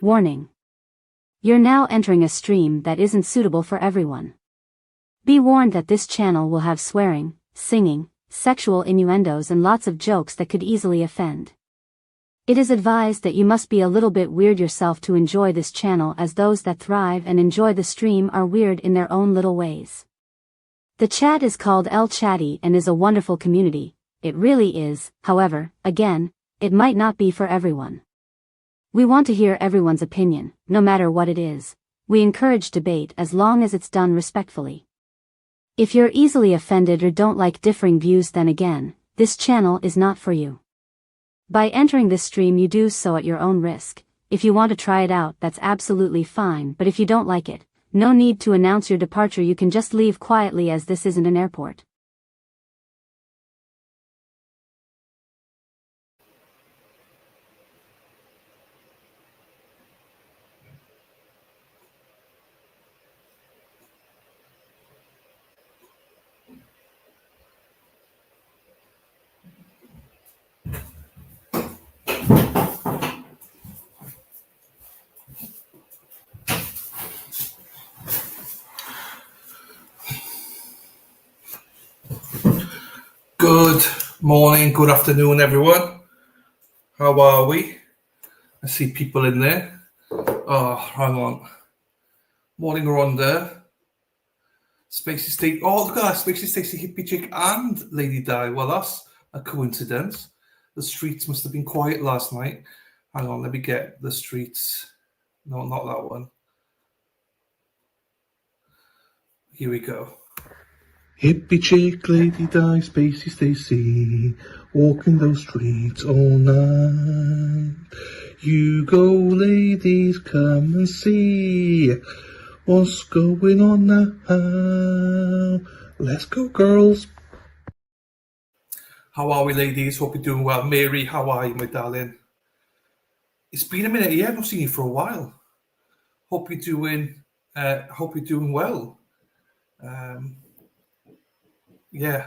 Warning. You're now entering a stream that isn't suitable for everyone. Be warned that this channel will have swearing, singing, sexual innuendos and lots of jokes that could easily offend. It is advised that you must be a little bit weird yourself to enjoy this channel, as those that thrive and enjoy the stream are weird in their own little ways. The chat is called El Chatty and is a wonderful community. It really is. However, again, it might not be for everyone. We want to hear everyone's opinion, no matter what it is. We encourage debate as long as it's done respectfully. If you're easily offended or don't like differing views, then again, this channel is not for you. By entering this stream you do so at your own risk. If you want to try it out, that's absolutely fine, but if you don't like it, no need to announce your departure, you can just leave quietly, as this isn't an airport. Good morning, good afternoon, everyone. How are we? I see people in there. Oh, hang on. Morning, Rhonda. Spacey Stacey. Oh, look at that. Spacey Stacey, Hippie Chick, and Lady Di. Well, that's a coincidence. The streets must have been quiet last night. Hang on, let me get the streets. No, not that one. Here we go. Hippie Chick, Lady Di, Spacey Stacey, walking those streets all night. You go, ladies, come and see what's going on now. Let's go, girls. How are we, ladies? Hope you're doing well. Mary, how are you, my darling? It's been a minute. Yeah, I've not seen you for a while. Hope you're doing well. There's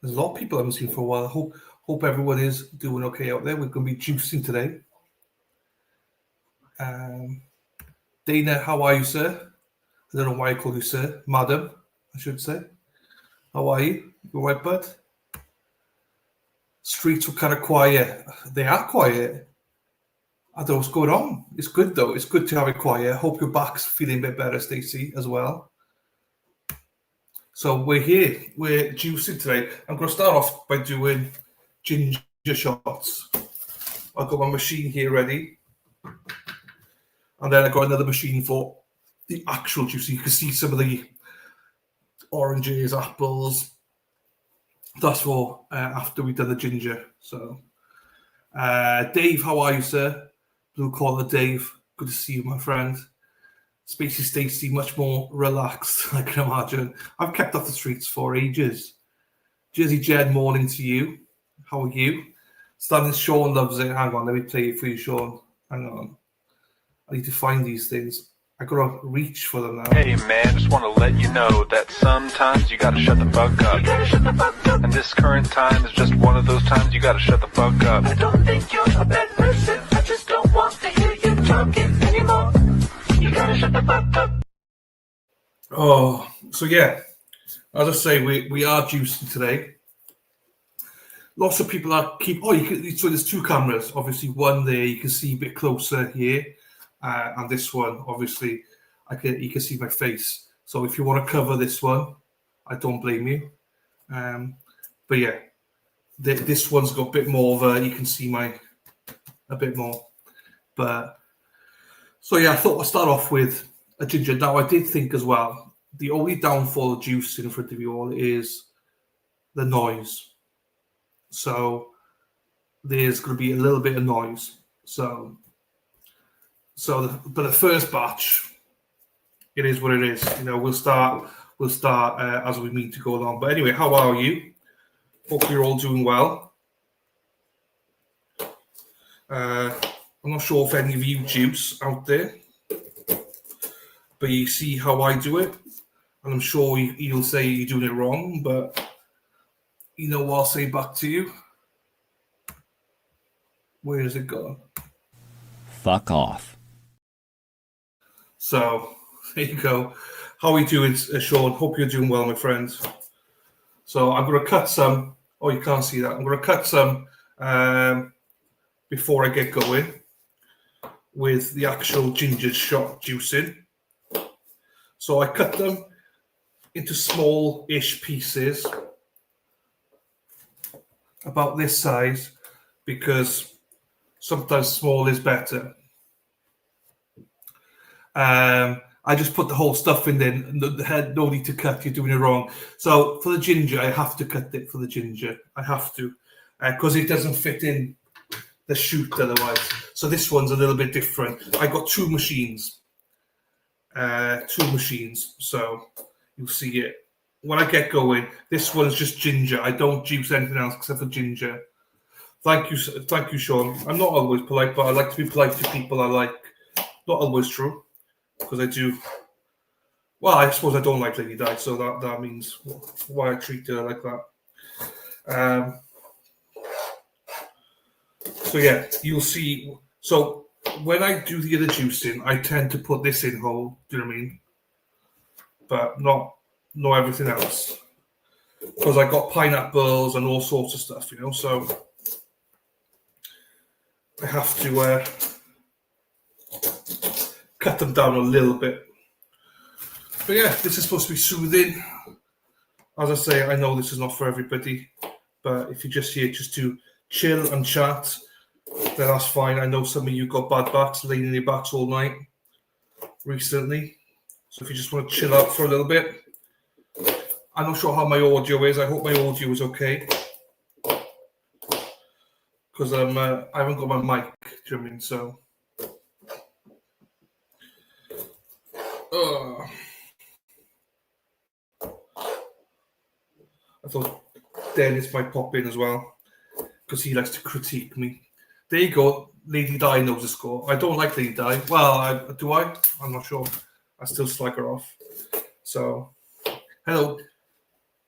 a lot of people I haven't seen for a while. Hope everyone is doing okay out there. We're going to be juicing today. Dana, how are you, sir? I don't know why I call you sir. Madam, I should say. How are you? You all right, bud? Streets were kind of quiet. They are quiet. I don't know what's going on. It's good, though. It's good to have it quiet. Hope your back's feeling a bit better, Stacey, as well. So we're here. We're juicing today. I'm going to start off by doing ginger shots. I've got my machine here ready. And then I've got another machine for the actual juice. You can see some of the oranges, apples. That's for after we've done the ginger. So, Dave, how are you, sir? Blue collar Dave. Good to see you, my friend. Spacey Stacey, much more relaxed, I can imagine. I've kept off the streets for ages. Jersey Jed, morning to you. How are you? Standing Sean loves it. Hang on, let me play it for you, Sean. Hang on. I need to find these things. I gotta reach for them now. Hey man, just want to let you know that sometimes you gotta shut the fuck up. You gotta shut the fuck up. And this current time is just one of those times you gotta shut the fuck up. I don't think you're a bad person. I just don't want to hear you talking anymore. You gotta shut the fuck up. Oh, so yeah. As I say, we are juicing today. Lots of people are so there's two cameras. Obviously, one there you can see a bit closer here. And this one, obviously, you can see my face. So if you want to cover this one, I don't blame you. But yeah, this one's got a bit more of a, you can see a bit more. But so yeah, I thought I'd start off with a ginger. Now I did think as well, the only downfall of juice in front of you all is the noise. So there's going to be a little bit of noise. But the first batch, it is what it is. You know, we'll start as we mean to go along. But anyway, how are you? Hope you're all doing well. I'm not sure if any of you juice out there, but you see how I do it, and I'm sure you'll say you're doing it wrong, but you know what I'll say back to you? Where is it gone? Fuck off. So there you go. How are you doing, Sean? Hope you're doing well, my friends. So I'm going to cut some. Oh, you can't see that. I'm going to cut some before I get going with the actual ginger shot juicing. So I cut them into small-ish pieces, about this size, because sometimes small is better. I just put the whole stuff in there. No need to cut. You're doing it wrong. So for the ginger, I have to cut it for the ginger. I have to, because it doesn't fit in the shoot otherwise. So this one's a little bit different. I got two machines. So you'll see it when I get going. This one's just ginger. I don't juice anything else except for ginger. Thank you, Sean. I'm not always polite, but I like to be polite to people I like. Not always true, because I do. Well, I suppose I don't like Lady Di, so that means why I treat her like that. So yeah, you'll see. So when I do the other juicing, I tend to put this in whole. Do you know what I mean? But not everything else, because I got pineapples and all sorts of stuff, you know. So I have to cut them down a little bit. But yeah, this is supposed to be soothing. As I say, I know this is not for everybody, but if you're just here just to chill and chat, then that's fine. I know some of you got bad backs, laying in your backs all night recently. So if you just want to chill out for a little bit, I'm not sure how my audio is. I hope my audio is okay, because I haven't got my mic. Do you know what I mean? So. I thought Dennis might pop in as well, because he likes to critique me. There you go. Lady Di knows the score. I don't like Lady Di. Well, do I? I'm not sure. I still slag her off. So, hello.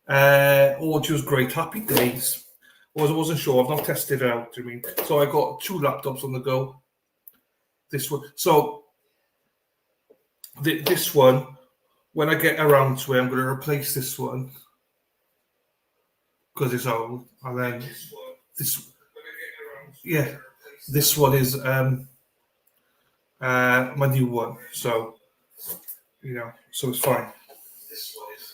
Audio's great. Happy days. I wasn't sure. I've not tested it out. Do you mean? So I got two laptops on the go. This one. So this one, when I get around to it, I'm going to replace this one, because it's old, and then this one is my new one. So so it's fine. This one is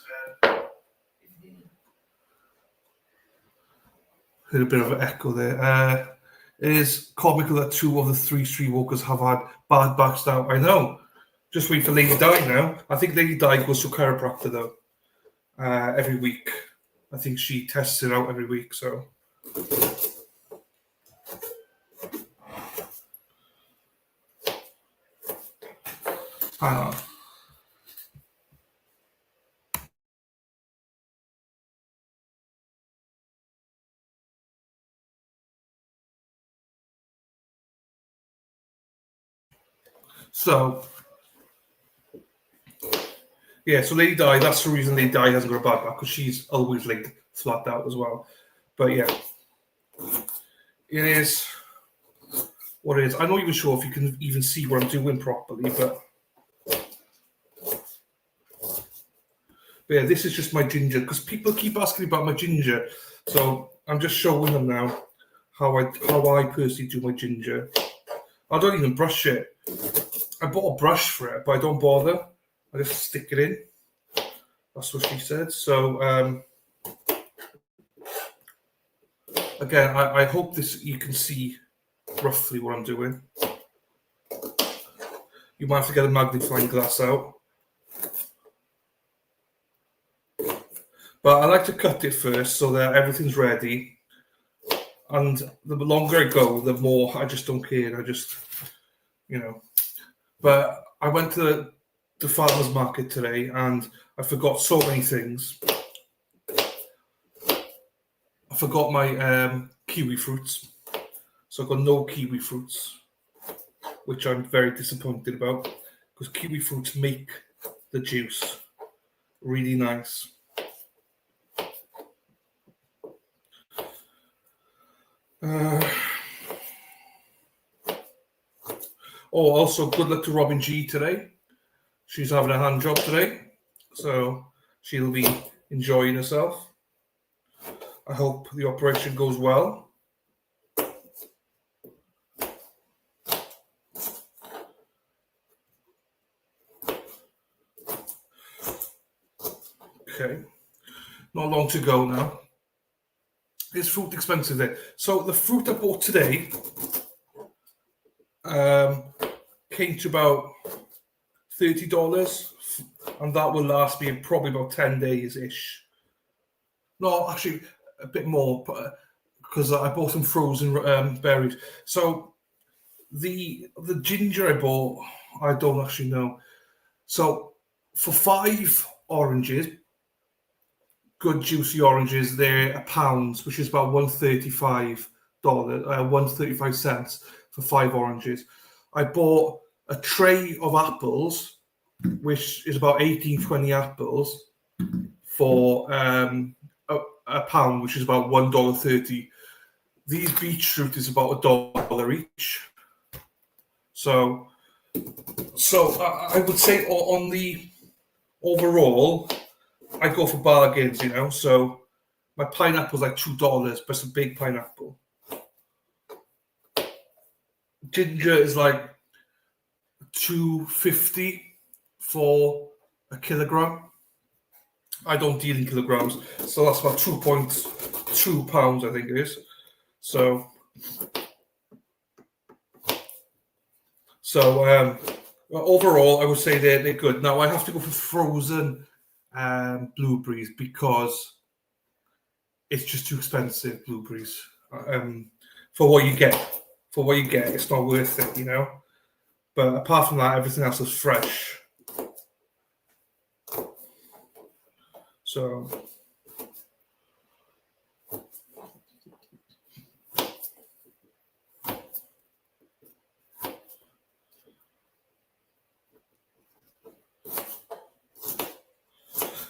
heard a bit of an echo there. It is comical that two of the three streetwalkers have had bad backs now. I know. Just wait for Lady Di now. I think Lady Di goes to chiropractor though every week. I think she tests it out every week. So hang on. So yeah, so Lady Di, that's the reason Lady Di hasn't got a bad back, because she's always laid flat out as well. But yeah, it is what it is. I'm not even sure if you can even see what I'm doing properly, but yeah, this is just my ginger, because people keep asking about my ginger. So I'm just showing them now how I personally do my ginger. I don't even brush it. I bought a brush for it, but I don't bother. I just stick it in. That's what she said. So again, I hope you can see roughly what I'm doing. You might have to get a magnifying glass out. But I like to cut it first so that everything's ready. And the longer I go, the more I just don't care. I just, But I went to the farmer's market today and I forgot so many things. I forgot my kiwi fruits. So I've got no kiwi fruits, which I'm very disappointed about, because kiwi fruits make the juice really nice. Also, good luck to Robin G today. She's having a hand job today, so she'll be enjoying herself. I hope the operation goes well. Okay, not long to go now. Is fruit expensive there? So the fruit I bought today came to about $30, and that will last me probably about 10 days-ish. No, actually, a bit more, because I bought some frozen berries. So the ginger I bought, I don't actually know. So for 5 oranges, good juicy oranges, they're £1, which is about $1.35 for 5 oranges. I bought a tray of apples, which is about 18-20 apples, for a pound, which is about $1.30. These beetroot is about $1 each. So I would say on the overall, I go for bargains, you know. So my pineapple's like $2, but it's a big pineapple. Ginger is like $2.50 for a kilogram. I don't deal in kilograms, so that's about 2.2 pounds, I think it is. So overall, I would say they're good. Now I have to go for frozen blueberries because it's just too expensive. Blueberries for what you get. For what you get, it's not worth it, you know. But apart from that, everything else is fresh. So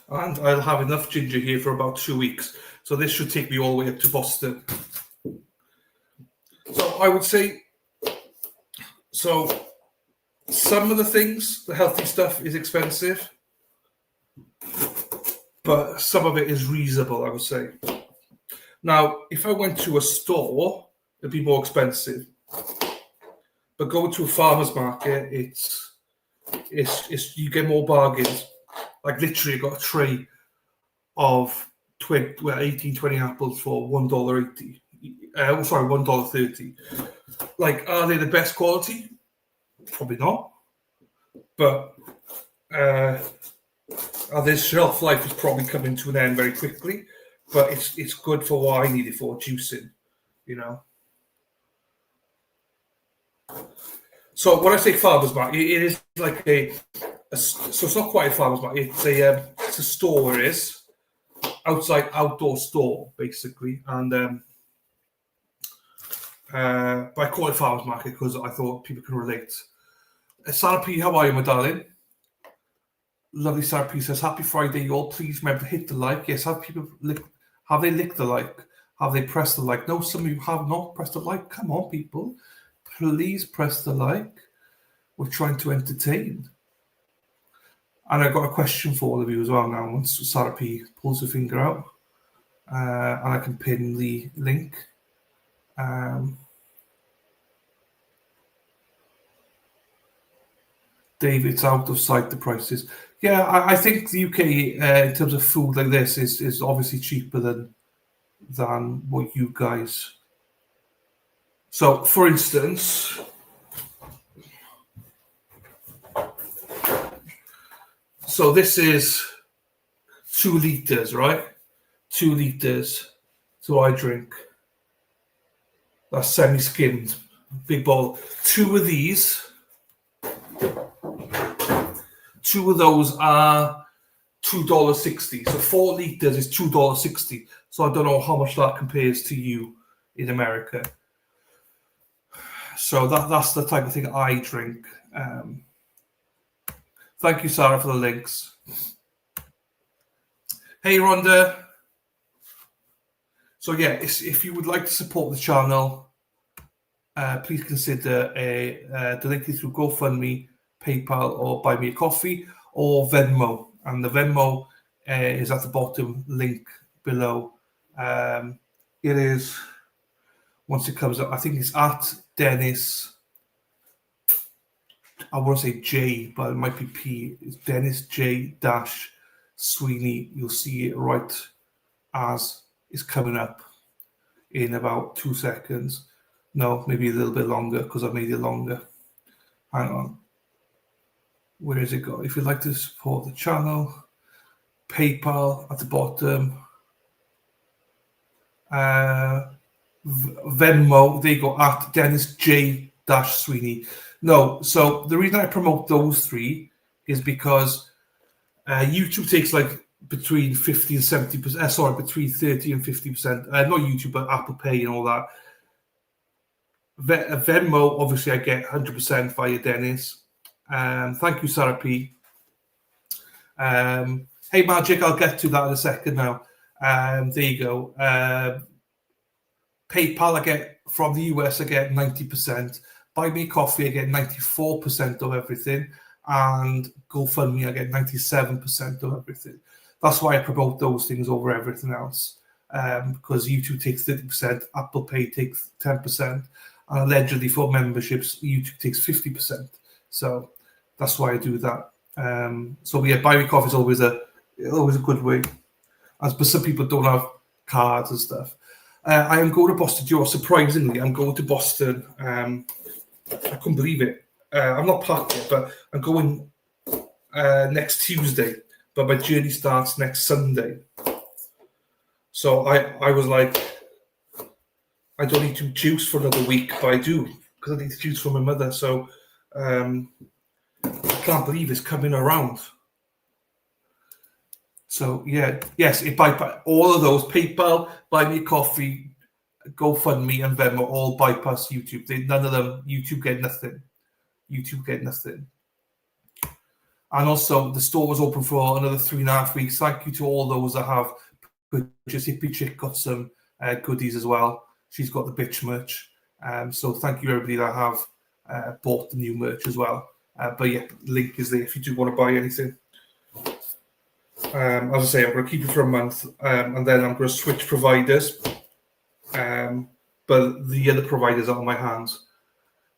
and I'll have enough ginger here for about 2 weeks. So this should take me all the way up to Boston. So I would say, so some of the things, the healthy stuff is expensive, but some of it is reasonable, I would say. Now, if I went to a store, it'd be more expensive. But going to a farmer's market, it's you get more bargains. Like literally, I got a tray of 18-20 apples for $1.80. $1.30. Like, are they the best quality? Probably not. But their shelf life is probably coming to an end very quickly. But it's good for what I need it for, juicing, you know. So when I say farmer's market, it is like so it's not quite a farmer's market. It's a store. It is outdoor store basically, and but I call it farmer's market because I thought people can relate. Sarah P, how are you, my darling? Lovely Sarah P says, "Happy Friday, you all. Please remember to hit the like." Yes, have they licked the like? Have they pressed the like? No, some of you have not pressed the like. Come on, people. Please press the like. We're trying to entertain. And I've got a question for all of you as well now. Once Sarah P pulls her finger out, and I can pin the link. David's out of sight, the prices. Yeah, I think the UK, in terms of food like this, is obviously cheaper than what you guys. So, for instance, so this is 2 liters, right? 2 liters. So I drink. That's semi-skimmed, big bottle. 2 of these. 2 of those are $2.60. So 4 liters is $2.60. So I don't know how much that compares to you in America. So that's the type of thing I drink. Thank you, Sarah, for the links. Hey, Rhonda. So yeah, if you would like to support the channel, please consider donating through GoFundMe PayPal or buy me a coffee or Venmo. And the Venmo is at the bottom link below. It is, once it comes up, I think it's at Dennis. I want to say J, but it might be P. It's Dennis J dash Sweeney. You'll see it right as it's coming up in about 2 seconds. No, maybe a little bit longer because I made it longer. Hang on. Where is it go? If you'd like to support the channel, PayPal at the bottom. Venmo, they go at Dennis J dash Sweeney. No, so the reason I promote those three is because YouTube takes like between 50 and 70%, between 30 and 50%, not YouTube, but Apple Pay and all that. Venmo, obviously, I get 100% via Dennis. Thank you, Sarah P. Hey, Magic, I'll get to that in a second now. There you go. PayPal, I get from the US, I get 90%. Buy me coffee, I get 94% of everything. And GoFundMe, I get 97% of everything. That's why I promote those things over everything else. Because YouTube takes 30%, Apple Pay takes 10%, and allegedly for memberships, YouTube takes 50%. So that's why I do that. So yeah, buy me coffee is always a good way. But some people don't have cards and stuff. I am going to Boston, Joe. Surprisingly, I'm going to Boston. I couldn't believe it. I'm not packed yet, but I'm going next Tuesday. But my journey starts next Sunday. So I was like, I don't need to juice for another week, but I do because I need to juice for my mother. So I can't believe it's coming around. So yeah, yes, if all of those, PayPal, Buy Me a Coffee, GoFundMe, and Venmo all bypass YouTube. None of them, YouTube get nothing. YouTube get nothing. And also, the store was open for another 3.5 weeks. Thank you to all those that have purchased. Hippie Chick got some goodies as well. She's got the bitch merch. So thank you everybody that have bought the new merch as well. But yeah, link is there if you do want to buy anything. As I say, I'm going to keep it for a month, and then I'm going to switch providers. But the other providers are on my hands.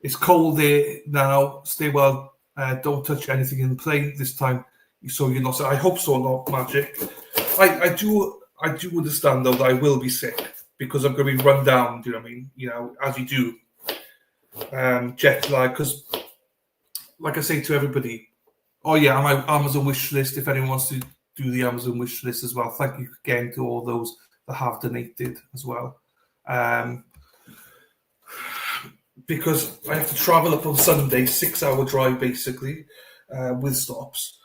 It's cold there now. Stay well. Don't touch anything in the plane this time, so you're not. I hope so, not Magic. I do understand though that I will be sick because I'm going to be run down. Do you know what I mean? You know, as you do. Jet lag, because, like I say to everybody, oh yeah, on my Amazon wish list. If anyone wants to do the Amazon wish list as well, thank you again to all those that have donated as well. Because I have to travel up on Sunday, 6-hour drive basically, with stops.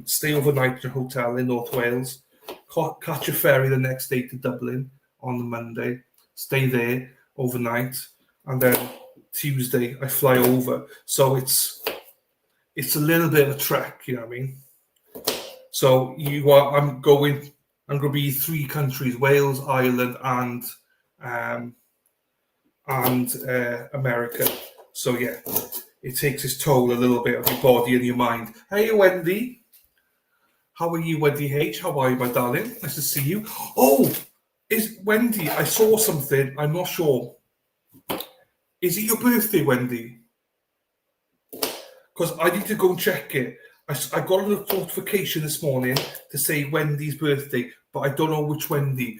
Stay overnight in a hotel in North Wales, catch a ferry the next day to Dublin on the Monday, stay there overnight, and then Tuesday I fly over. So it's a little bit of a trek, you know what I mean? So I'm going to be 3 countries: Wales, Ireland, and America. So yeah, it takes its toll a little bit of your body and your mind. Hey Wendy, how are you, Wendy H? How are you, my darling? Nice to see you. Oh, is Wendy? I saw something. I'm not sure. Is it your birthday, Wendy? Because I need to go and check it. I got a notification this morning to say Wendy's birthday, but I don't know which Wendy.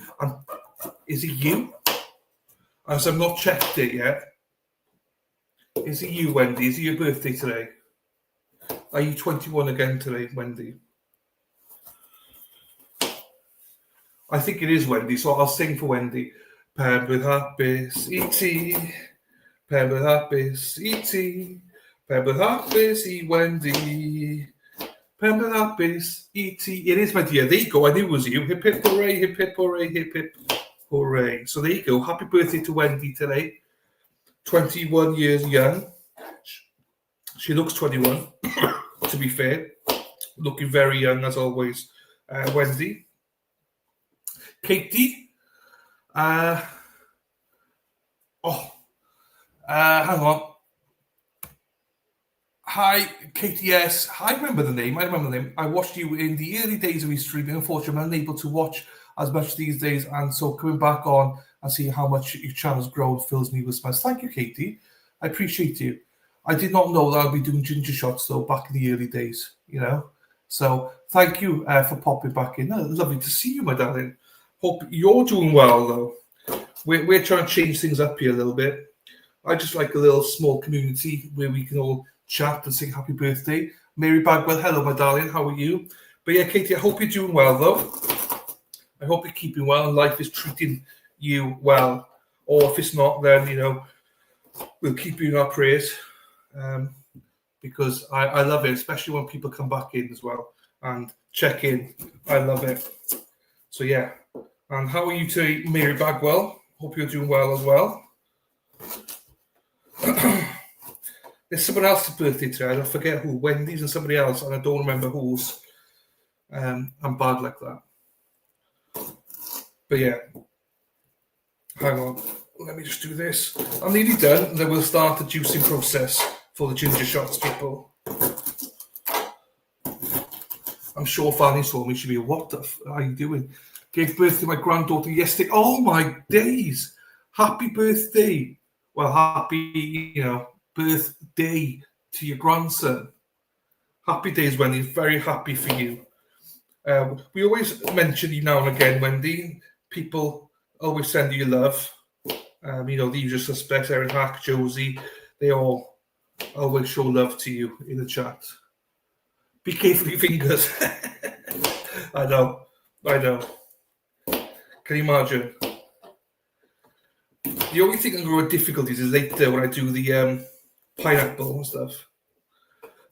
Is it you? As I've not checked it yet. Is it you, Wendy? Is it your birthday today? Are you 21 again today, Wendy? I think it is Wendy, so I'll sing for Wendy. Pen with happies, E.T. Pen with happies, E.T. Pen with happies, E. Wendy. Pen with happies, E.T. It is, my dear. There you go. I knew it was you. Hip hip hooray, hip hip hooray, hip hip hooray. So there you go. Happy birthday to Wendy today. 21 years young. She looks 21, to be fair. Looking very young as always. Wendy. Katie. Hang on. Hi, KTS. I remember the name. I watched you in the early days of your streaming. Unfortunately, I'm unable to watch as much these days. And so coming back on and seeing how much your channel's grown fills me with smiles. Thank you, Katie. I appreciate you. I did not know that I'd be doing ginger shots, though, back in the early days, you know. So thank you for popping back in. Lovely to see you, my darling. Hope you're doing well, though. We're trying to change things up here a little bit. I just like a little small community where we can all chat and sing happy birthday. Mary Bagwell, hello, my darling. How are you? But yeah, Katie, I hope you're doing well, though. I hope you're keeping well and life is treating you well. Or if it's not, then, you know, we'll keep you in our prayers. Because I love it, especially when people come back in as well and check in. I love it. So yeah. And how are you today, Mary Bagwell? Hope you're doing well as well. There's someone else's birthday today. I forget who. Wendy's and somebody else, and I don't remember whose. I'm bad like that. But yeah. Hang on. Let me just do this. I'm nearly done, and then we'll start the juicing process for the ginger shots, people. I'm sure Fanny saw me. She'll be, what the f are you doing? Gave birth to my granddaughter yesterday. Oh my days! Happy birthday! Well, happy, you know, birthday to your grandson. Happy days, Wendy. Very happy for you. We always mention you now and again, Wendy. People always send you love. You know, the usual suspects, Erin Hack, Josie, they all always show love to you in the chat. Be careful with your fingers. I know. Can you imagine? The only thing I'm going to have difficulties is later when I do the pineapple and stuff.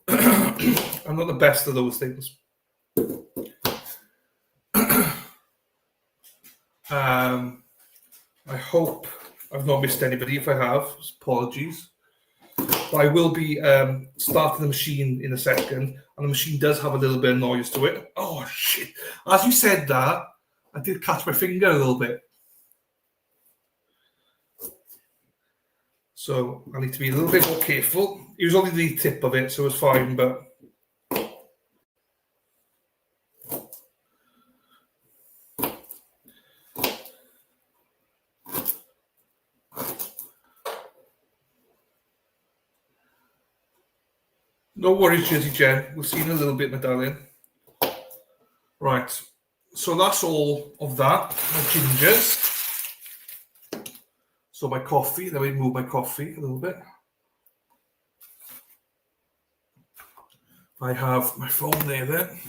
I'm not the best of those things. I hope I've not missed anybody. If I have, apologies. But I will be starting the machine in a second, and the machine does have a little bit of noise to it. Oh, shit. As you said that, I did catch my finger a little bit. So I need to be a little bit more careful. It was only the tip of it, so it was fine, but... No worries, Jersey Jen. We'll see you in a little bit, my darling. Right. So that's all of that. My gingers. So my coffee. Let me move my coffee a little bit. I have my phone there then.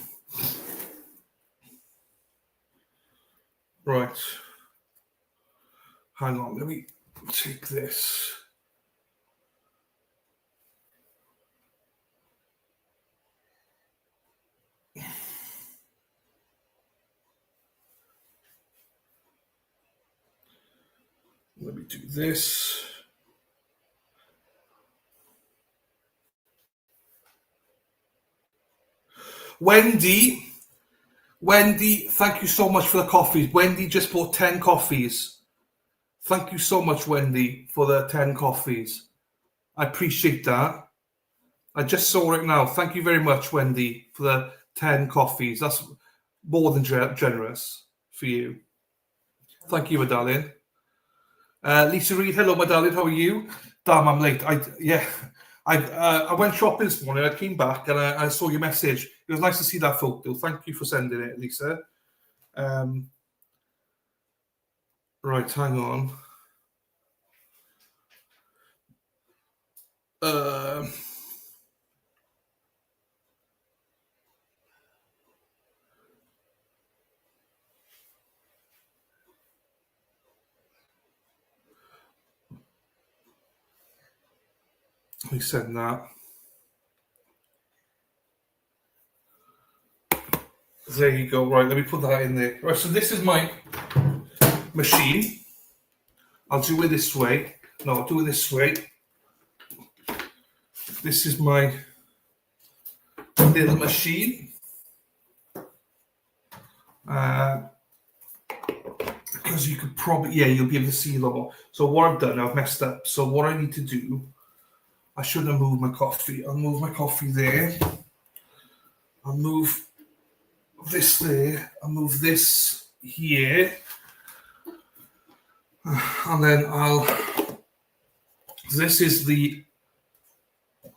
Right. Hang on. Let me take this. Let me do this. Wendy, thank you so much for the coffees. Wendy just bought 10 coffees. Thank you so much, Wendy, for the 10 coffees. I appreciate that. I just saw it now. Thank you very much, Wendy, for the 10 coffees. That's more than generous for you. Thank you, my darling. Lisa Reed, hello, my darling. How are you? Damn, I'm late. I went shopping this morning. I came back and I saw your message. It was nice to see that photo. Thank you for sending it, Lisa. Right, hang on. Let me send that. There you go. Right, let me put that in there. Right, so this is my machine. I'll do it this way. No, I'll do it this way. This is my little machine. Because you could probably, yeah, you'll be able to see a lot more. So what I've done, I've messed up. So what I need to do, I shouldn't have moved my coffee. I'll move my coffee there. I'll move this there. I'll move this here. And then this is the,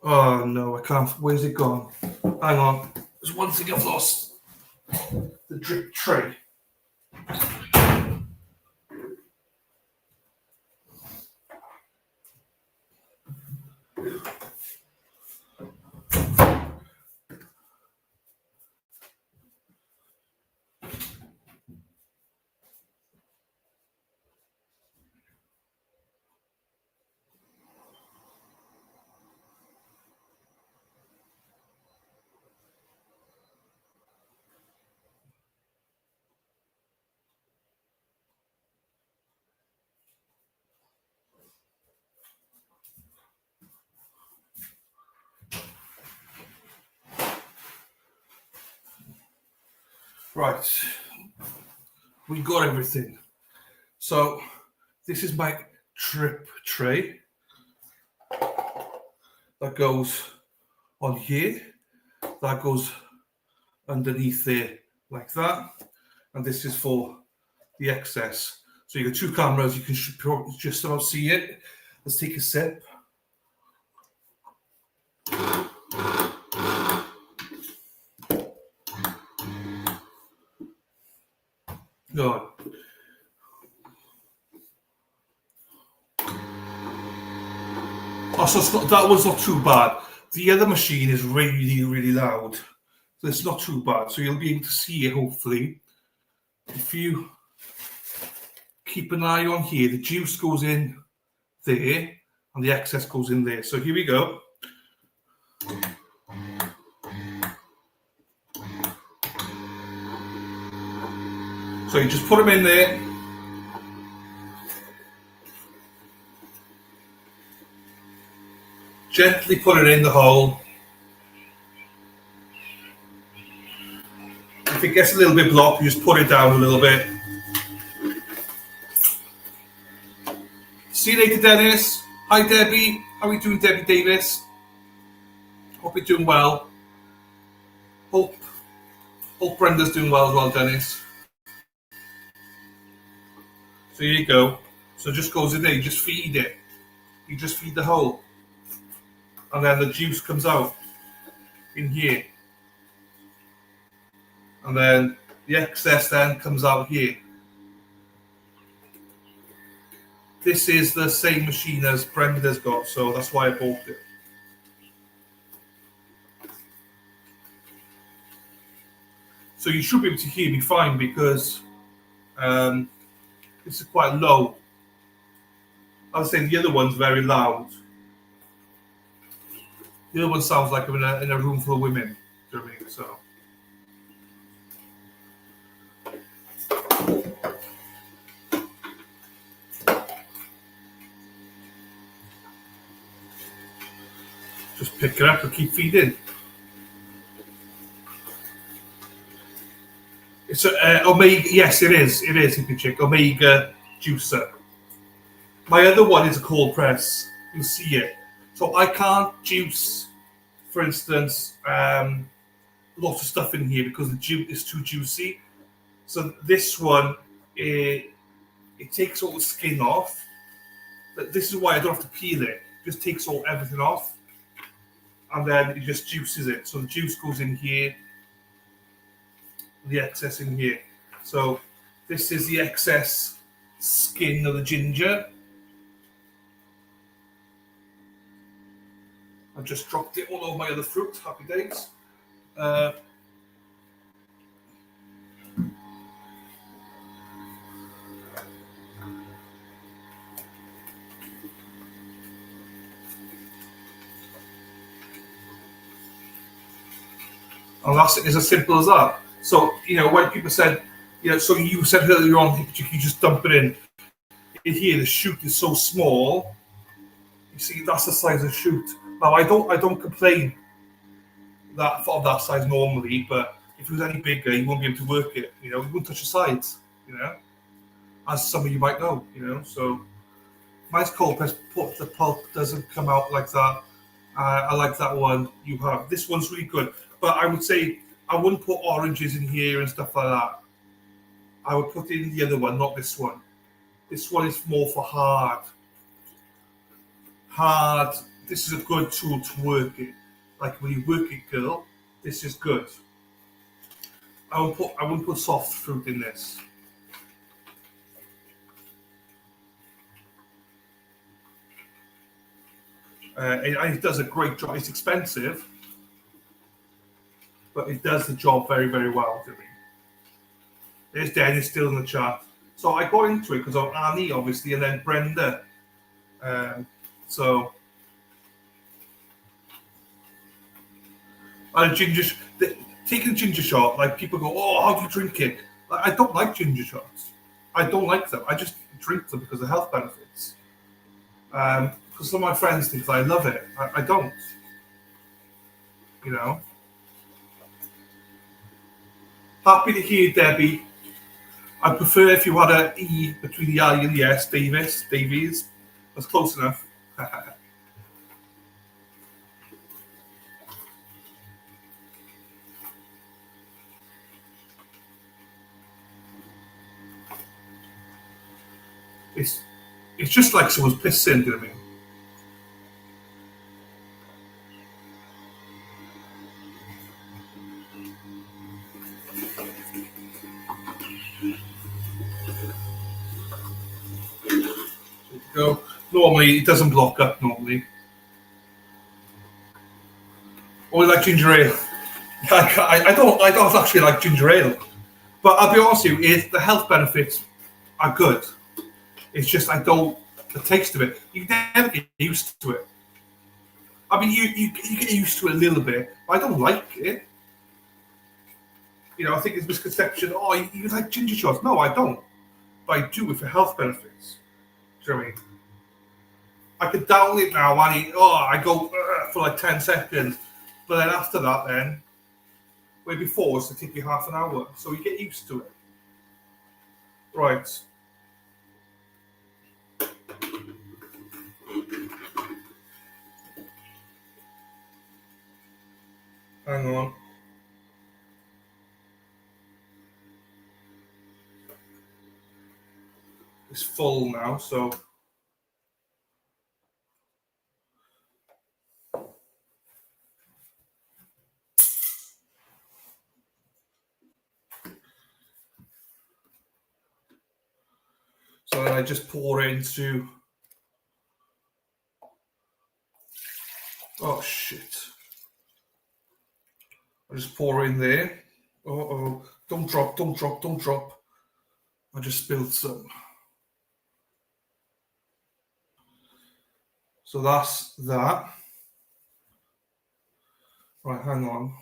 oh no, I can't, where's it gone? Hang on, there's one thing I've lost. The drip tray. Right, we got everything. So this is my drip tray that goes on here, that goes underneath there like that, and this is for the excess. So you got two cameras, you can just about see it. Let's take a sip. Good. Oh, so it's not, that one's not too bad. The other machine is really, really loud. So it's not too bad. So you'll be able to see it, hopefully. If you keep an eye on here, the juice goes in there and the excess goes in there. So here we go. So you just put them in there. Gently put it in the hole. If it gets a little bit blocked, you just put it down a little bit. See you later, Dennis. Hi, Debbie. How are you doing, Debbie Davis? Hope you're doing well. Hope Brenda's doing well as well, Dennis. So here you go. So it just goes in there. You just feed it. You just feed the hole. And then the juice comes out in here. And then the excess then comes out here. This is the same machine as Brenda's got, so that's why I bought it. So you should be able to hear me fine because this is quite low. I was saying the other one's very loud. The other one sounds like I'm in a room full of women. Do you know what I mean? So. Just pick it up and keep feeding. It's Omega. Yes, it is. It is. Hippie Chick Omega juicer. My other one is a cold press. You'll see it. So I can't juice, for instance, lots of stuff in here because the juice is too juicy. So this one, it takes all the skin off. But this is why I don't have to peel it. It just takes everything off. And then it just juices it. So the juice goes in here, the excess in here. So this is the excess skin of the ginger. I've just dropped it all over my other fruit. Happy days. And that's as simple as that. So, when people said, so you said earlier on, you just dump it in. Here, the shoot is so small. You see, that's the size of the shoot. Now, I don't complain of that size normally, but if it was any bigger, you won't be able to work it. You wouldn't touch the sides. As some of you might know. So mine's cold press. The pulp doesn't come out like that. I like that one you have. This one's really good. But I would say I wouldn't put oranges in here and stuff like that. I would put in the other one, not this one. This one is more for hard. Hard. This is a good tool to work it. Like when you work it, girl, this is good. I wouldn't put soft fruit in this. It does a great job. It's expensive, but it does the job very, very well to me. There's Dennis still in the chat. So I got into it because of Annie, obviously, and then Brenda. So and taking a ginger shot, like people go, oh, how do you drink it? Like, I don't like ginger shots. I don't like them. I just drink them because of health benefits. Because some of my friends think I love it. I don't. You know. Happy to hear, Debbie. I prefer if you had an E between the I and the S, Davies. That's close enough. It's just like someone's pissing, do you know what I mean? Go. Normally, it doesn't block up. Normally, only like ginger ale. I don't actually like ginger ale, but I'll be honest with you, the health benefits are good. It's just I don't the taste of it. You never get used to it. I mean, you get used to it a little bit, but I don't like it. You know, I think it's misconception. Oh, you like ginger shots? No, I don't. But I do it for health benefits. Do you know what I mean? I could down it now and I go for like 10 seconds. But then after that, where before it's to take you half an hour. So you get used to it. Right. Hang on. It's full now, so then I just pour it into. Oh shit! I just pour in there. Oh, don't drop! Don't drop! Don't drop! I just spilled some. So that's that. Right, hang on.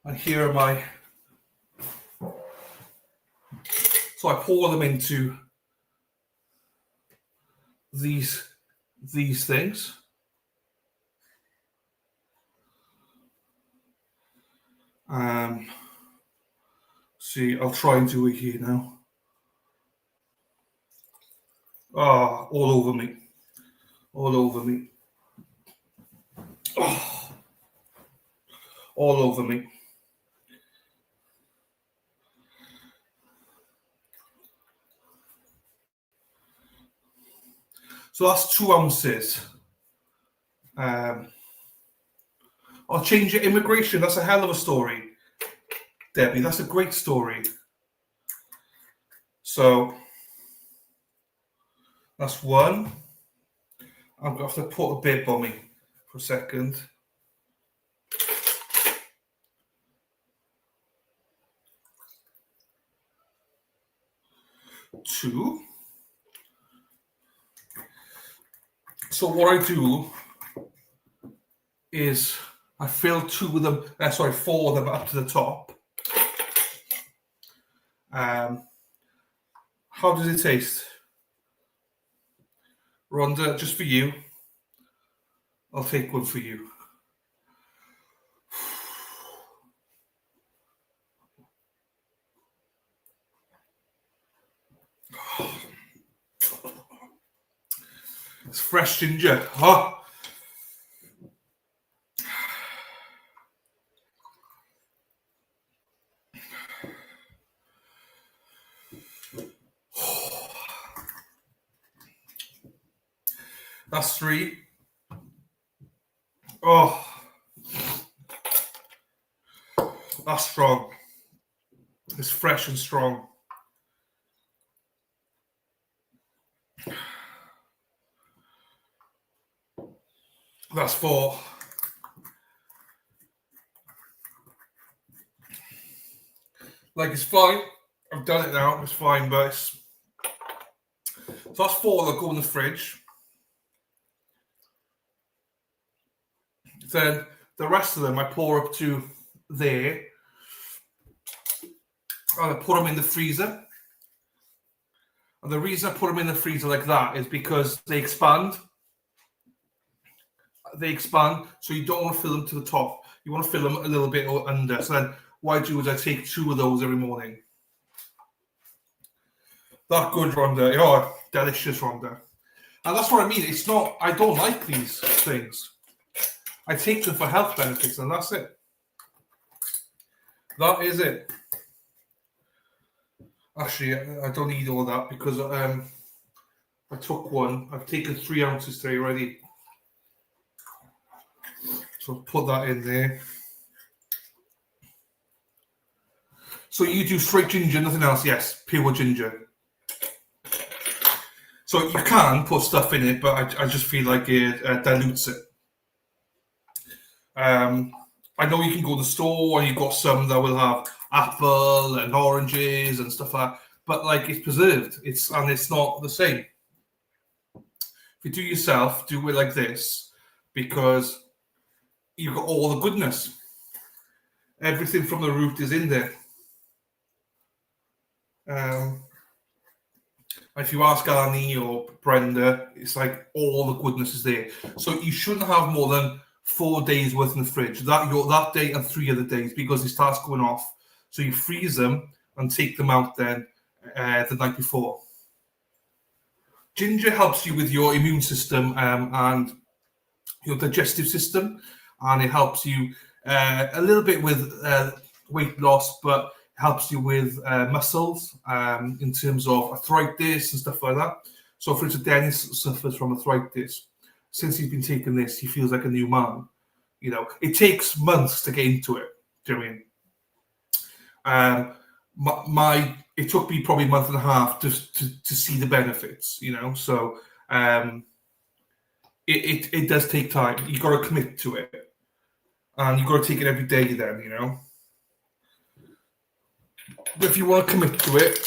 And here are my. So I pour them into these things. See, I'll try and do it here now. Oh, all over me. All over me. Oh, all over me. So that's 2 ounces. I'll change your immigration. That's a hell of a story, Debbie. That's a great story. So that's 1. I'm going to have to put a bib on me for a second. 2. So what I do is I fill 2 of them, 4 of them up to the top. How does it taste? Rhonda, just for you. I'll take one for you. It's fresh ginger. Oh. That's 3. Oh, that's strong. It's fresh and strong. That's 4. Like, it's fine. I've done it now. It's fine, but it's... So that's 4 that go in the fridge. Then the rest of them I pour up to there. And I put them in the freezer. And the reason I put them in the freezer like that is because they expand. They expand, so you don't want to fill them to the top. You want to fill them a little bit under. So then what I do is I take 2 of those every morning. That good, Rhonda. Oh, delicious, Rhonda. And that's what I mean. It's not, I don't like these things. I take them for health benefits, and that's it. That is it. Actually, I don't need all that because I took one. I've taken 3 ounces today already. So put that in there. So you do straight ginger, nothing else? Yes, pure ginger. So you can put stuff in it, but I just feel like it dilutes it. I know you can go to the store and you've got some that will have apple and oranges and stuff like that, but like it's preserved. It's not the same. If you do yourself, do it like this because you've got all the goodness. Everything from the root is in there. If you ask Annie or Brenda, it's like all the goodness is there. So you shouldn't have more than 4 days worth in the fridge. That day and 3 other days because it starts going off. So you freeze them and take them out then the night before. Ginger helps you with your immune system and your digestive system, and it helps you a little bit with weight loss, but helps you with muscles in terms of arthritis and stuff like that. So for instance, Dennis suffers from arthritis. Since he's been taking this, he feels like a new man. You know, it takes months to get into it. Do you know what I mean? It took me probably a month and a half to see the benefits. You know, so it does take time. You got to commit to it, and you got to take it every day. Then you know. But if you want to commit to it,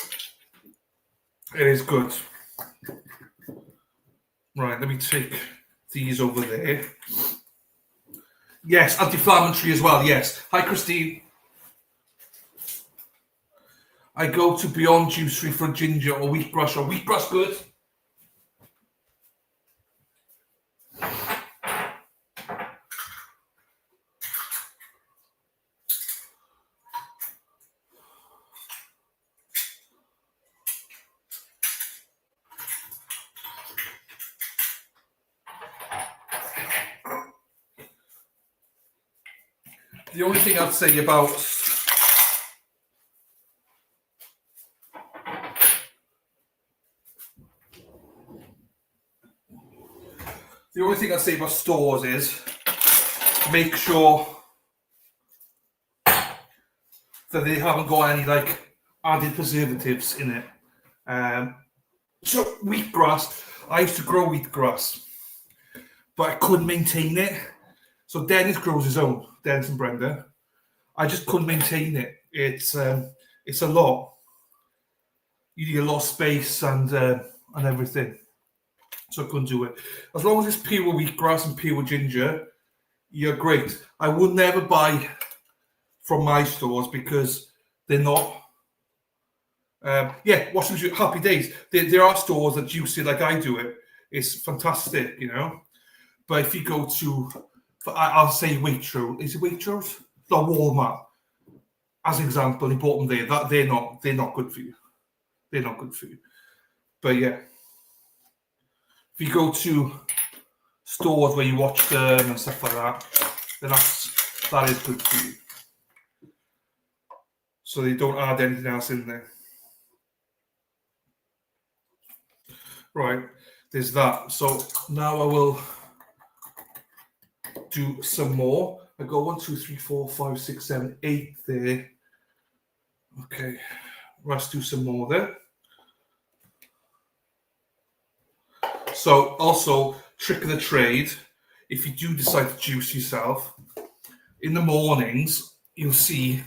it is good. Right, let me take these over there. Yes, anti-inflammatory as well, yes. Hi, Christine. I go to Beyond Juicery for ginger or wheatgrass. Or wheatgrass good? The only thing I'd say about stores is make sure that they haven't got any like added preservatives in it. So wheatgrass, I used to grow wheatgrass, but I couldn't maintain it. So Dennis grows his own, Dennis and Brenda. I just couldn't maintain it. It's a lot. You need a lot of space and everything. So I couldn't do it. As long as it's pure wheatgrass and pure ginger, you're great. I would never buy from my stores because they're not. Washing machine, happy days. There are stores that juice it like I do it. It's fantastic, you know. But if you go to, I'll say Waitrose. Is it Waitrose? No, Walmart. As an example, he bought them there. That they're not good for you. They're not good for you. But yeah. If if you go to stores where you watch them and stuff like that, then that is good for you. So they don't add anything else in there. Right, there's that. So now I will do some more. I go 1, 2, 3, 4, 5, 6, 7, 8 there. Okay, let's do some more there. So also, trick of the trade, if you do decide to juice yourself, in the mornings, you'll see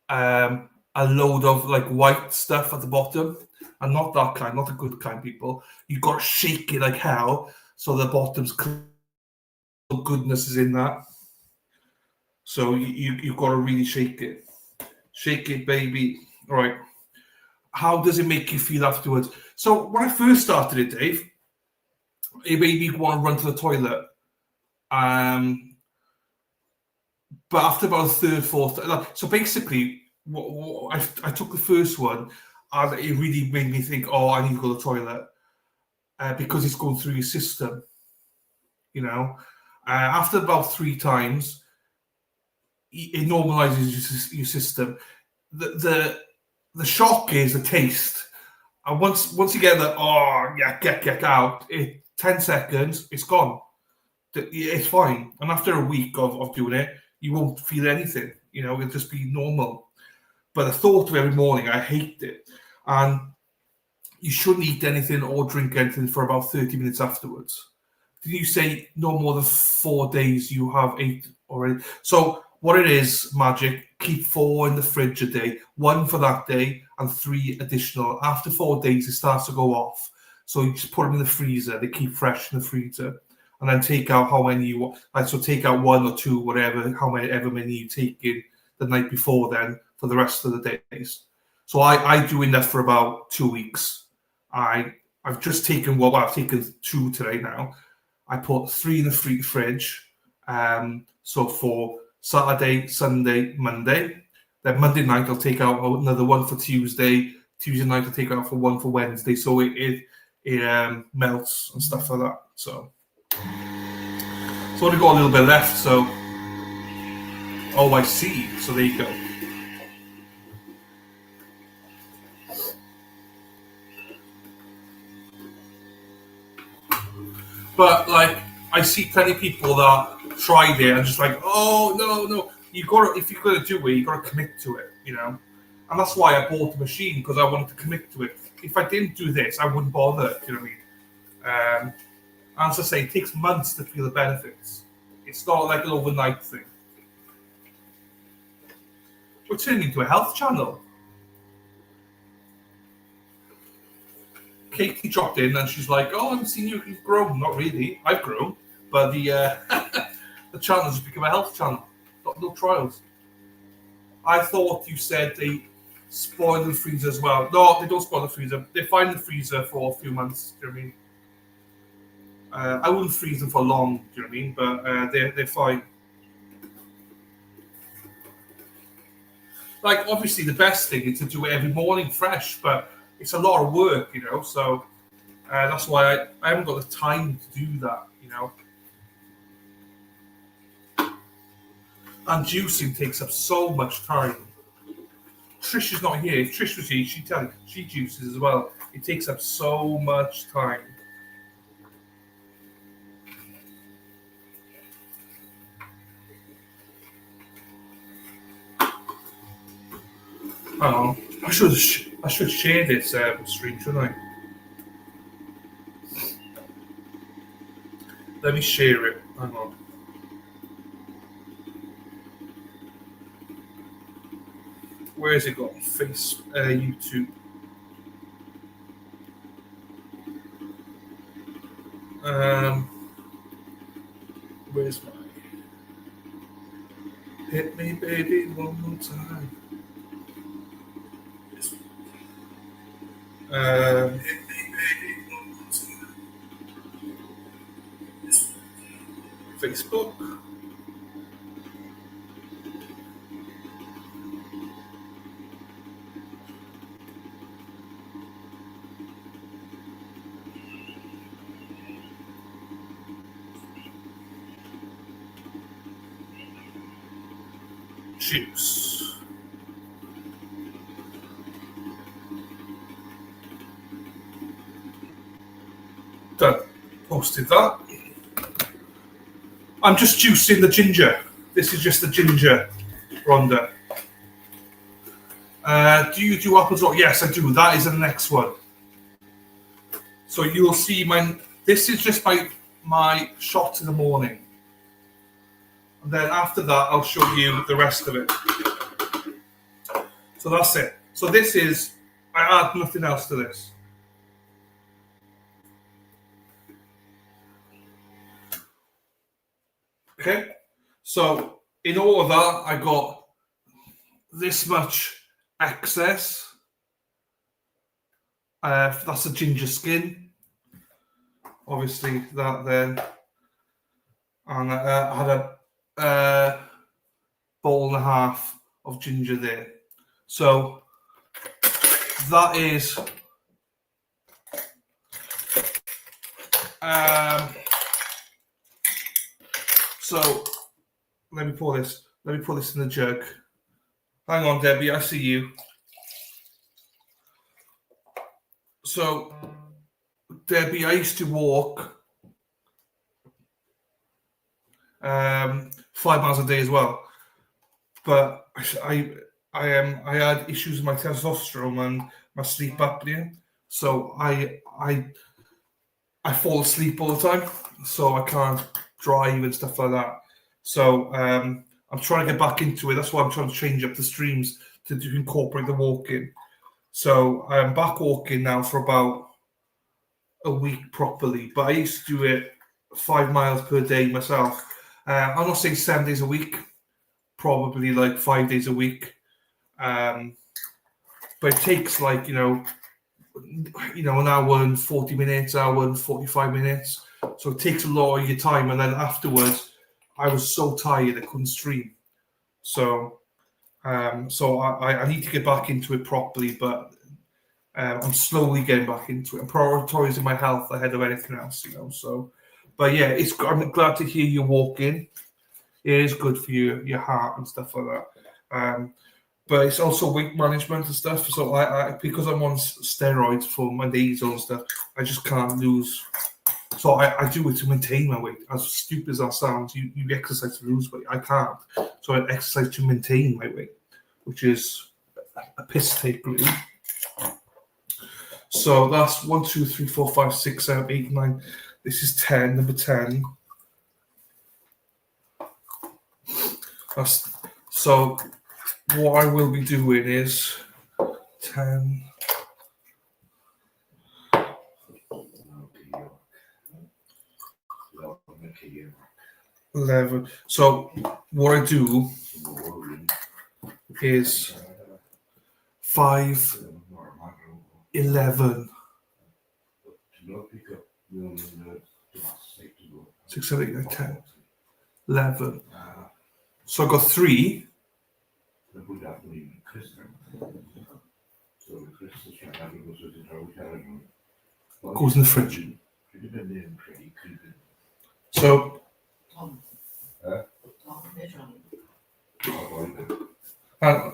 a load of like white stuff at the bottom, and not that kind, not the good kind, people. You've got to shake it like hell so the bottom's goodness is in that. So you've got to really shake it. Shake it, baby. All right. How does it make you feel afterwards? So when I first started it, Dave, it made me want to run to the toilet. But after about third, fourth, so basically, I took the first one, and it really made me think, oh, I need to go to the toilet because it's going through your system. You know, after about 3 times, it normalizes your system. The shock is the taste, and once you get that, oh yeah, get out. 10 seconds, it's gone. It's fine, and after a week of doing it, you won't feel anything. You know, it'll just be normal. But the thought of every morning, I hate it, and you shouldn't eat anything or drink anything for about 30 minutes afterwards. Did you say no more than 4 days you have 8 already? So what it is, Magic, keep 4 in the fridge a day, 1 for that day and 3 additional. After 4 days, it starts to go off. So you just put them in the freezer. They keep fresh in the freezer. And then take out how many you want. Like, so take out 1 or 2, whatever, however many you take in the night before then for the rest of the days. So I do enough for about 2 weeks. I've just taken, well, I've taken 2 today now. I put 3 in the fridge. So for Saturday, Sunday, Monday. Then Monday night I'll take out another 1 for Tuesday. Tuesday night I'll take out for 1 for Wednesday. So it melts and stuff like that. So I've only got a little bit left. So oh, I see. So there you go. But like, I see plenty of people that tried it and just like, oh no, you got to, if you're going to do it, you got to commit to it, you know. And that's why I bought the machine, because I wanted to commit to it. If I didn't do this, I wouldn't bother. Do you know what I mean? And as I say, it takes months to feel the benefits. It's not like an overnight thing. We're turning into a health channel. Katie dropped in and she's like, "Oh, I've seen you've grown." Not really, I've grown, but the the channel has become a health channel. Got no trials. I thought you said they spoil the freezer as well. No, they don't spoil the freezer. They find the freezer for a few months. Do you know what I mean? I wouldn't freeze them for long. Do you know what I mean? But they're fine. Like, obviously, the best thing is to do it every morning fresh, but it's a lot of work, you know. So that's why I haven't got the time to do that, you know. And juicing takes up so much time. Trish is not here. If Trish was here, she'd tell you she juices as well. It takes up so much time. Oh, I should share this stream, shouldn't I? Let me share it. Hang on. Where has it got? YouTube. Where's my? Hit me, baby, one more time. Facebook. juice. Done. Posted that. I'm just juicing the ginger. This is just the ginger, Rhonda. Do you do apples? Yes, I do. That is the next one. So you'll see this is just my shot in the morning. And then after that, I'll show you the rest of it. So that's it. So this is, I add nothing else to this. Okay, so in all of that, I got this much excess. That's a ginger skin. Obviously, that then. And I had a bowl and a half of ginger there. So that is so let me pour this in the jug. Hang on, Debbie, I see you. So Debbie, I used to walk 5 miles a day as well, but I had issues with my testosterone and my sleep apnea, so I fall asleep all the time, so I can't drive and stuff like that. So I'm trying to get back into it. That's why I'm trying to change up the streams to incorporate the walking. So I'm back walking now for about a week properly, but I used to do it 5 miles per day myself. I'm not saying 7 days a week, probably like 5 days a week. But it takes like, an hour and 40 minutes, hour and 45 minutes. So it takes a lot of your time. And then afterwards, I was so tired, I couldn't stream. So I need to get back into it properly, but I'm slowly getting back into it. I'm prioritizing my health ahead of anything else, So, but yeah, I'm glad to hear you walking. It is good for your heart and stuff like that. But it's also weight management and stuff. So I because I'm on steroids for my nasal and stuff, I just can't lose. So I do it to maintain my weight. As stupid as that sounds, you exercise to lose weight. I can't. So I exercise to maintain my weight, which is a piss take, really. So that's 1, 2, 3, 4, 5, 6, 7, 8, 9. This is 10, number 10. So what I will be doing is 10. 11. So what I do is 5, 11, 6, 7, 8, 9, 10, 11. So I got 3. Goes in the fridge. So and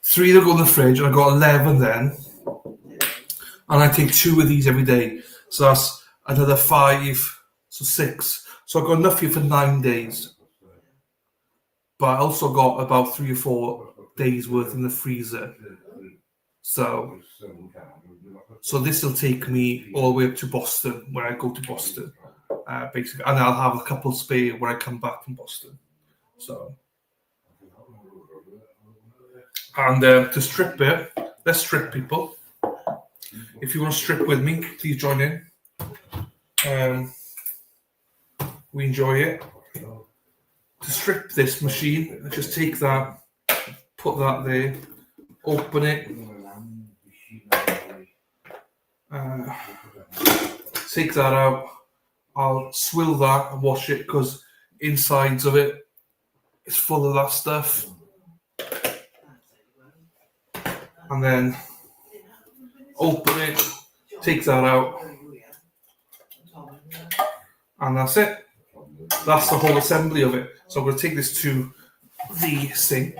3 that go in the fridge, and I got 11 then, and I take 2 of these every day. So that's another 5, so 6. So I've got enough here for 9 days. But I also got about 3 or 4 days worth in the freezer. So this will take me all the way up to Boston, when I go to Boston, basically, and I'll have a couple spare when I come back from Boston. So, and to strip it, let's strip, people. If you want to strip with me, please join in. We enjoy it. To strip this machine, I just take that, put that there, open it, take that out. I'll swill that and wash it because insides of it is full of that stuff. And then open it, take that out, and that's it. that's the whole assembly of it. So I'm going to take this to the sink.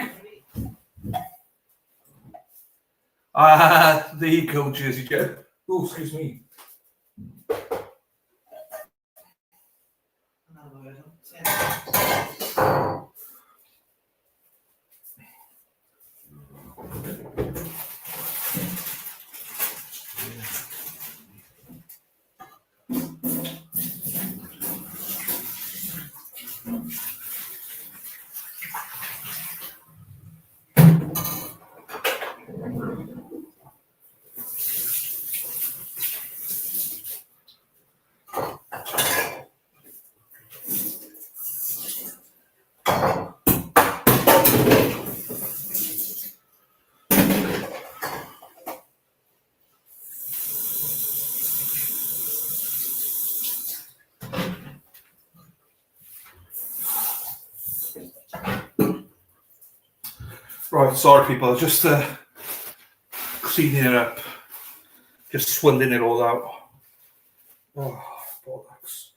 There you go, Jersey Jet. Oh, excuse me. Right, sorry people, just cleaning it up, just swilling it all out. Oh, bollocks.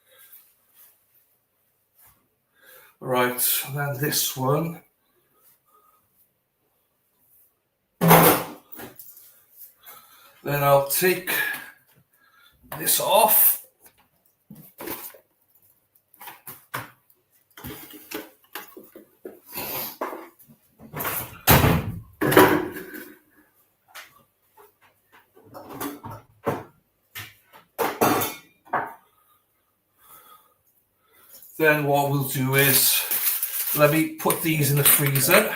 Right, and then this one. Then I'll take this off. Then what we'll do is, let me put these in the freezer.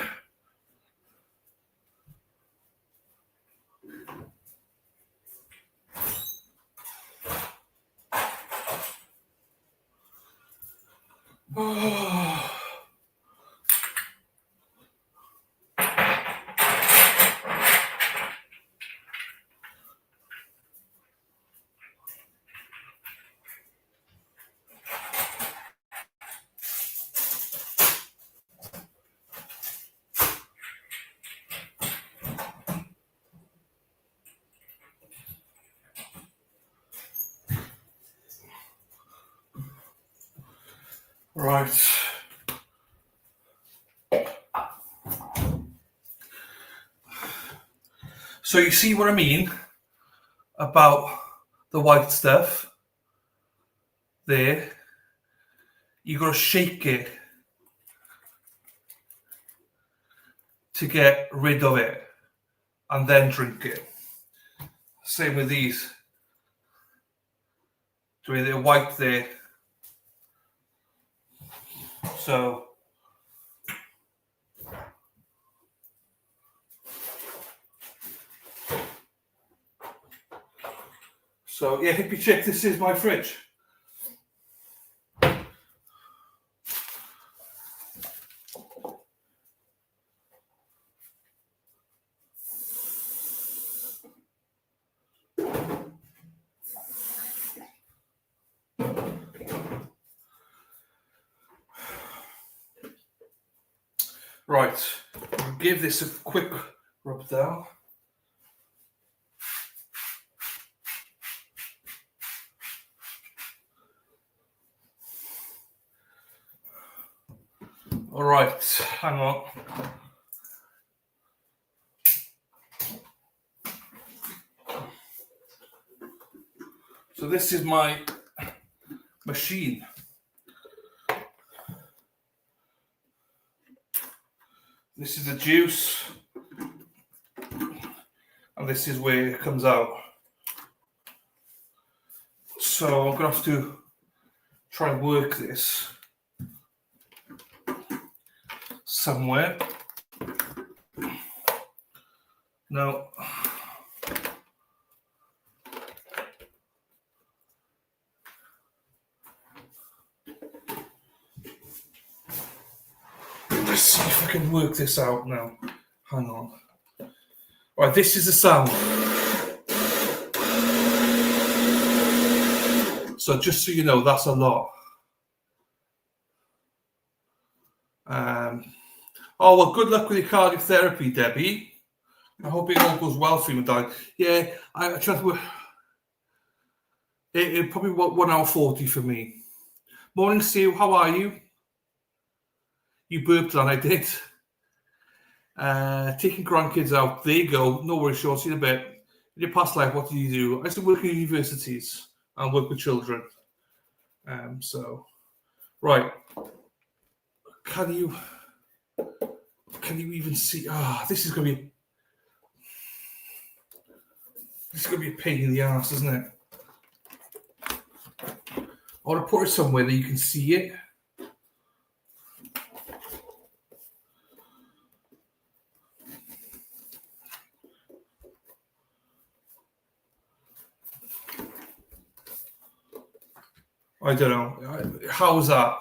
Right. So you see what I mean about the white stuff there? You got to shake it to get rid of it and then drink it. Same with these. So they're white there. So yeah, hippie chick, this is my fridge. Right, give this a quick rub down. All right, hang on. So this is my machine. This is the juice, and this is where it comes out. So I'm gonna have to try and work this somewhere. Now, let's see if I can work this out now. Hang on. Right, this is the sound. So just so you know, that's a lot. Oh, well, good luck with your cardiotherapy, Debbie. I hope it all goes well for you, darling. Yeah, I tried to work. It probably 1 hour 40 for me. Morning, Sue. How are you? You burped and I did. Taking grandkids out. There you go. No worries, Sean. See you in a bit. In your past life, what did you do? I used to work in universities and work with children. Right. Can you even see? This is gonna be a pain in the ass, isn't it? I want to put it somewhere that you can see it. I don't know. How's that?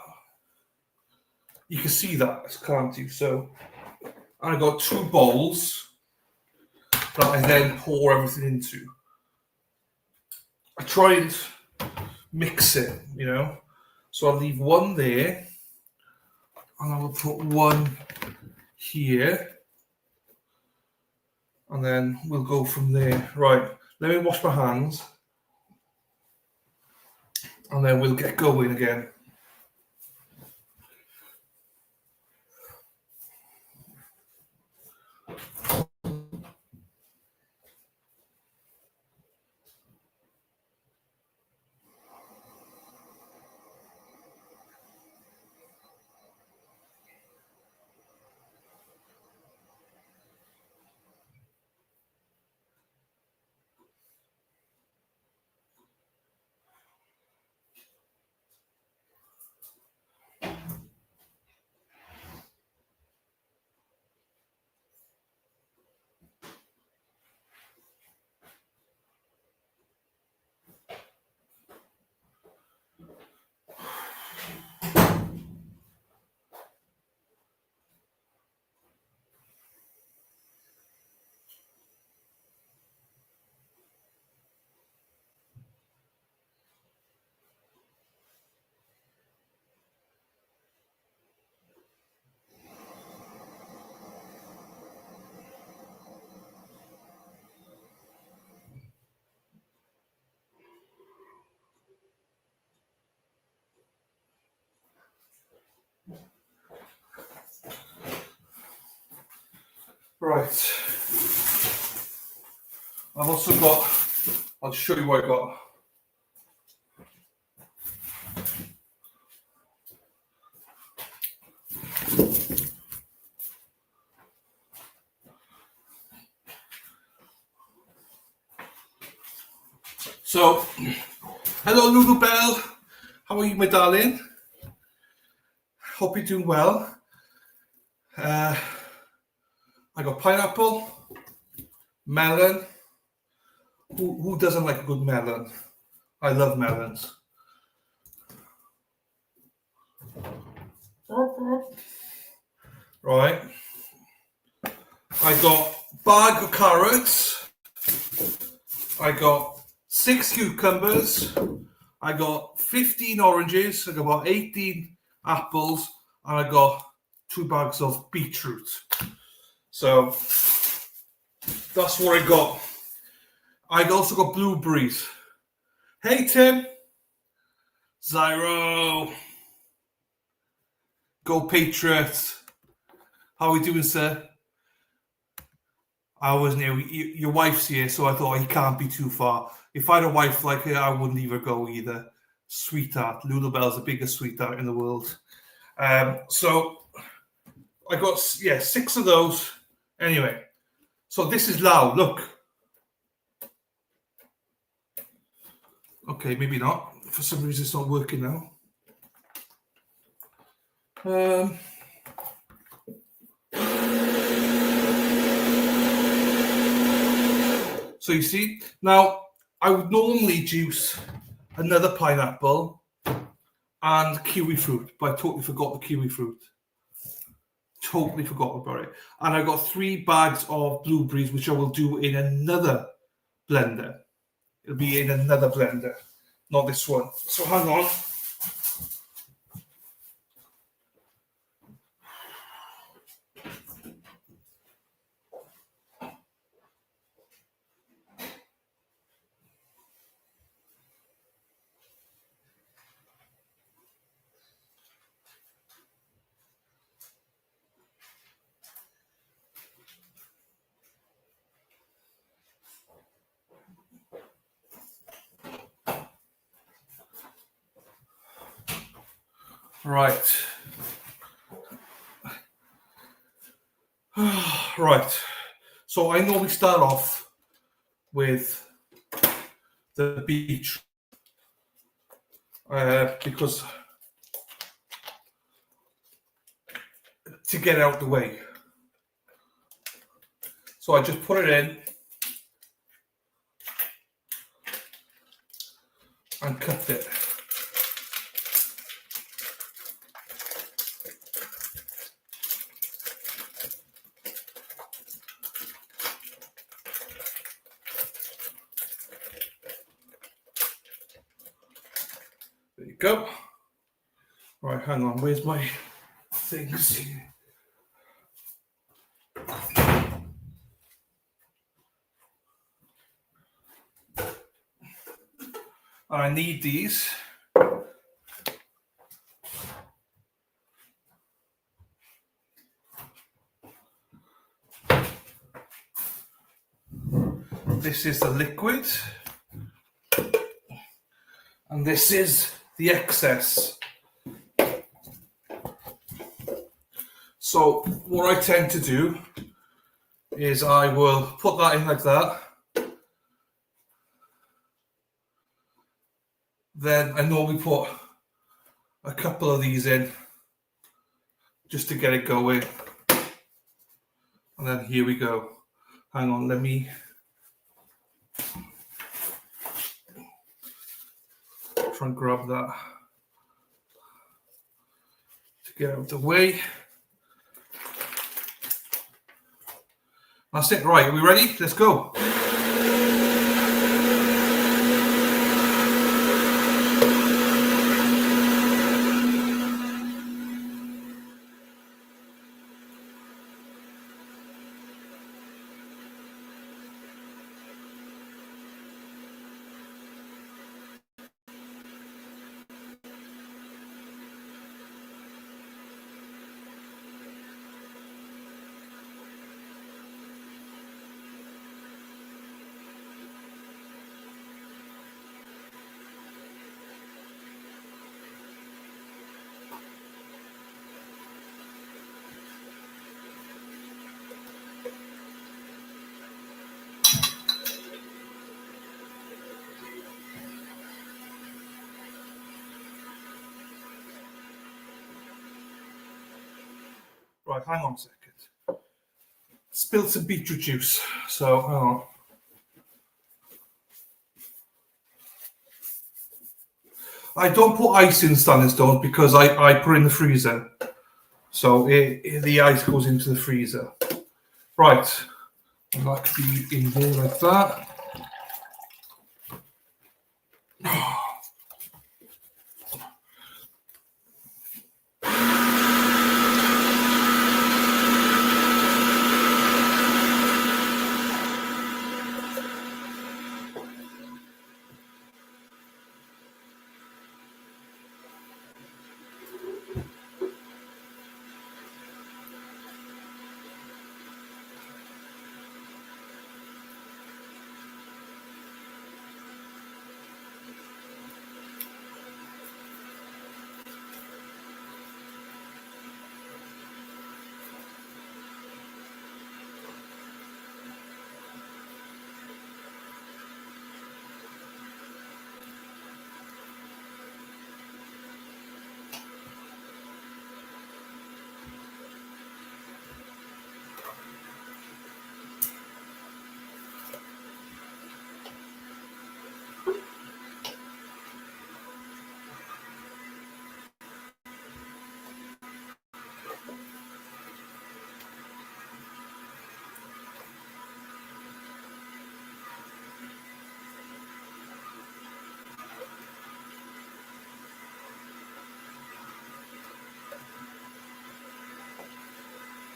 You can see that, can't you? So I got 2 bowls that I then pour everything into. I try and mix it, So I'll leave one there, and I will put one here, and then we'll go from there. Right, let me wash my hands, and then we'll get going again. Right. I've also got, I'll show you what I got. So, hello Lulu Bell. How are you, my darling? Hope you're doing well. I got pineapple, melon. Who doesn't like a good melon? I love melons. Right. I got bag of carrots. I got 6 cucumbers. I got 15 oranges. I got about 18 apples, and I got 2 bags of beetroot. So that's what I got. I also got blueberries. Hey Tim, Zyro, go Patriots. How are we doing, sir? I wasn't here. Your wife's here, so I thought he can't be too far. If I had a wife like her, I wouldn't leave her go either. Sweetheart. Lulu Bell's the biggest sweetheart in the world. So I got 6 of those. Anyway, so this is loud. Look. Okay, maybe not. For some reason, it's not working now. So you see, now I would normally juice another pineapple and kiwi fruit, but I totally forgot the kiwi fruit. Totally forgot about it. And I got 3 bags of blueberries, which I will do in another blender. It'll be in another blender, not this one. So hang on. Right. Right. So I normally start off with the beach because to get out the way. So I just put it in and cut it. There you go. Right, hang on, where's my things? I need these. This is the liquid, and this is the excess. So what I tend to do is I will put that in like that. Then I normally put a couple of these in just to get it going. And then here we go. Hang on, let me try and grab that to get out of the way. That's it. Right, are we ready? Let's go. Right, hang on a second. Spilled some beetroot juice. So, hang on. I don't put ice in Stanley stones because I put it in the freezer. So the ice goes into the freezer. Right. And that could be in there like that.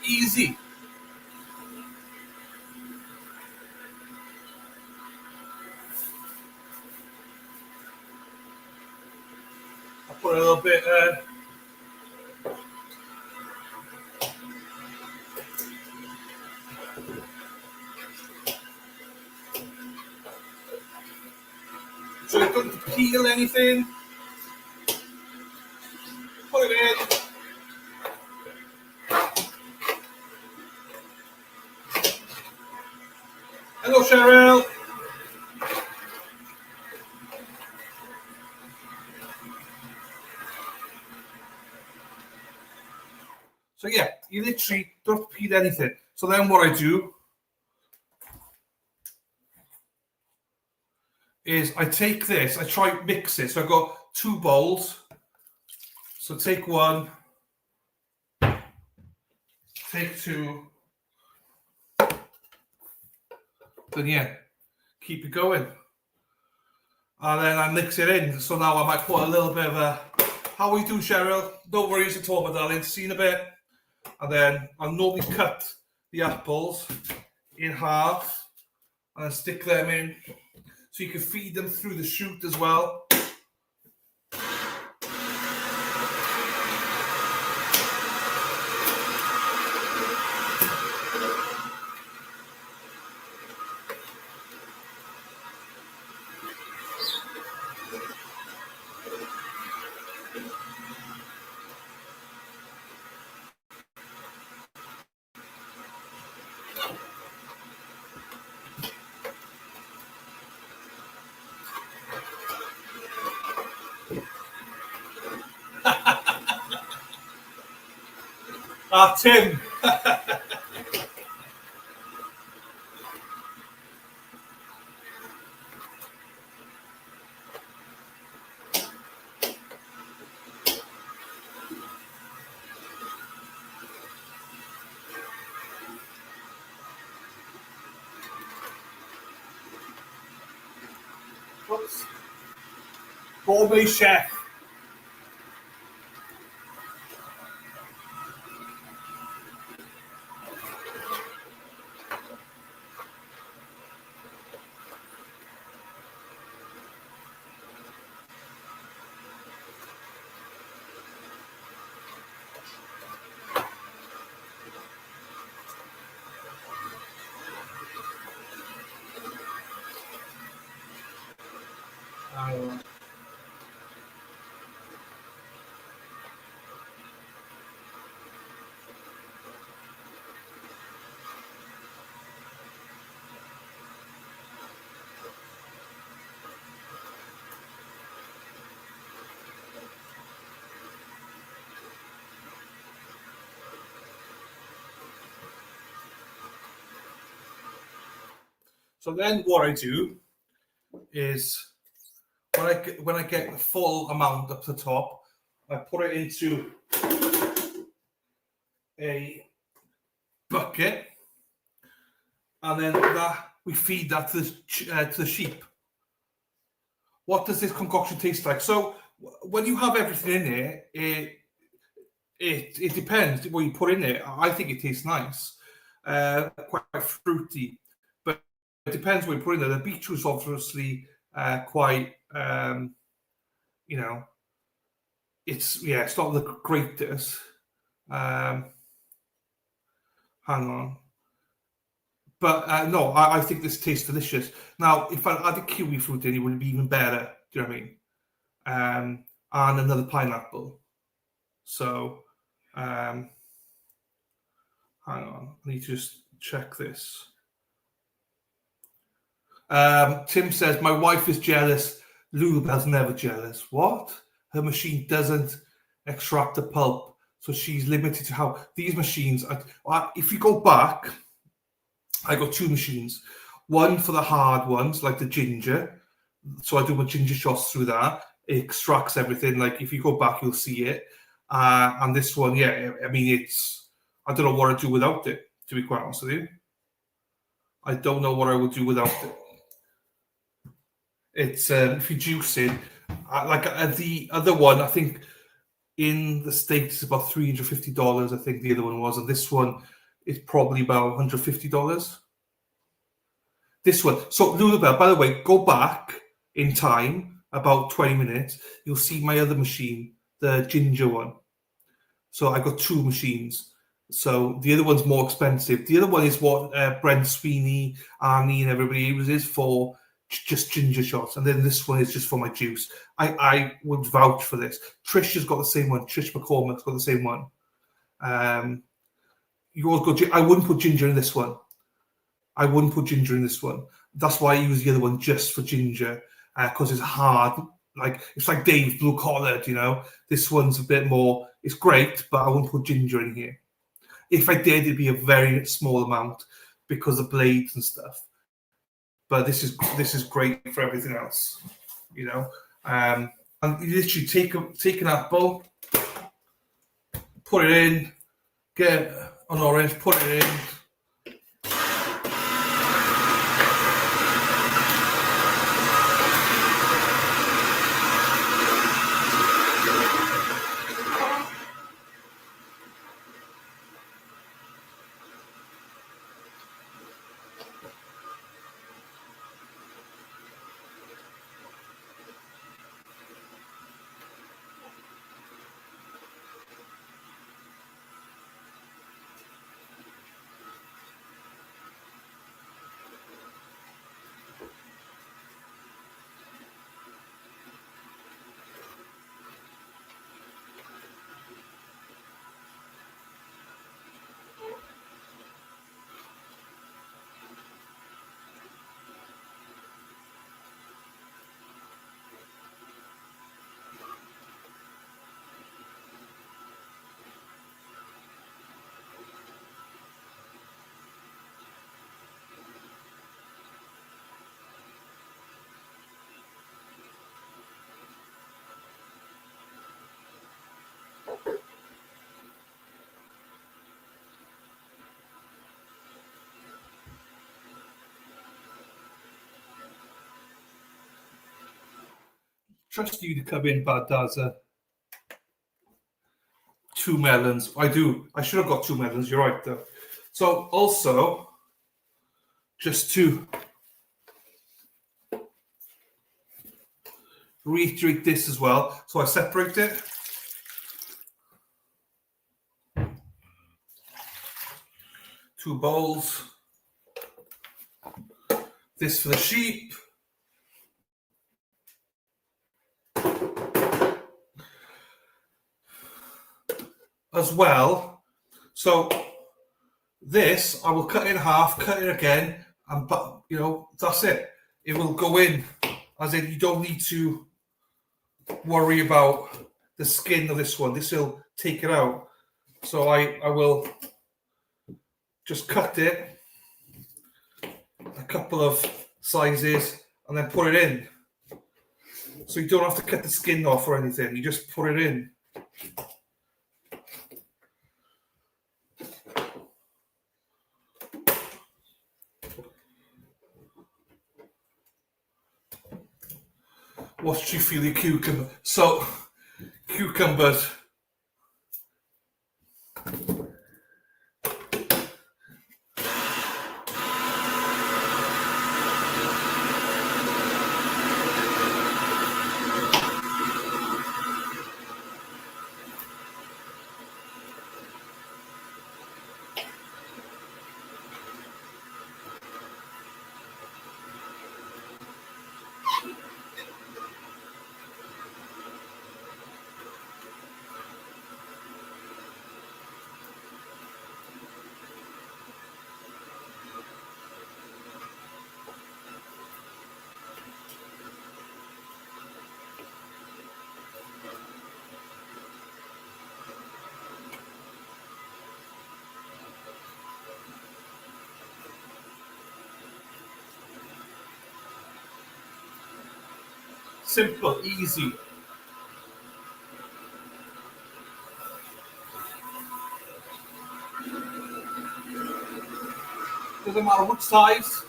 Easy. I put a little bit so it doesn't peel anything. Put it Hello, Cheryl. So yeah, you literally don't have to peel anything. So then what I do is I take this, I try mix it. So I've got 2 bowls. So take 1, take 2, then yeah, keep it going. And then I mix it in. So now I might put a little bit of a, how we do, Cheryl? No worries at all, my darling. See you in a bit. And then I'll normally cut the apples in half and stick them in. So you can feed them through the chute as well. Tim. Whoops. Gourmet chef. So then what I do is when I get the full amount up to the top, I put it into a bucket, and then we feed that to the sheep. What does this concoction taste like? So when you have everything in there, it depends what you put in there. I think it tastes nice, quite fruity, but it depends what you put in there. The beetroot's obviously quite, it's not the greatest. Hang on. But no, I think this tastes delicious. Now, if I added kiwi fruit in, it would be even better. Do you know what I mean? And another pineapple. So, hang on. I need to just check this. Tim says, my wife is jealous. Lulabelle's never jealous. What? Her machine doesn't extract the pulp. So she's limited to how these machines, if you go back, I got 2 machines. One for the hard ones, like the ginger. So I do my ginger shots through that. It extracts everything. Like if you go back, you'll see it. And this one, yeah, I mean, I don't know what I'd do without it, to be quite honest with you. I don't know what I would do without it. It's, if you juice it, the other one, I think in the States, it's about $350, I think the other one was. And this one, it's probably about $150. This one. So Lulabelle, by the way, go back in time about 20 minutes. You'll see my other machine, the ginger one. So I got 2 machines. So the other one's more expensive. The other one is what Brent Sweeney, Arnie, and everybody uses for just ginger shots. And then this one is just for my juice. I would vouch for this. Trish has got the same one. Trish McCormick's got the same one. I wouldn't put ginger in this one. I wouldn't put ginger in this one. That's why I use the other one just for ginger, because it's hard. Like, it's like Dave's blue collared, you know. This one's a bit more, it's great, but I wouldn't put ginger in here. If I did, it'd be a very small amount because of blades and stuff. But this is great for everything else, you know. And you literally take an apple, put it in, get an orange, put it in. Trust you to come in, Baldaza. 2 melons. I do. I should have got 2 melons. You're right, though. So also, just to reiterate this as well. So I separate it. Two bowls. This for the sheep. As well, so this I will cut in half, cut it again, and you know, that's it. It will go in, as in you don't need to worry about the skin of this one. This will take it out. So I will just cut it a couple of sizes and then put it in. So you don't have to cut the skin off or anything. You just put it in. What do you feel your cucumber? So, cucumbers. Simple, easy. Doesn't matter what size.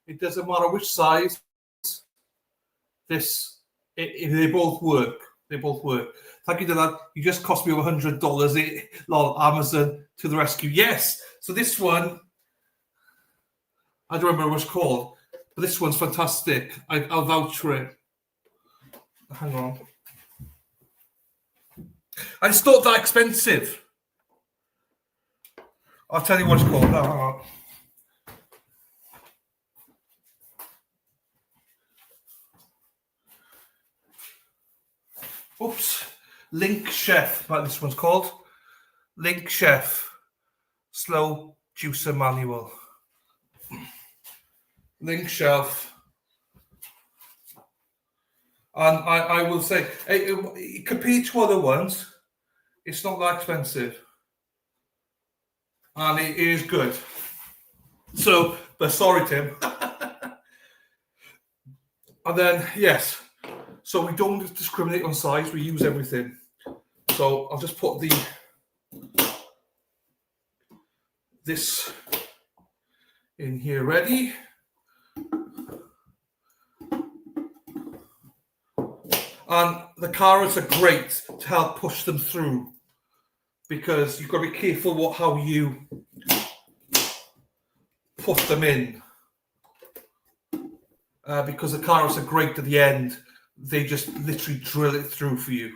It doesn't matter which size. They both work. They both work. Thank you to that. You just cost me over $100. Lol, Amazon to the rescue. Yes. So this one, I don't remember what it's called, but this one's fantastic. I'll vouch for it. Hang on. And it's not that expensive. I'll tell you what it's called. No, hang on. Oops. Link Chef, like this one's called. Link Chef. slow juicer manual. Link shelf. And I will say, compared to other ones, it's not that expensive. And it is good. So, but sorry, Tim. And then, yes. So we don't discriminate on size. We use everything. So I'll just put this in here ready. And the carrots are great to help push them through, because you've got to be careful how you put them in. Because the carrots are great at the end. They just literally drill it through for you.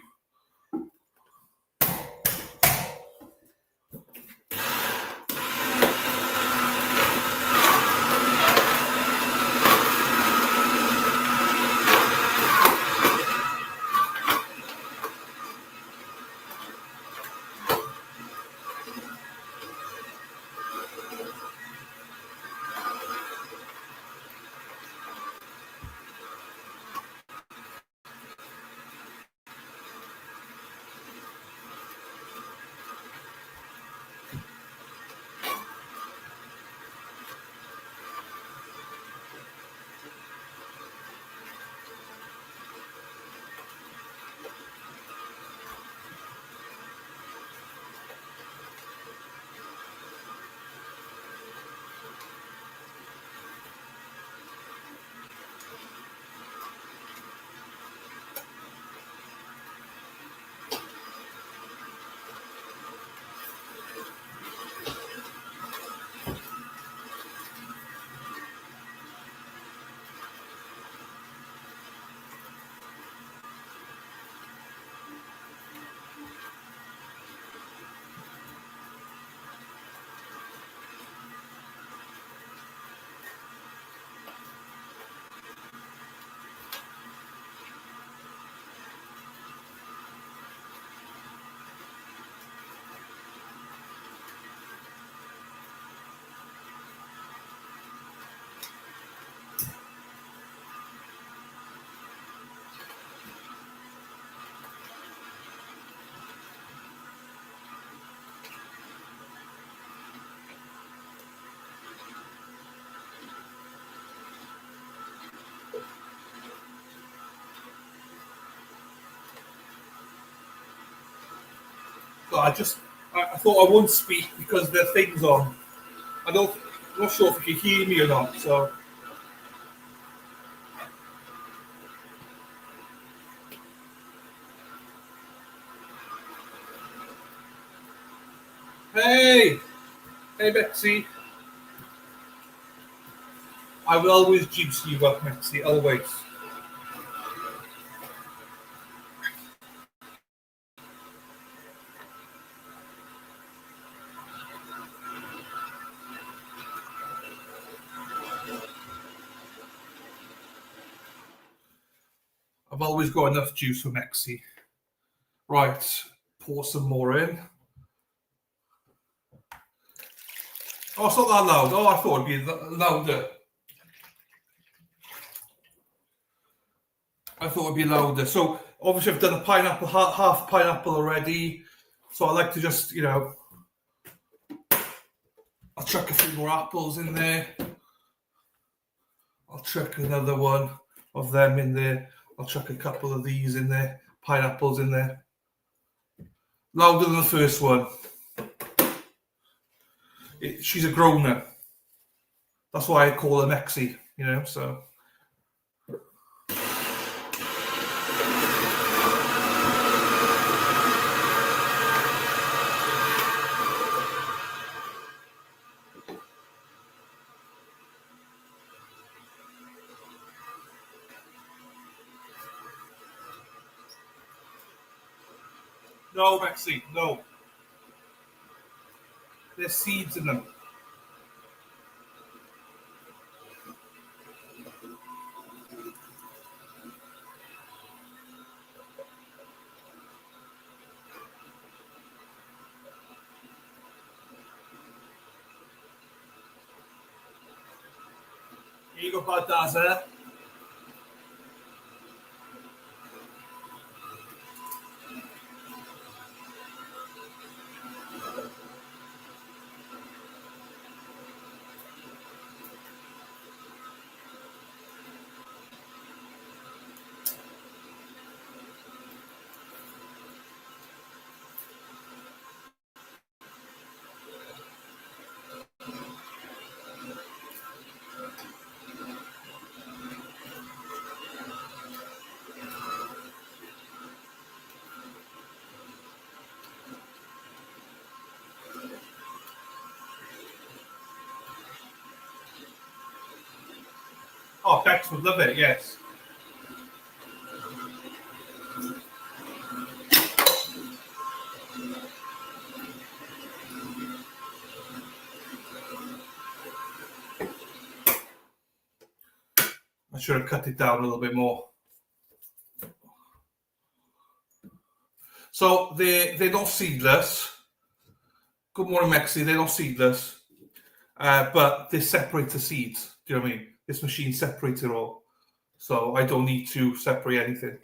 So I thought I wouldn't speak because there are things on. I'm not sure if you can hear me or not. So, hey, Betsy. I will always juice you up, Betsy. Always. I've always got enough juice for Mexi. Right, pour some more in. Oh, it's not that loud. Oh, I thought it'd be louder. So obviously I've done a pineapple, half pineapple already. So I like to just, I'll chuck a few more apples in there. I'll chuck another one of them in there. I'll chuck a couple of these in there. Pineapples in there. Louder than the first one. She's a grown-up. That's why I call her Mexi, so. No, Mexi, no. There's seeds in them. Here you go, Bad Dazza. Oh, Bex would love it, yes. I should have cut it down a little bit more. So they're not seedless. Good morning, Mexi. They're not seedless, but they separate the seeds. Do you know what I mean? This machine separates it all, so I don't need to separate anything.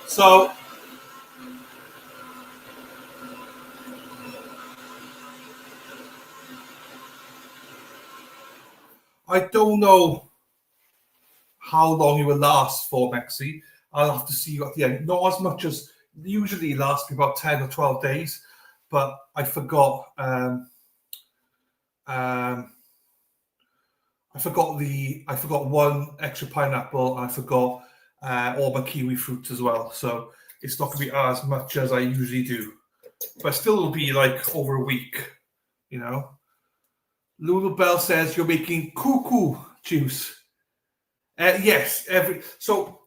So I don't know how long it will last for, Mexi. I'll have to see you at the end. Not as much as usually it lasts me about 10 or 12 days, but I forgot. I forgot one extra pineapple, and I forgot all my kiwi fruit as well. So it's not going to be as much as I usually do, but still will be like over a week, you know. Lulu Bell says you're making cuckoo juice. Yes, so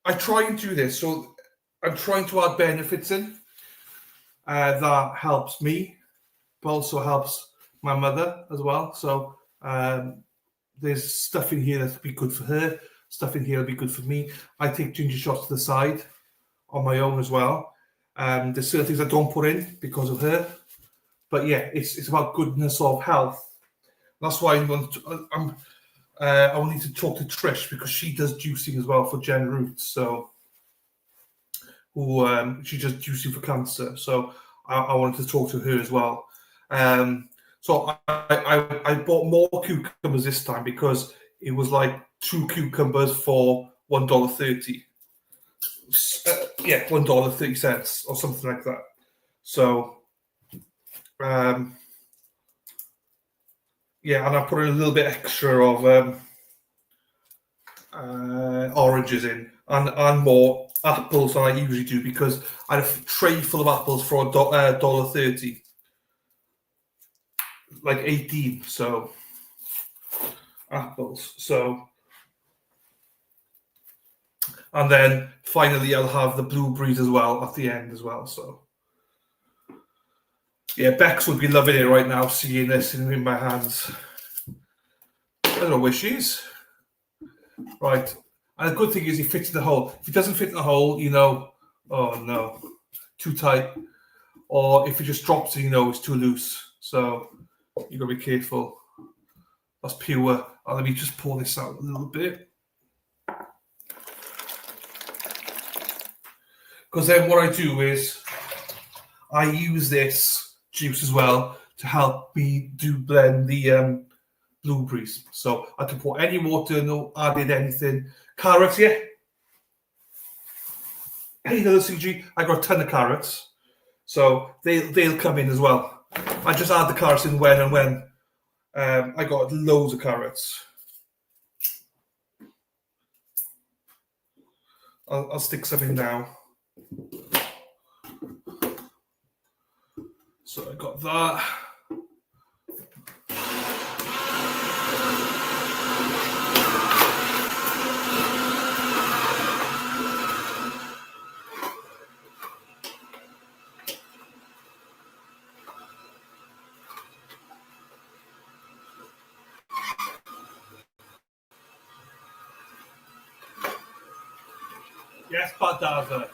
I try and do this. So I'm trying to add benefits in that helps me, but also helps my mother as well. So there's stuff in here that'll be good for her. Stuff in here will be good for me. I take ginger shots to the side on my own as well. There's certain things I don't put in because of her. But yeah, it's about goodness of health. That's why I will need to talk to Trish, because she does juicing as well for Jen Roots. So she does juicing for cancer. So I wanted to talk to her as well. So I bought more cucumbers this time because it was like 2 cucumbers for $1.30. Yeah, $1.30 or something like that. So yeah, and I put in a little bit extra of oranges in, and more apples than I usually do, because I had a tray full of apples for $1.30, like 18. So apples. So, and then finally I'll have the blueberries as well at the end as well. So, yeah, Bex would be loving it right now, seeing this in my hands. I don't know where she is. Right. And the good thing is he fits in the hole. If it doesn't fit in the hole, you know, oh no, too tight. Or if it just drops, you know, it's too loose. So you got to be careful. That's pure. Let me just pour this out a little bit. Because then what I do is I use this juice as well to help me blend the blueberries. So I can pour any water, no added anything. Carrots, yeah. Any other CG, I got a ton of carrots. So they'll come in as well. I just add the carrots in when and when. I got loads of carrots. I'll stick some in now. So I got that. Yes, Badava.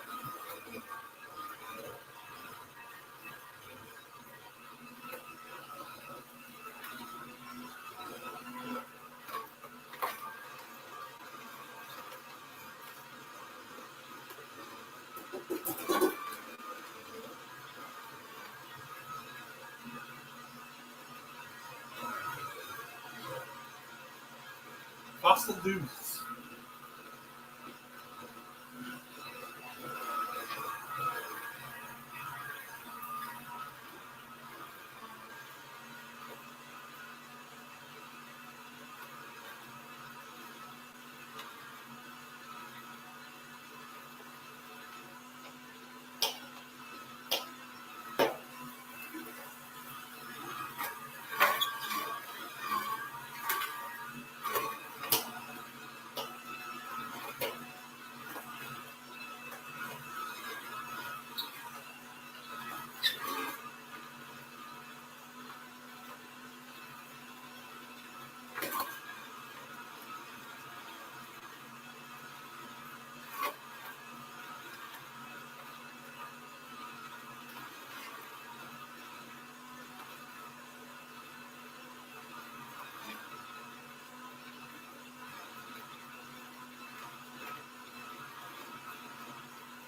Fast and loose.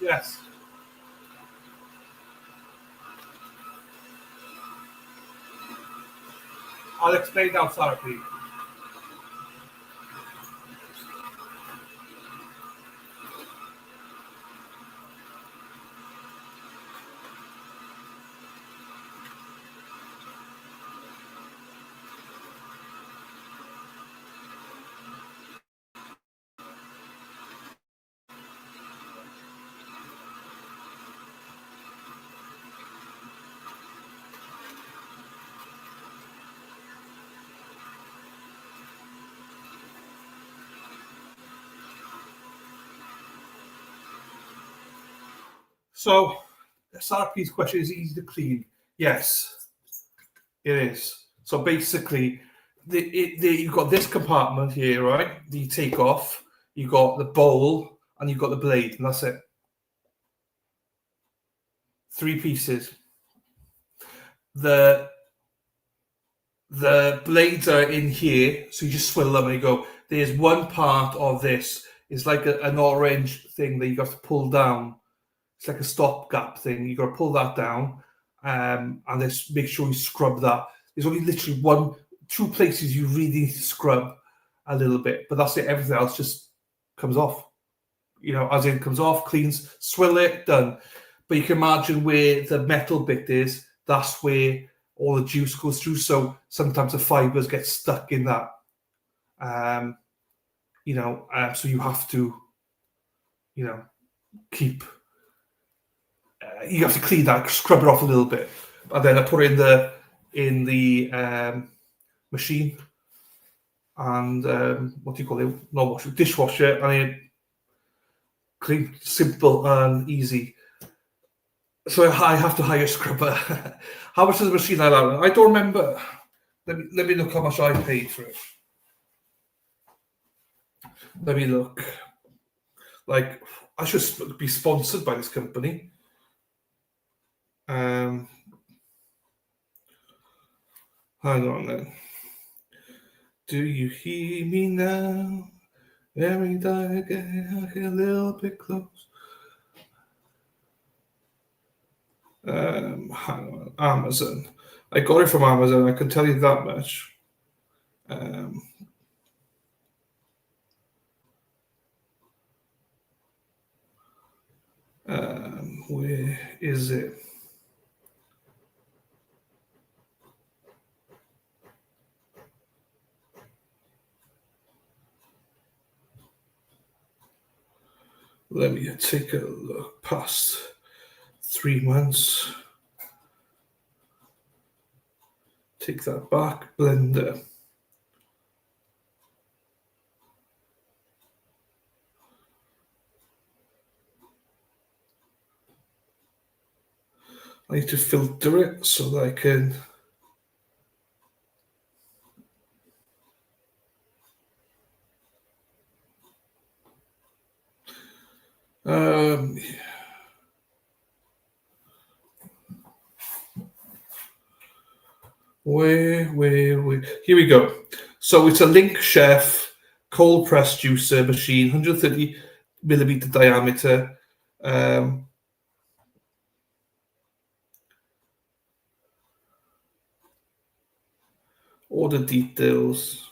Yes. I'll explain now, Sarah, please. So, SRP's question is easy to clean. Yes, it is. So basically, you've got this compartment here, right? that you take off. You've got the bowl and you've got the blade, and that's it. 3 pieces. The blades are in here, so you just swivel them and you go. There's one part of this. It's like an orange thing that you got to pull down. It's like a stopgap thing. You got to pull that down, and just make sure you scrub that. There's only literally 2 places you really need to scrub a little bit, but that's it. Everything else just comes off. You know, as in comes off, cleans, swill it, done. But you can imagine where the metal bit is. That's where all the juice goes through. So sometimes the fibers get stuck in that. So you have to, keep. You have to clean that, scrub it off a little bit, and then I put it in the machine. and what do you call it? Not washer, dishwasher, and it clean, simple and easy. So I have to hire a scrubber. How much is the machine allowed? I don't remember. Let me look how much I paid for it. Let me look. Like, I should be sponsored by this company. Hang on then. Do you hear me now? Every time I get a little bit close. Hang on, Amazon. I got it from Amazon. I can tell you that much. Where is it? Let me take a look past 3 months. Take that back, Blender. I need to filter it so that I can. Where? Here we go. So it's a Link Chef cold press juicer machine, 130 millimeter diameter. Order details.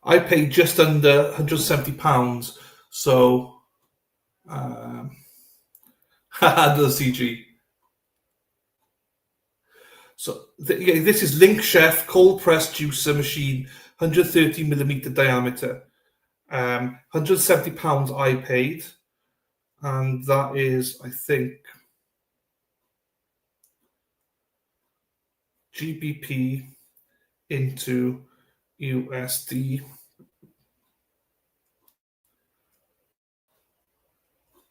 I paid just under £170. So, the CG. So this is Link Chef cold press juicer machine, 130 millimeter diameter. £170 I paid, and that is, I think, GBP into USD.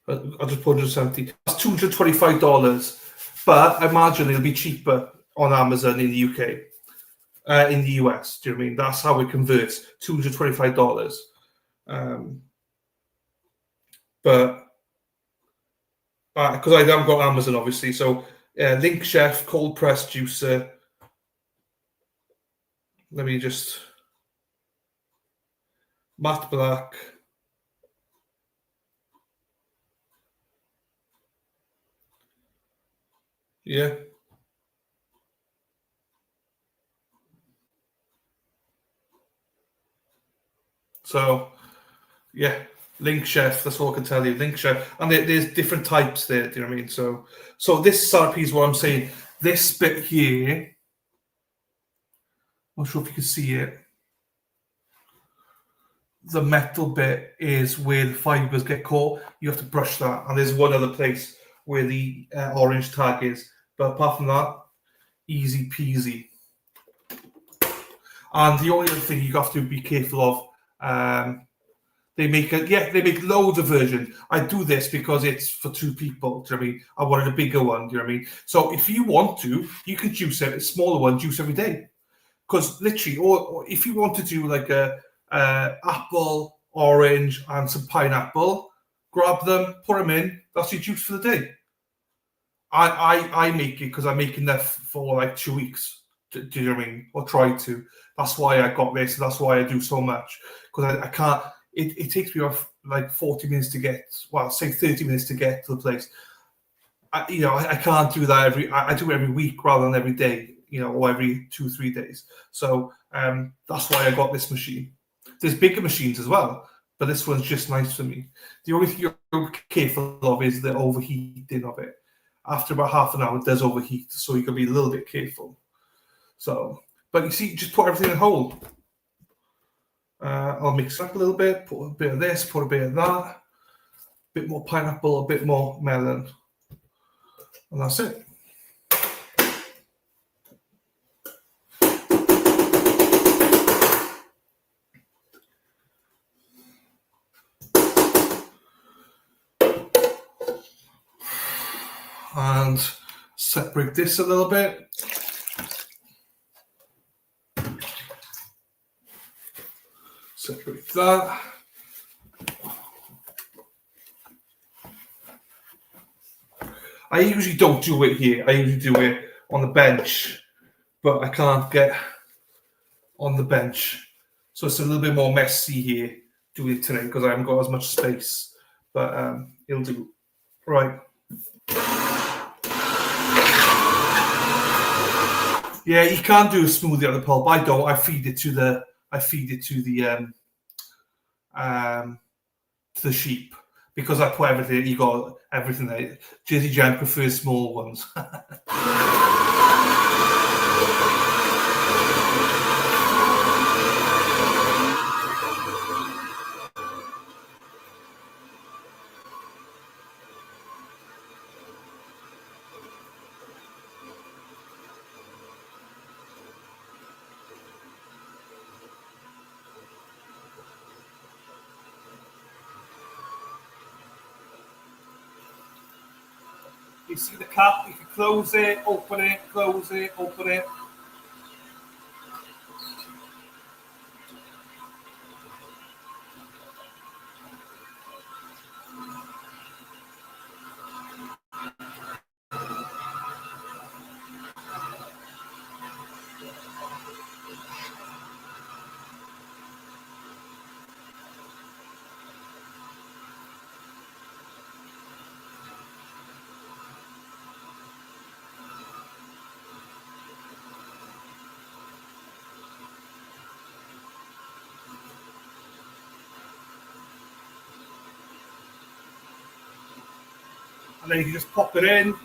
I'll just put 170. That's $225, but I imagine it'll be cheaper on Amazon in the UK, in the US. Do you know what I mean? That's how it converts, $225. But because I haven't got Amazon, obviously, so Link Chef cold press juicer. Let me just matte black. Yeah. So, yeah, Link Chef, that's all I can tell you. Link Chef. And there's different types there, do you know what I mean? So this RP is what I'm saying. This bit here, I'm not sure if you can see it. The metal bit is where the fibers get caught. You have to brush that. And there's one other place where the orange tag is. But apart from that, easy peasy. And the only other thing you have to be careful of, they make loads of versions. I do this because it's for 2 people. Do you know what I mean? I wanted a bigger one. Do you know what I mean? So if you want to, you can juice it, a smaller one, juice every day. Because literally, or if you want to do like a apple, orange, and some pineapple, grab them, put them in. That's your juice for the day. I make it because I'm making that for like 2 weeks. Do you know what I mean? Or try to. That's why I got this. That's why I do so much. Because I can't. It takes me off like 40 minutes to get. Well, say 30 minutes to get to the place. I can't do that I do it every week rather than every day. Or every 2-3 days. So that's why I got this machine. There's bigger machines as well, but this one's just nice for me. The only thing you're careful of is the overheating of it. After about half an hour, it does overheat, so you can be a little bit careful. So, but you see, just put everything in hold. I'll mix up a little bit, put a bit of this, put a bit of that, a bit more pineapple, a bit more melon, and that's it. separate this a little bit. Separate that. I usually don't do it here. I usually do it on the bench, but I can't get on the bench. So it's a little bit more messy here doing it today because I haven't got as much space, but it'll do. Right. Yeah, you can do a smoothie out of the pulp. I don't. I feed it to the sheep because I put everything. You got everything there. Jersey Giant prefers small ones. You see the cap, you can close it, open it, close it, open it. And then you can just pop it in.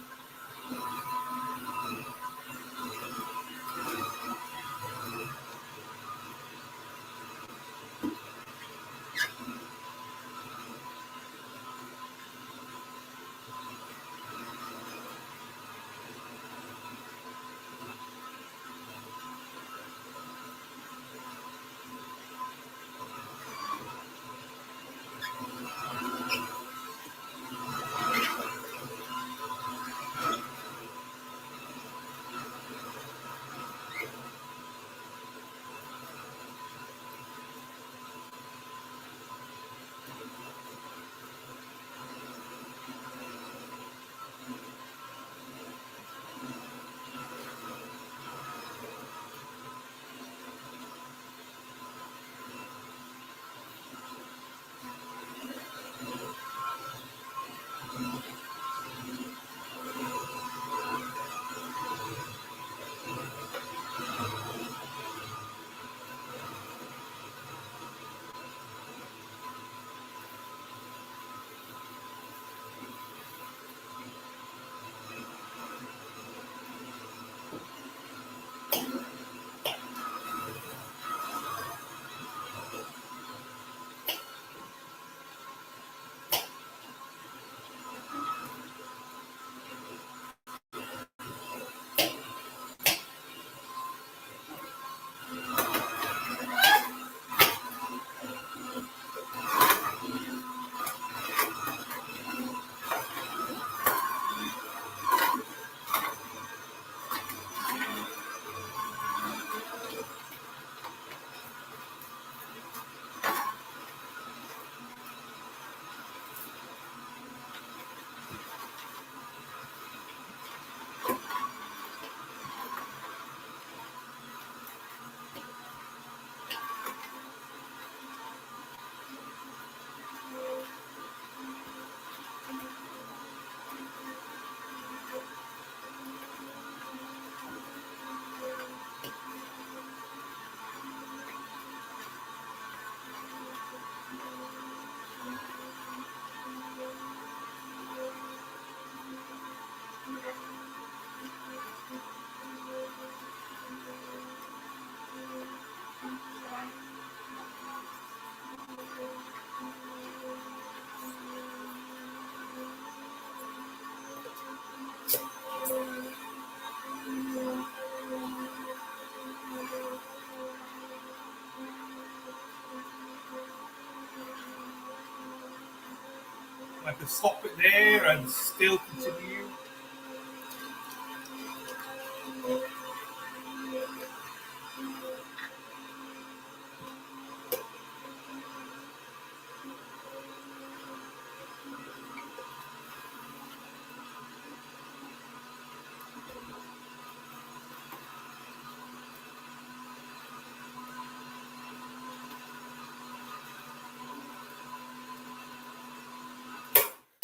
I can stop it there and still continue.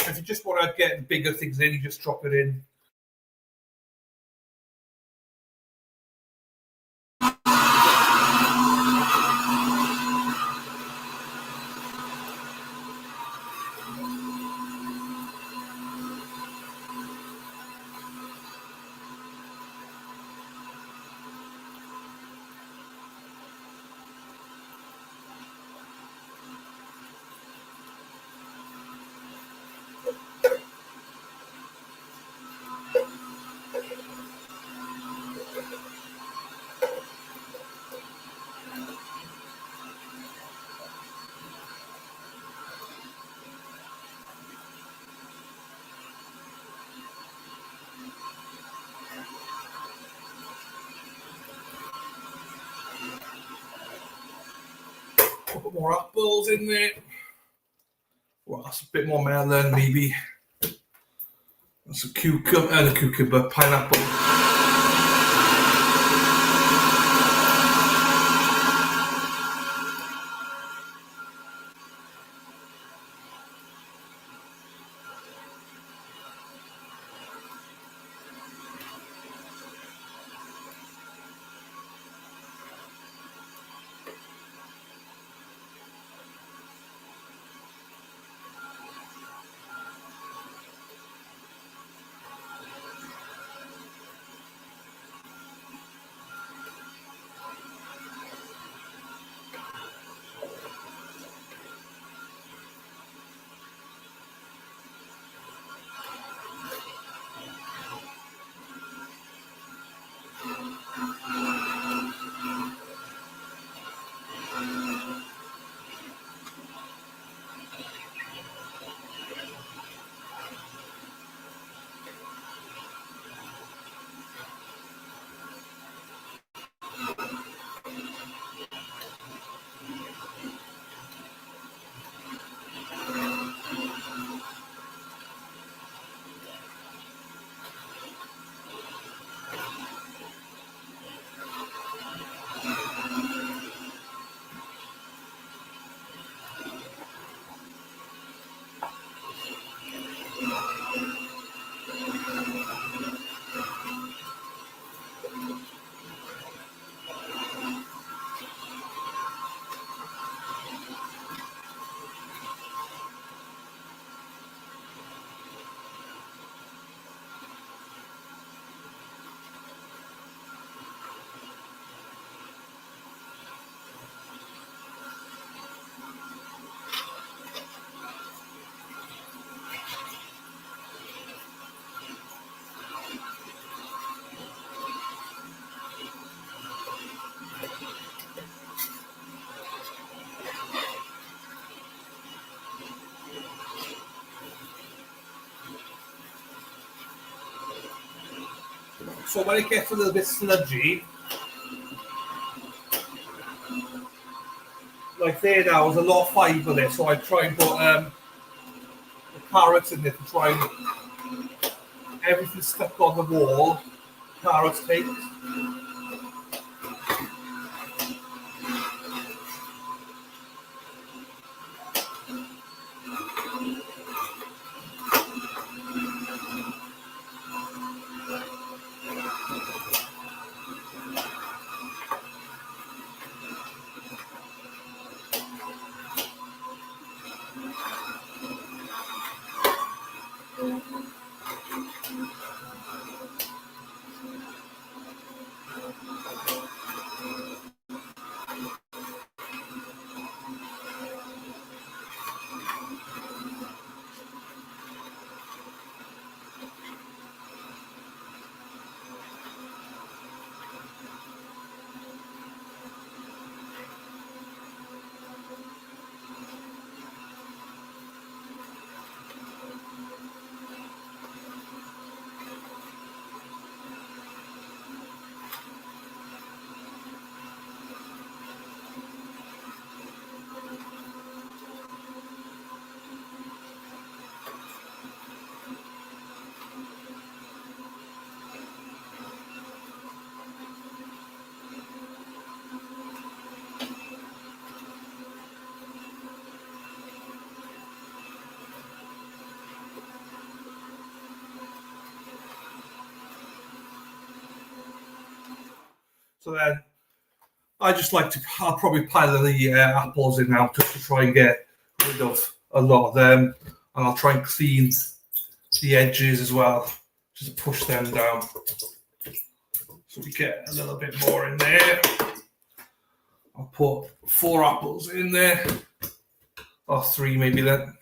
If you just want to get bigger things in, you just drop it in. Put more apples in there. Well, that's a bit more melon, maybe. That's a cucumber, pineapple. So when it gets a little bit sludgy, like there now, there's a lot of fibre there, so I try and put the carrots in there to try and everything stuck on the wall, carrots take. So then I just like to, I'll probably pile the apples in now just to try and get rid of a lot of them. And I'll try and clean the edges as well. Just push them down. So we get a little bit more in there. I'll put 4 apples in there. Or 3 maybe then.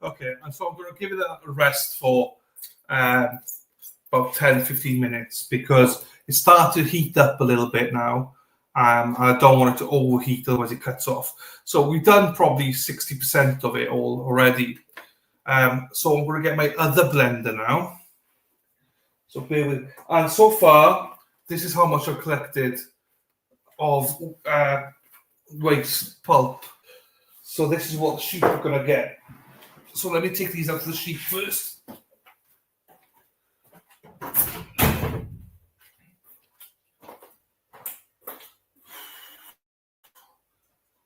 Okay, and so I'm going to give it a rest for about 10-15 minutes because it started to heat up a little bit now. I don't want it to overheat, otherwise it cuts off. So we've done probably 60% of it all already. So I'm going to get my other blender now. So bear with. And so far, this is how much I've collected of waste pulp. So this is what the sheep are going to get. So let me take these out to the sheep first.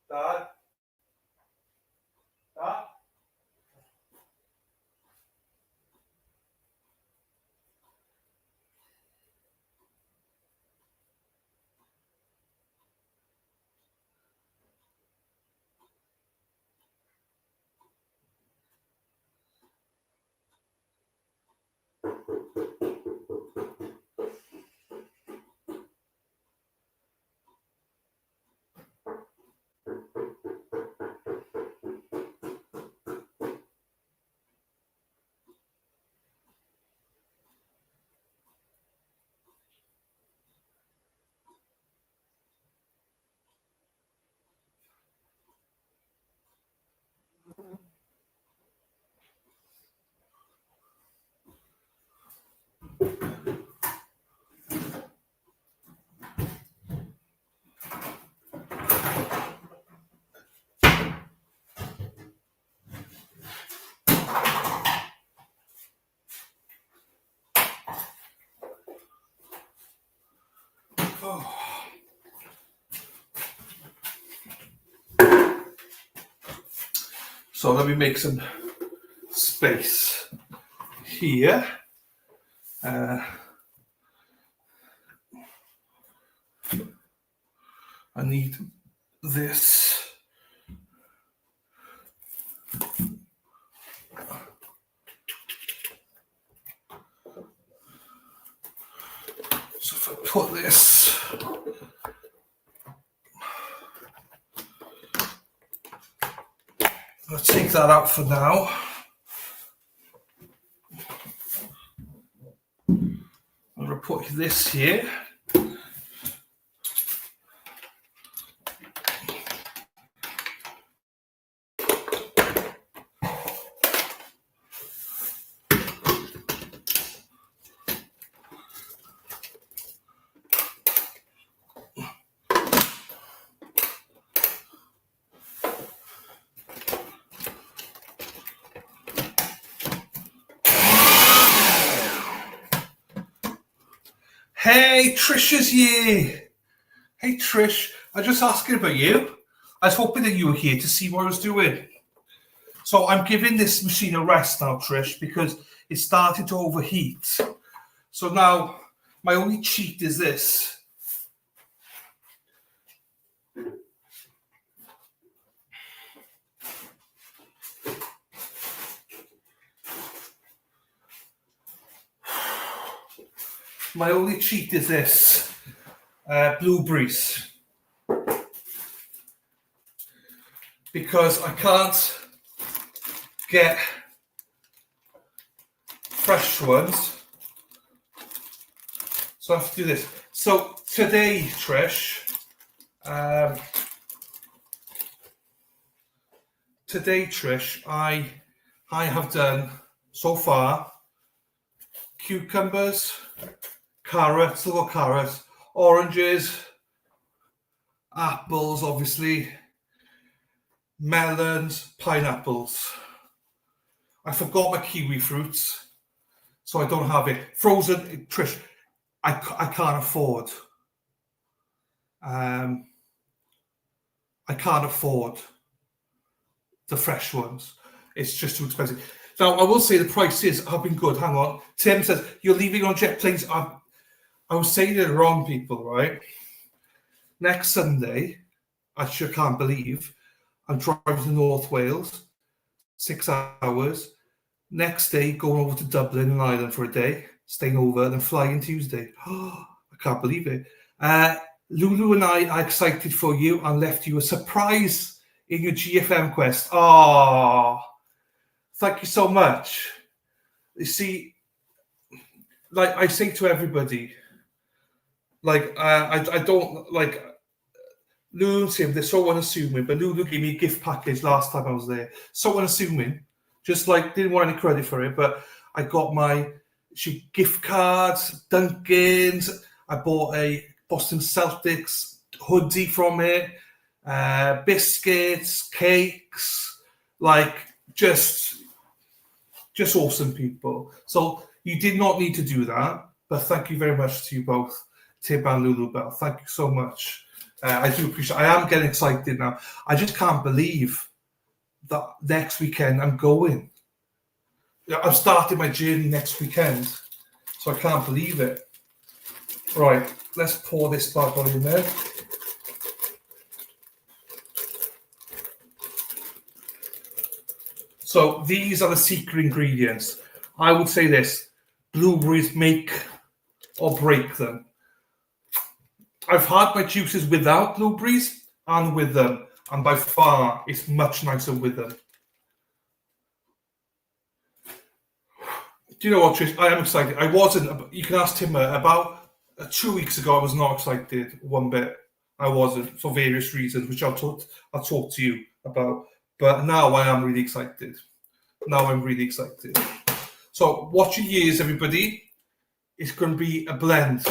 Dad? Dad? Oh. So let me make some space here. I need this. So if I put this, I'll take that out for now. I'm going to put this here. Hey, Trish is here. Hey, Trish. I was just asking about you. I was hoping that you were here to see what I was doing. So I'm giving this machine a rest now, Trish, because it's starting to overheat. So now my only cheat is this. My only cheat is this. Blueberries. Because I can't get fresh ones. So I have to do this. So today, Trish, I have done so far cucumbers, carrots, little carrots, oranges, apples, obviously, melons, pineapples. I forgot my kiwi fruits, so I don't have it. Frozen, Trish, I can't afford. I can't afford the fresh ones. It's just too expensive. Now, I will say the prices have been good. Hang on. Tim says, you're leaving on jet planes. I was saying it wrong, people, right? Next Sunday, I sure can't believe, I'm driving to North Wales, 6 hours. Next day, going over to Dublin and Ireland for a day, staying over, then flying Tuesday. Oh, I can't believe it. Lulu and I are excited for you and left you a surprise in your GFM quest. Oh, thank you so much. You see, like I say to everybody, like I don't like Lulu and Tim, they're so unassuming, but Lulu gave me a gift package last time I was there. So unassuming. Just like didn't want any credit for it, but I got she gift cards, Dunkin's. I bought a Boston Celtics hoodie from it, biscuits, cakes, like just awesome people. So you did not need to do that, but thank you very much to you both, Tim and Lulu Bell. Thank you so much. I do appreciate. I am getting excited now. I just can't believe that next weekend I'm going. I'm starting my journey next weekend, so I can't believe it. Right, let's pour this bad boy in there. So these are the secret ingredients. I would say this: blueberries make or break them. I've had my juices without blueberries and with them, and by far it's much nicer with them. Do you know what, Trish? I am excited. I wasn't. You can ask Tim about 2 weeks ago. I was not excited one bit. I wasn't for various reasons, which I'll talk to you about. But now I am really excited. Now I'm really excited. So watch your ears, everybody. It's going to be a blend.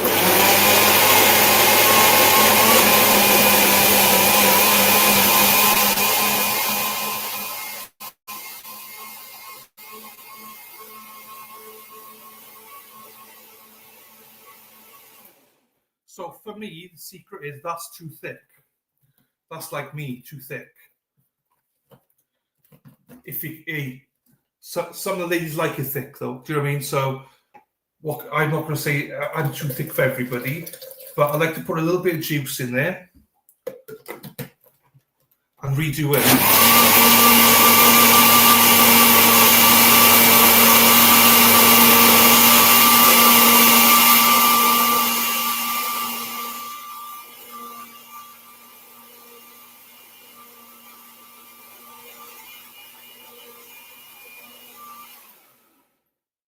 So for me, the secret is that's too thick. That's like me, too thick. Some of the ladies like it thick, though. Do you know what I mean? So I'm not going to say I'm too thick for everybody, but I like to put a little bit of juice in there and redo it.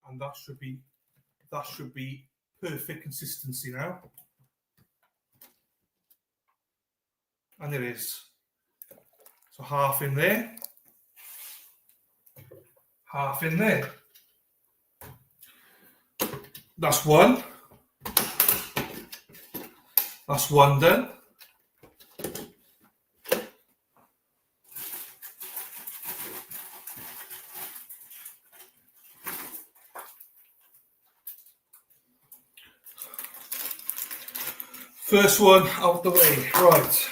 And that should be perfect consistency now. And it is. So half in there. Half in there. That's one. That's one done. First one out the way. Right.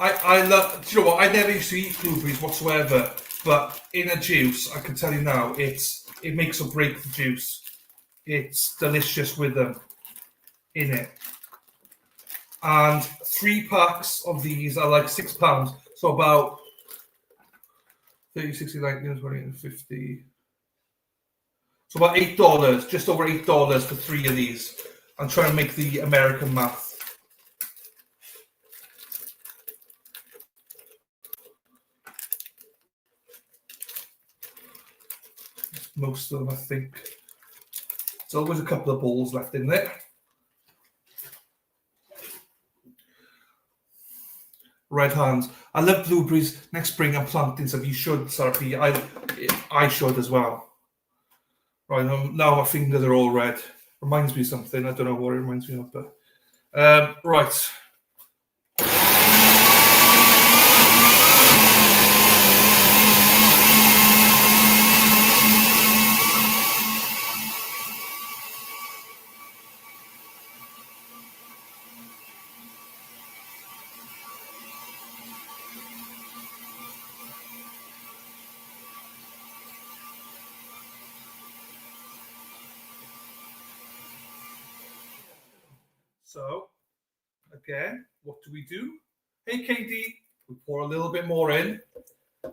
I love, do you know what, I never used to eat blueberries whatsoever, but in a juice, I can tell you now, it makes or breaks the juice. It's delicious with them in it. And 3 packs of these are like £6, so about 30, 60, 90, 20, 50. So about $8, just over $8 for 3 of these. I'm trying to make the American math. Most of them, I think. There's always a couple of balls left in there. Red hands. I love blueberries. Next spring I'm planting some. You should, Sarapy. I should as well. Right, now my fingers are all red. Reminds me of something. I don't know what it reminds me of, but right. So, again, what do? Hey, KD, we pour a little bit more in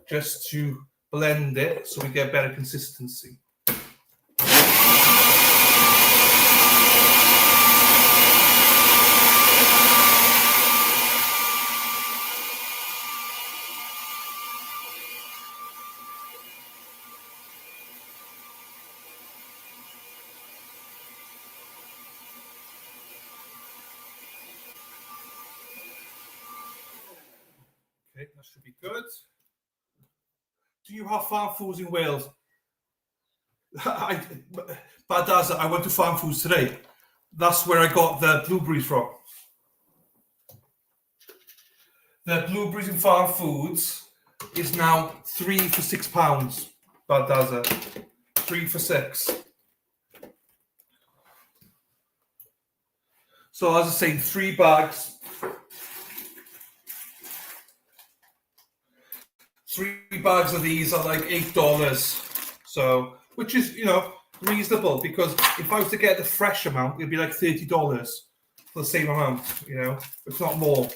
just to blend it so we get better consistency. Okay, that should be good. Do you have farm foods in Wales? Badaza, I went to Farm Foods today. That's where I got the blueberries from. The blueberries in Farm Foods is now 3 for £6. Badaza. 3 for 6. So as I say, 3 bags. 3 bags of these are like $8. So, which is, reasonable, because if I was to get the fresh amount, it'd be like $30 for the same amount, if not more.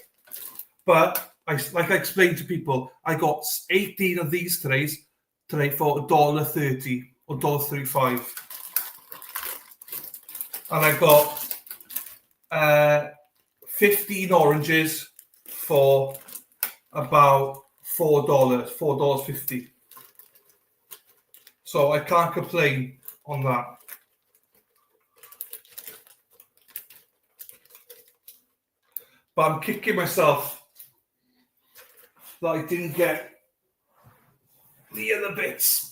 But like I explained to people, I got 18 of these today for $1.30 or $1.35. And I got 15 oranges for about $4.50. So I can't complain on that. But I'm kicking myself that I didn't get the other bits.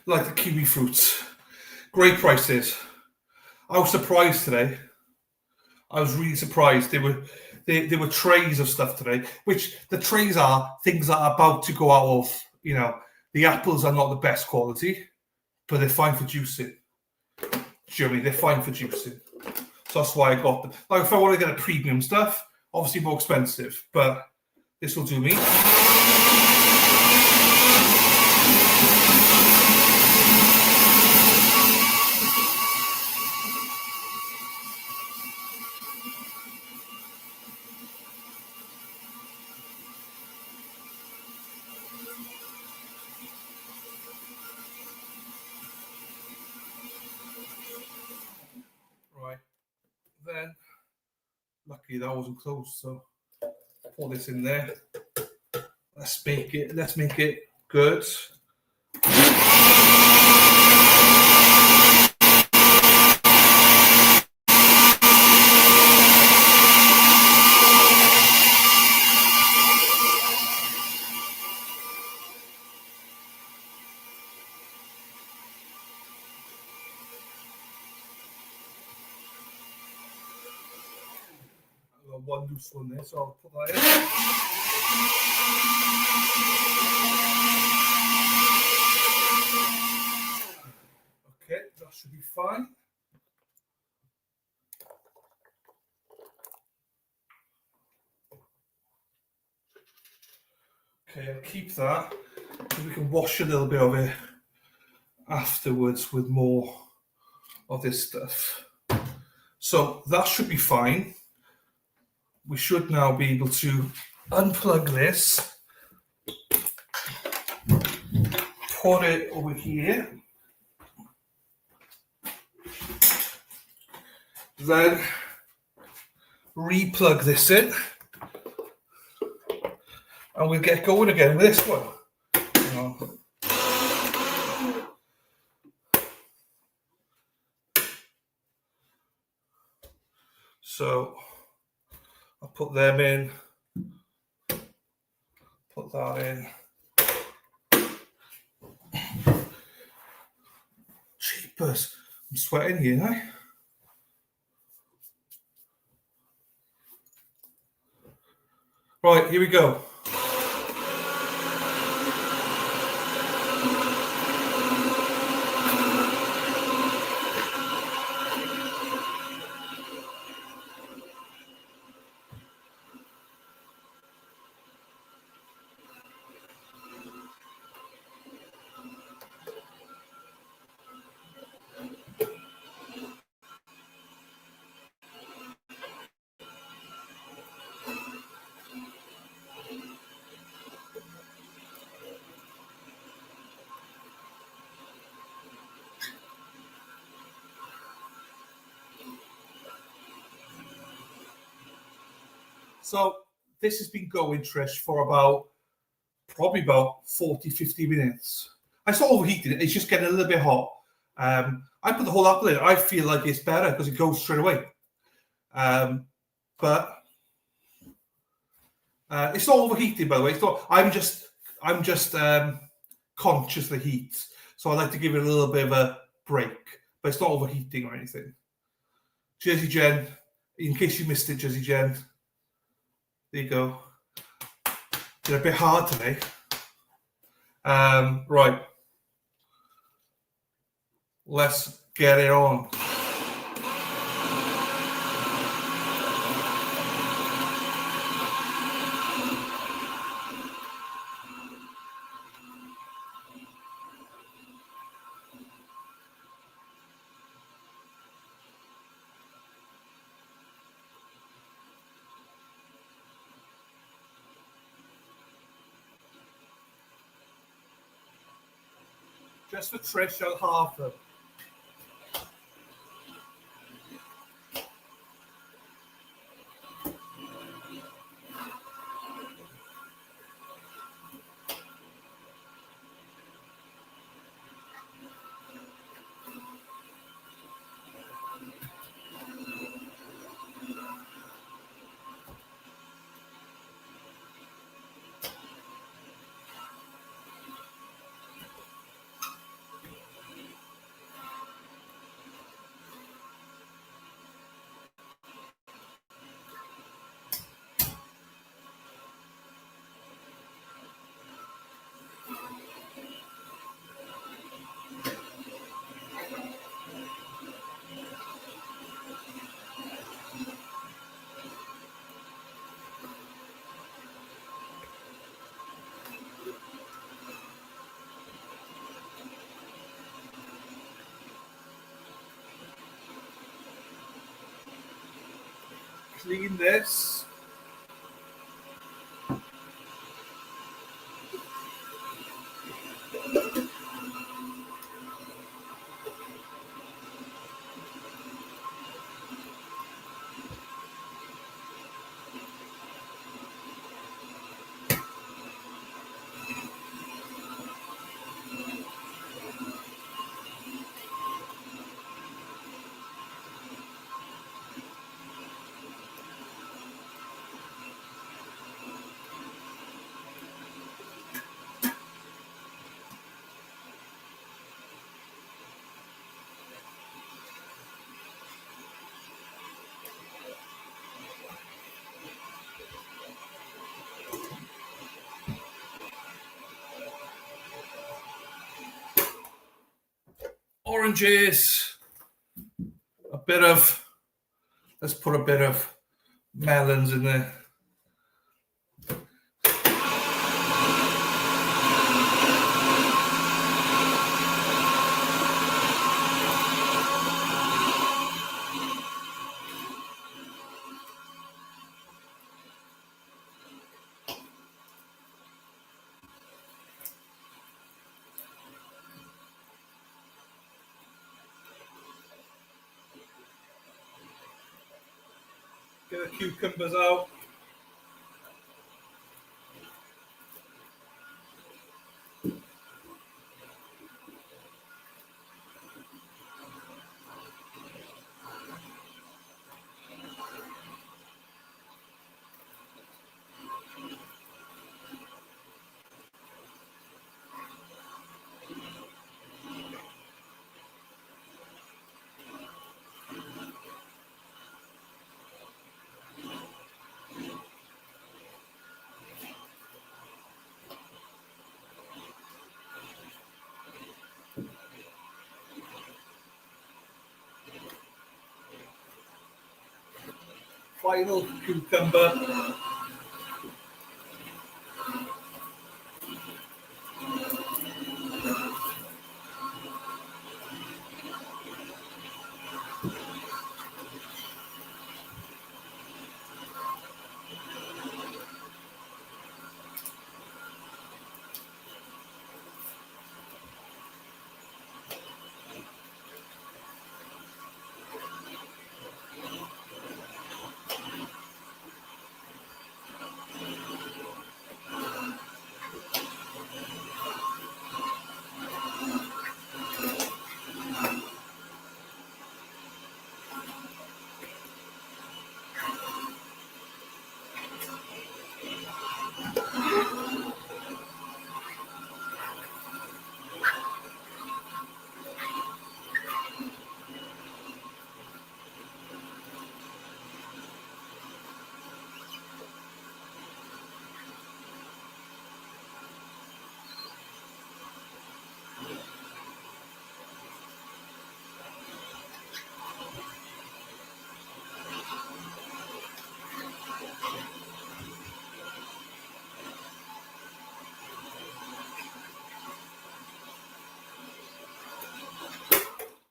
Like the kiwi fruits. Great prices. I was surprised today. I was really surprised. There were trays of stuff today, which the trays are things that are about to go out of. The apples are not the best quality, but they're fine for juicing. Jimmy, they're fine for juicing. So that's why I got them. Like if I want to get a premium stuff, obviously more expensive, but this will do me. Lucky that wasn't close. So pour this in there. Let's make it good. I've got one loose one there, so I'll put that in. Okay, that should be fine. Okay, I'll keep that because we can wash a little bit of it afterwards with more of this stuff. So that should be fine. We should now be able to unplug this, put it over here, then replug this in, and we'll get going again with this one. So I'll put them in, put that in. Jeepers, I'm sweating here, eh? Right, here we go. So this has been going, Trish, for probably about 40, 50 minutes. I not overheating it. It's just getting a little bit hot. I put the whole apple in. I feel like it's better because it goes straight away. But it's not overheating, by the way. It's not, I'm just conscious of the heat. So I like to give it a little bit of a break. But it's not overheating or anything. Jersey Jen, in case you missed it, Jersey Jen. There you go. Did a bit hard today. Right. Let's get it on. Just for Trish, I'll halve them. Clean this. oranges, let's put a bit of melons in there. Get the cucumbers out. Final cucumber.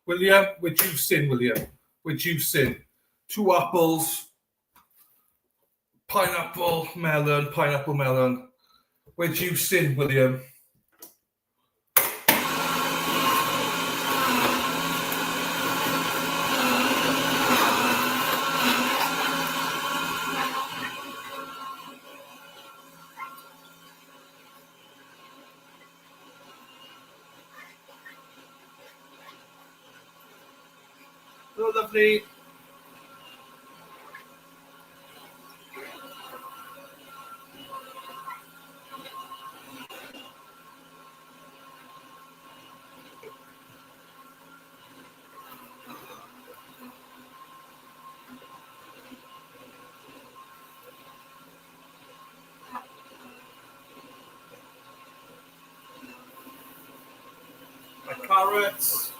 William, we're juicing, William. We're juicing. 2 apples, pineapple, melon. We're juicing, William. Oh, lovely. My carrots.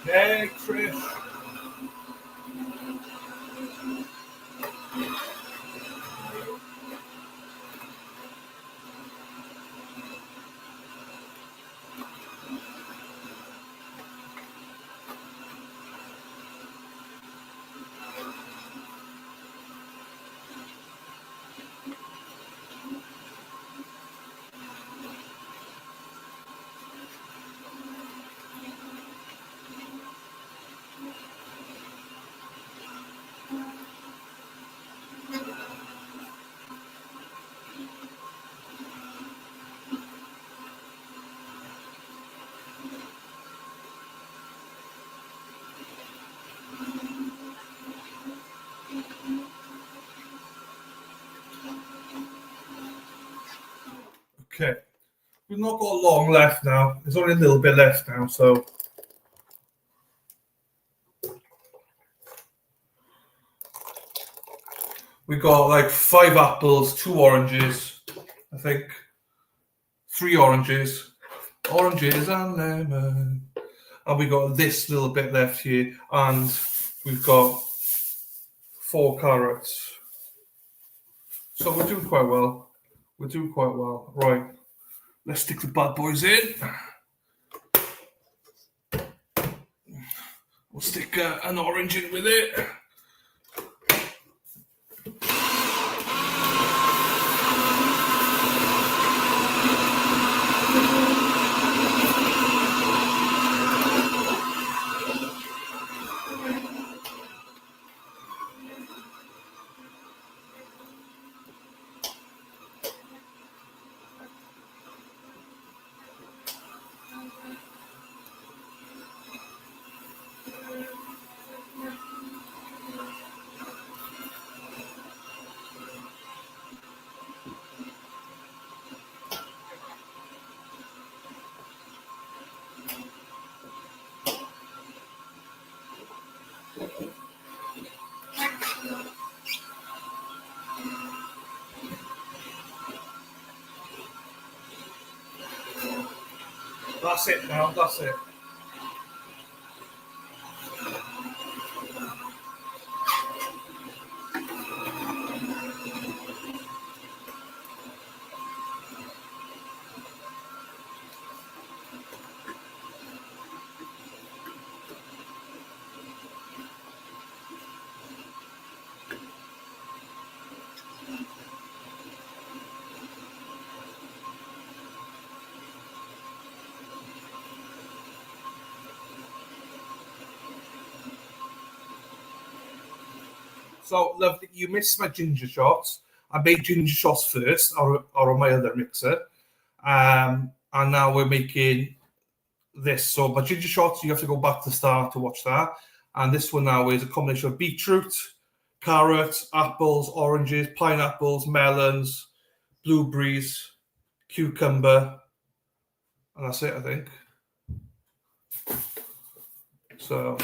Hey, Trish. Okay. We've not got long left now. There's only a little bit left now, so. We got like 5 apples, 2 oranges, I think. 3 oranges. Oranges and lemon. And we got this little bit left here. And we've got 4 carrots. So we're doing quite well. We're doing quite well. Right. Let's stick the bad boys in. We'll stick an orange in with it. That's it now, that's it. So, lovely, you missed my ginger shots. I made ginger shots first, or on my other mixer. And now we're making this. So, my ginger shots, you have to go back to the start to watch that. And this one now is a combination of beetroot, carrots, apples, oranges, pineapples, melons, blueberries, cucumber. And that's it, I think. So...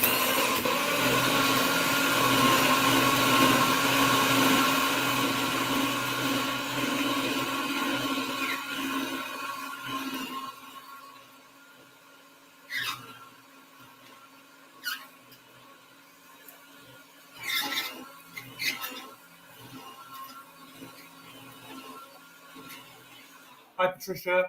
Hi, Patricia.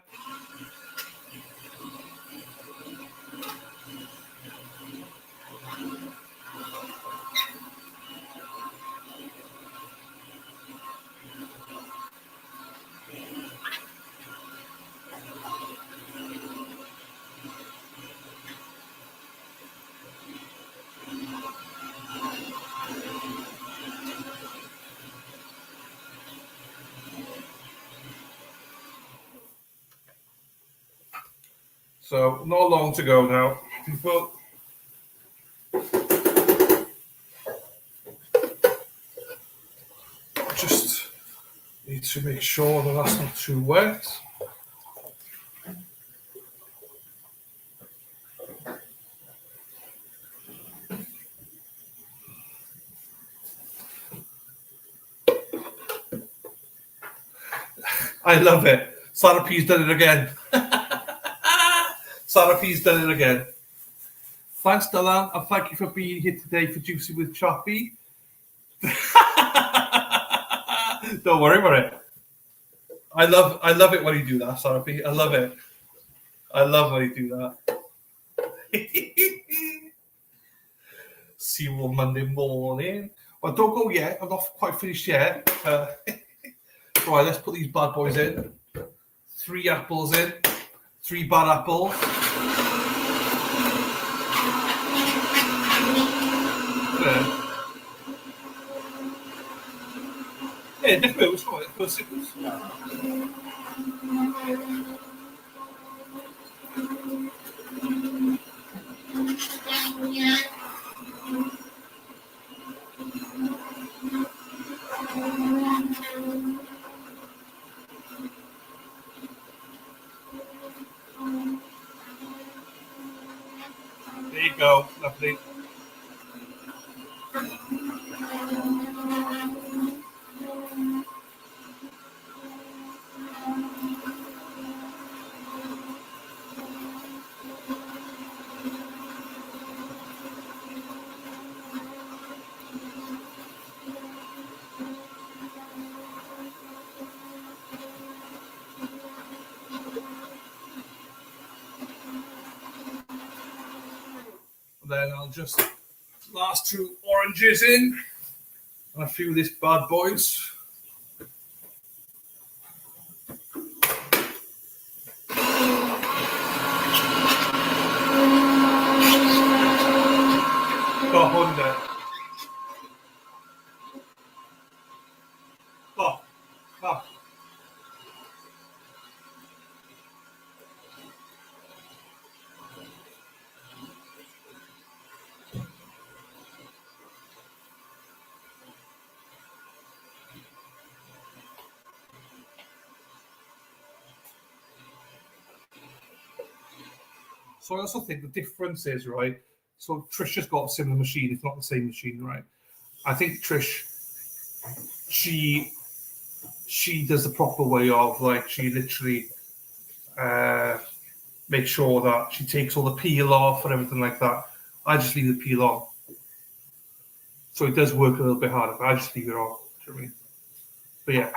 So, not long to go now, people. Just need to make sure that that's not too wet. I love it. Sarah P's done it again. Sarah P's done it again. Thanks, Dylan, and thank you for being here today for Juicy with Chappy. Don't worry about it. I love it when you do that, Sarah P. I love it. I love when you do that. See you on Monday morning. Well, don't go yet. I'm not quite finished yet. Right, let's put these bad boys in. 3 apples in. 3 bad apples. Yeah, definitely. It's quite good signals. There you go. Lovely. Then I'll just last 2 oranges in and a few of these bad boys. Got Honda. Oh, oh. So I also think the difference is, right, so Trish has got a similar machine, if not the same machine, right? I think Trish, she does the proper way of, like, she literally makes sure that she takes all the peel off and everything like that. I just leave the peel on. So it does work a little bit harder, but I just leave it on. Do you know what I mean? But yeah,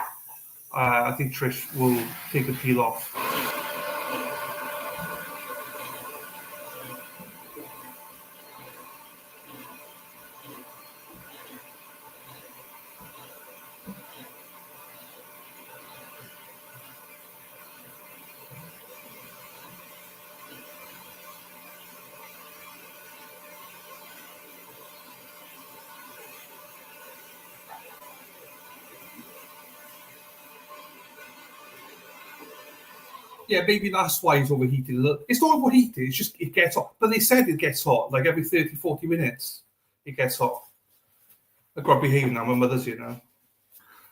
I think Trish will take the peel off. Yeah, maybe that's why it's overheated a little. It's not overheated, it's just it gets hot. But they said it gets hot, like every 30, 40 minutes, it gets hot. I've got to behave now, my mother's here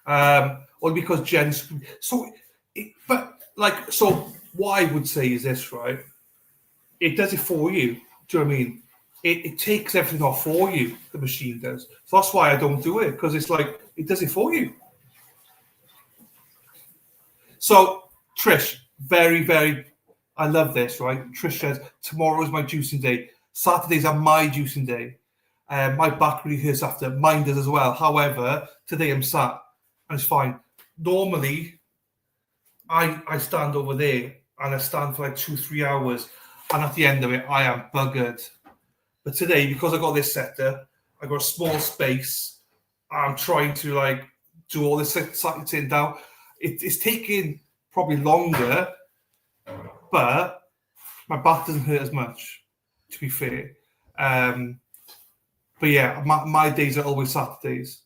now. Or because Jen's... So what I would say is this, right? It does it for you. Do you know what I mean? It takes everything off for you, the machine does. So that's why I don't do it, because it's like, it does it for you. So, Trish, very, very, I love this, right? Trish says, tomorrow is my juicing day. Saturdays are my juicing day. My back really hurts after. Mine does as well. However, today I'm sat and it's fine. Normally, I stand over there and I stand for like 2-3 hours. And at the end of it, I am buggered. But today, because I got this setup, I got a small space. I'm trying to like do all this sitting down. It's taking probably longer, but my back doesn't hurt as much, to be fair. But yeah, my days are always Saturdays.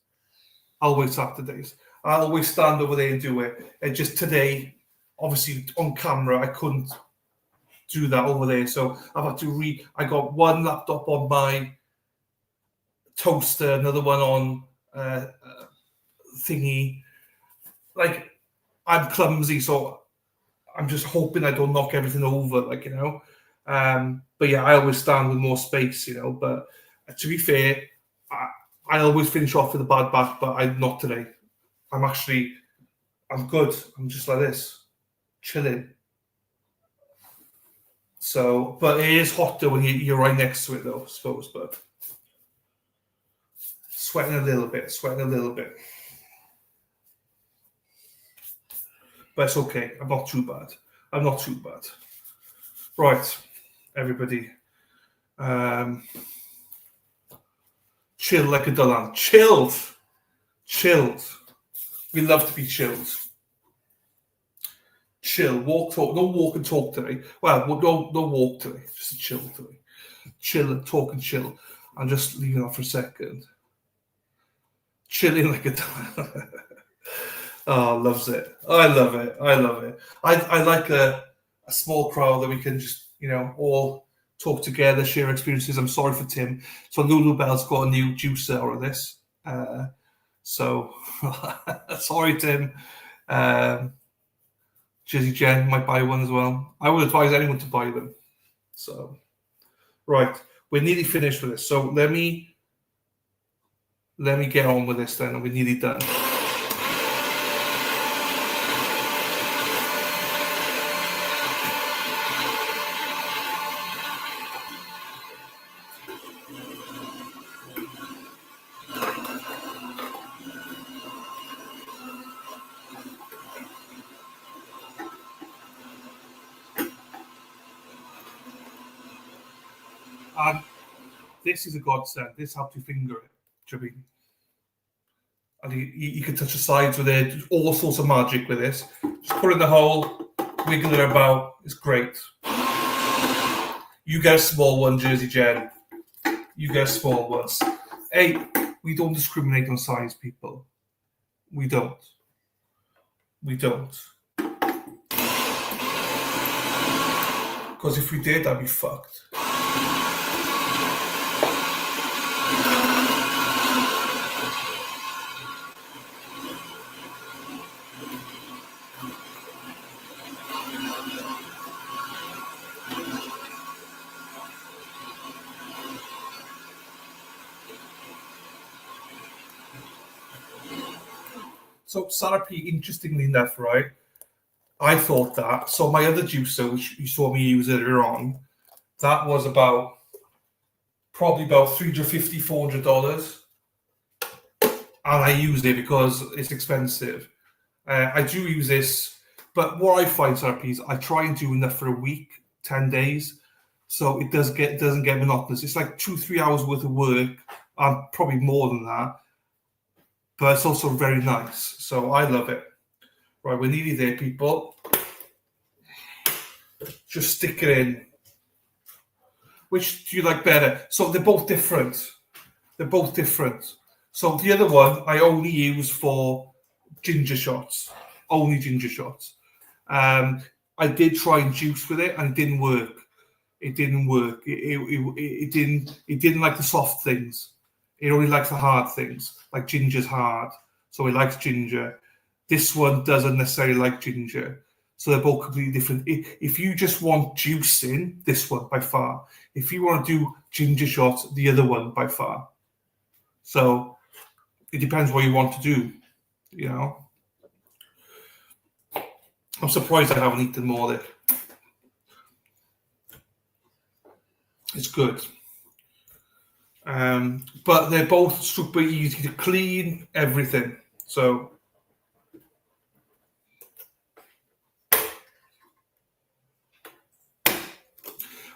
Always Saturdays. I always stand over there and do it. And just today, obviously on camera, I couldn't do that over there. So I've had to I got one laptop on my toaster, another one on thingy. Like, I'm clumsy, so I'm just hoping I don't knock everything over, like, you know. But yeah, I always stand with more space, you know. But to be fair, I always finish off with a bad back, but I'm not today. I'm good. I'm just like this, chilling. So, but it is hotter when you're right next to it, though, I suppose. But sweating a little bit. But it's okay. I'm not too bad. Right, everybody. Chill like a Dylan. Chilled. We love to be chilled. Chill, walk, talk. Don't walk and talk today. Well, don't walk today. Just chill today. Chill and talk and chill. I'm just leaving that for a second. Chilling like a Dylan. Oh, loves it. I love it. I like a small crowd that we can just, you know, all talk together, share experiences. I'm sorry for Tim. So Lulu Bell's got a new juicer out of this. So sorry, Tim. Jizzy Jen might buy one as well. I would advise anyone to buy them. So, right. we're nearly finished with this. So let me get on with this then, and we're nearly done. And this is a godsend. This helps you finger it. Do you know what I mean? And you can touch the sides with it. Do all sorts of magic with this. Just put it in the hole, wiggle it about. It's great. You get a small one, Jersey Jen. You get a small one. Hey, we don't discriminate on size, people. We don't. We don't. Because if we did, I'd be fucked. So Sarah P, interestingly enough, right? I thought that. So my other juicer, which you saw me use earlier on, that was probably about $350, $400. And I used it because it's expensive. I do use this, but what I find, Sarah P, is I try and do enough for a week, 10 days. So it doesn't get monotonous. It's like 2-3 hours worth of work, and probably more than that. But it's also very nice. So I love it. Right, we're nearly there, people. Just stick it in. Which do you like better? So they're both different. They're both different. So the other one I only use for ginger shots. Only ginger shots. I did try and juice with it and it didn't work. It didn't work. It didn't like the soft things. It only likes the hard things. Like ginger's hard. So it likes ginger. This one doesn't necessarily like ginger. So they're both completely different. If you just want juicing, this one by far. If you want to do ginger shots, the other one by far. So it depends what you want to do, you know. I'm surprised I haven't eaten more of it. It's good. But they're both super easy to clean, everything. So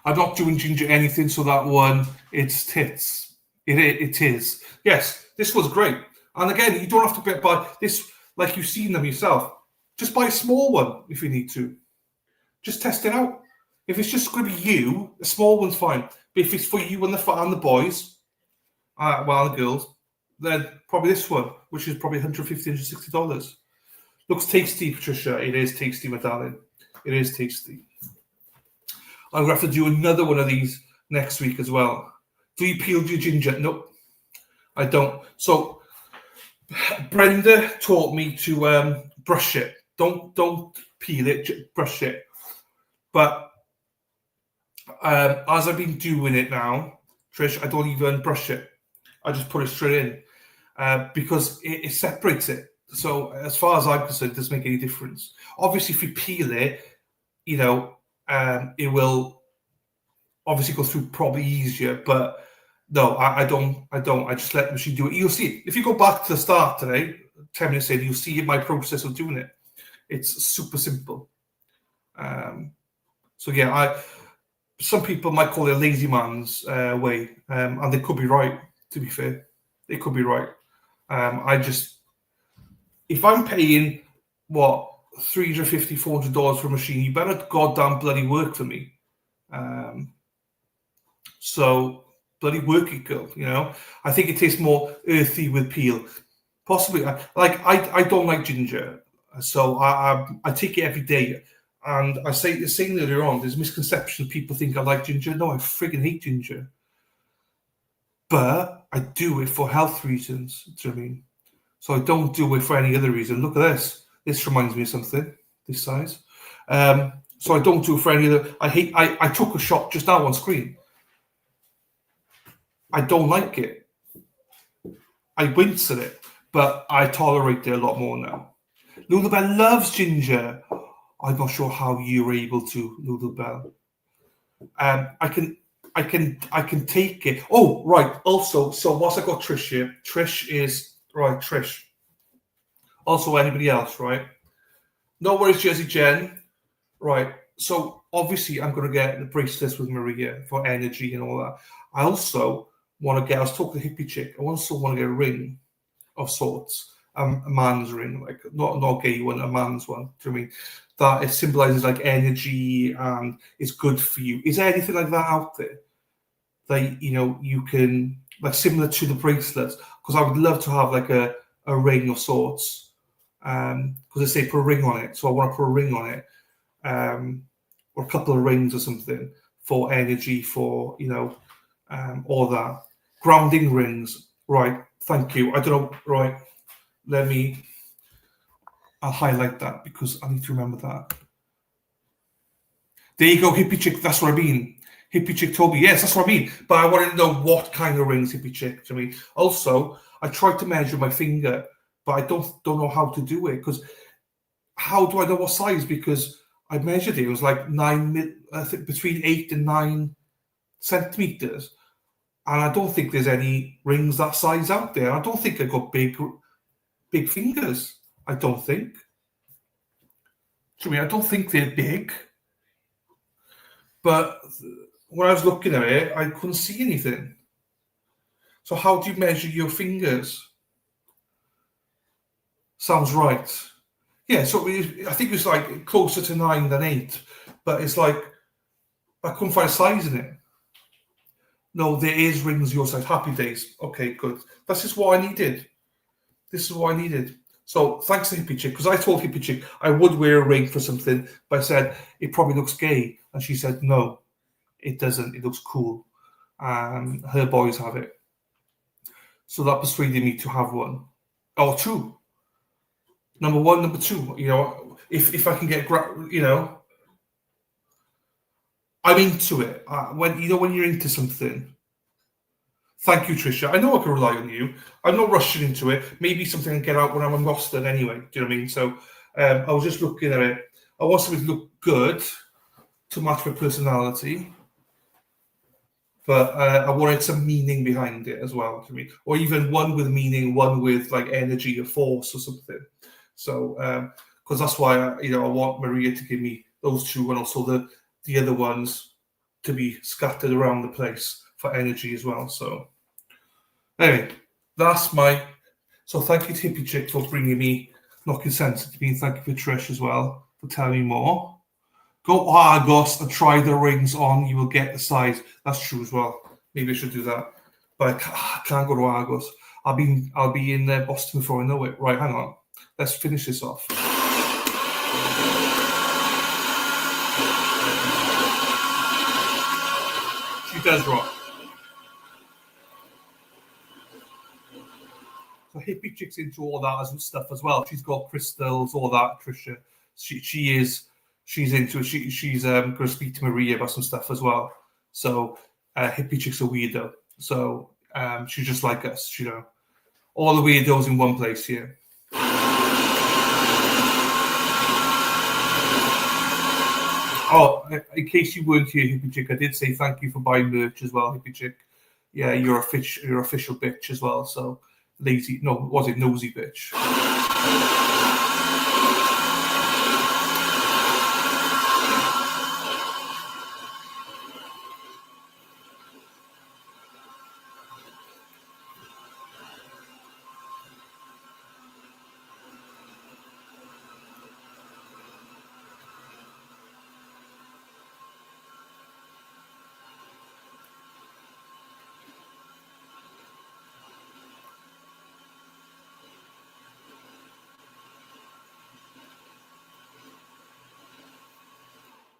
I'm not doing ginger anything, so that one, it's tits. It is. Yes, this was great. And again, you don't have to buy this like you've seen them yourself. Just buy a small one if you need to. Just test it out. If it's just going to be you, a small one's fine. But if it's for you and the boys, the girls, then probably this one, which is probably $150, $160. Looks tasty, Patricia. It is tasty, my darling. It is tasty. I'm going to have to do another one of these next week as well. Do you peel your ginger? Nope, I don't. So Brenda taught me to brush it. Don't peel it, brush it. But as I've been doing it now, Trish, I don't even brush it. I just put it straight in because it separates it. So as far as I'm concerned, it doesn't make any difference. Obviously, if you peel it, you know, it will obviously go through probably easier. But no, I don't. I just let the machine do it. You'll see it. If you go back to the start today, 10 minutes in, you'll see my process of doing it. It's super simple. So yeah, some people might call it a lazy man's way, and they could be right. To be fair, they could be right. If I'm paying what $350, $400 for a machine, you better goddamn bloody work for me. So bloody work it, girl. You know, I think it tastes more earthy with peel. Possibly, I don't like ginger, so I take it every day. And I say saying earlier on, there's a misconception people think I like ginger. No, I friggin' hate ginger. But I do it for health reasons. Do you know what I mean? So I don't do it for any other reason. Look at this. This reminds me of something. This size. So I don't do it for any other. I took a shot just now on screen. I don't like it. I wince at it, but I tolerate it a lot more now. Lulabelle loves ginger. I'm not sure how you're able to, Lulabelle. I can take it. Oh, right. Also, so once I got Trish here, Trish is right. Trish. Also, anybody else, right? No worries, Jersey Jen. Right. So obviously, I'm going to get the bracelets with Maria for energy and all that. I also want to get. I was talking to Hippie Chick. I also want to get a ring of sorts, a man's ring, like not a gay one, a man's one. Do you know what I mean? That it symbolizes like energy and is good for you. Is there anything like that out there that you can, like, similar to the bracelets? Because I would love to have like a ring of sorts. Because they say put a ring on it, so I want to put a ring on it, or a couple of rings or something for energy, for all that. Grounding rings, right? Thank you. I don't know, right? I'll highlight that because I need to remember that. There you go, Hippie Chick. That's what I mean. Hippie Chick told me, yes, that's what I mean. But I wanted to know what kind of rings, Hippie Chick, to me. Also, I tried to measure my finger, but I don't know how to do it, because how do I know what size? Because I measured it. It was like I think between 8 and 9 centimeters. And I don't think there's any rings that size out there. I don't think I got big fingers. I don't think. I don't think they're big. But when I was looking at it, I couldn't see anything. So how do you measure your fingers? Sounds right. Yeah, so I think it was like closer to 9 than 8. But it's like, I couldn't find a size in it. No, there is rings your size. Happy days. Okay, good. That's just what I needed. This is what I needed. So thanks to Hippie Chick, because I told Hippie Chick I would wear a ring for something, but I said it probably looks gay, and she said no, it doesn't. It looks cool. Her boys have it, so that persuaded me to have one or two. Number one, number two. If I can get I'm into it. When you're into something. Thank you, Tricia. I know I can rely on you. I'm not rushing into it. Maybe something I can get out when I'm in Boston anyway. Do you know what I mean? So I was just looking at it. I want something to look good to match my personality. But I wanted some meaning behind it as well, to me. Or even one with meaning, one with like energy or force or something. So, because that's why I want Maria to give me those two, and also the other ones to be scattered around the place for energy as well. So anyway, that's so thank you to Hippie Chick for bringing me knocking sense to me. Thank you for Trish as well for telling me more. Go Argos and try the rings on. You will get the size. That's true as well. Maybe I should do that. But I can't go to Argos. I'll be in Boston before I know it. Right, hang on. Let's finish this off. She does rock. So Hippie Chick's into all that stuff as well. She's got crystals, all that. Tricia, she's into it. She's going to speak to Maria about some stuff as well. So Hippie Chick's a weirdo. So she's just like us, all the weirdos in one place here. Oh, in case you weren't here, Hippie Chick, I did say thank you for buying merch as well, Hippie Chick. Yeah, you're official bitch as well. So nosy bitch?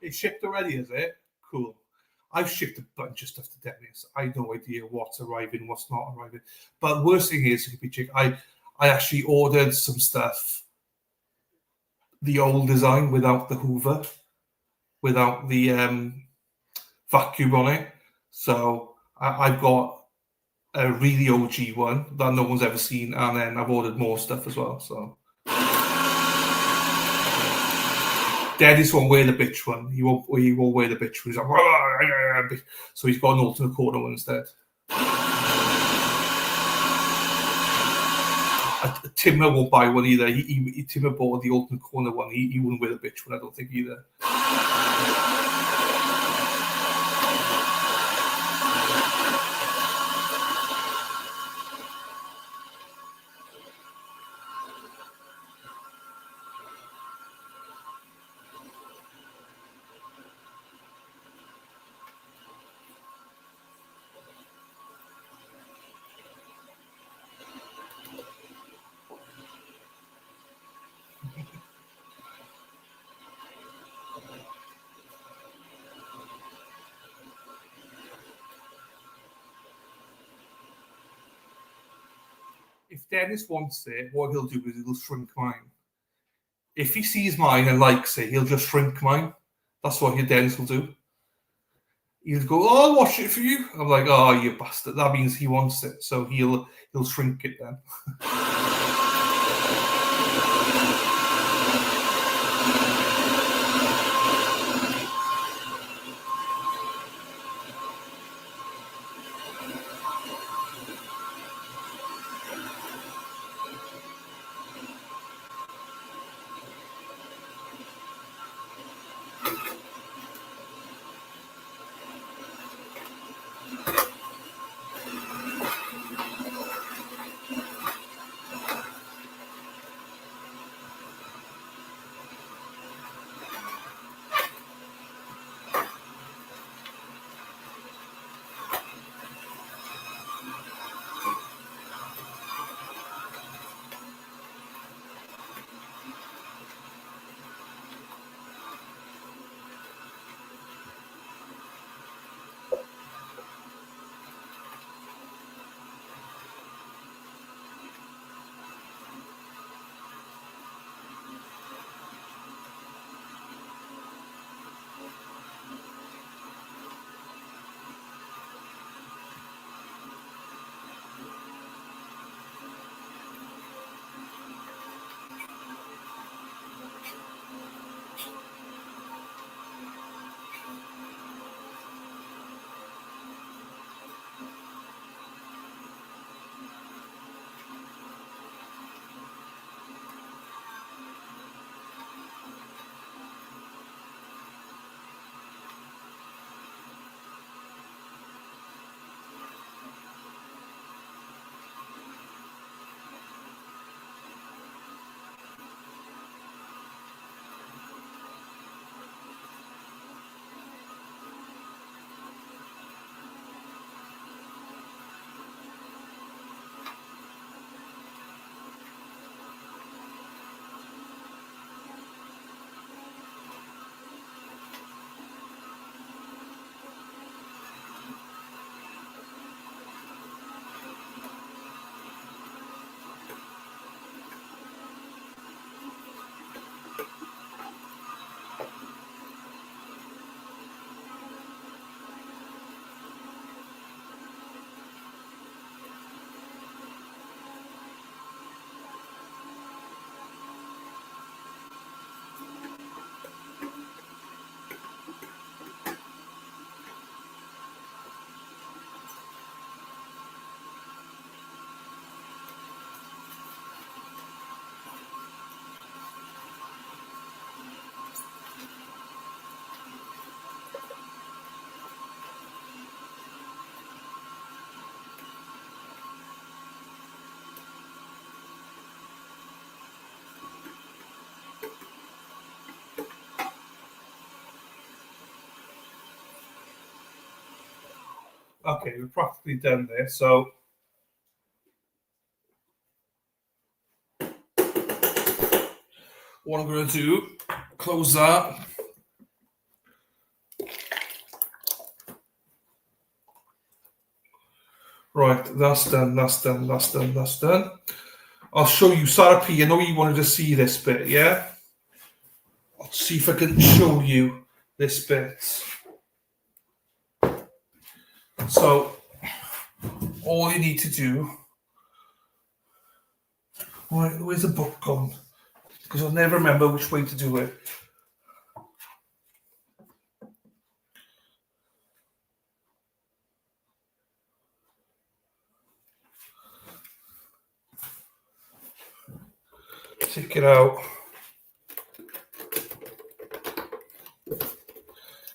It's shipped already, is it? Cool. I've shipped a bunch of stuff to Dennis. I have no idea what's arriving, what's not arriving. But the worst thing is, Hippie Chick, I actually ordered some stuff, the old design without the Hoover, without the vacuum on it. So I've got a really OG one that no one's ever seen, and then I've ordered more stuff as well. So Dennis won't wear the bitch one. He won't wear the bitch one. He's like, so he's got an alternate corner one instead. Timmer won't buy one either. Timmer bought the alternate corner one. He wouldn't wear the bitch one, I don't think, either. If Dennis wants it, what he'll do is he'll shrink mine. If he sees mine and likes it, he'll just shrink mine. That's what Dennis will do. He'll go, "Oh, I'll wash it for you." I'm like, "Oh, you bastard." That means he wants it, so he'll shrink it then. Okay, we're practically done there. So what I'm going to do, close that. Right, that's done, that's done, that's done, that's done. I'll show you, Sarah P, I know you wanted to see this bit, yeah? I'll see if I can show you this bit. So, all you need to do. Right, where's the book gone? Because I'll never remember which way to do it. Take it out.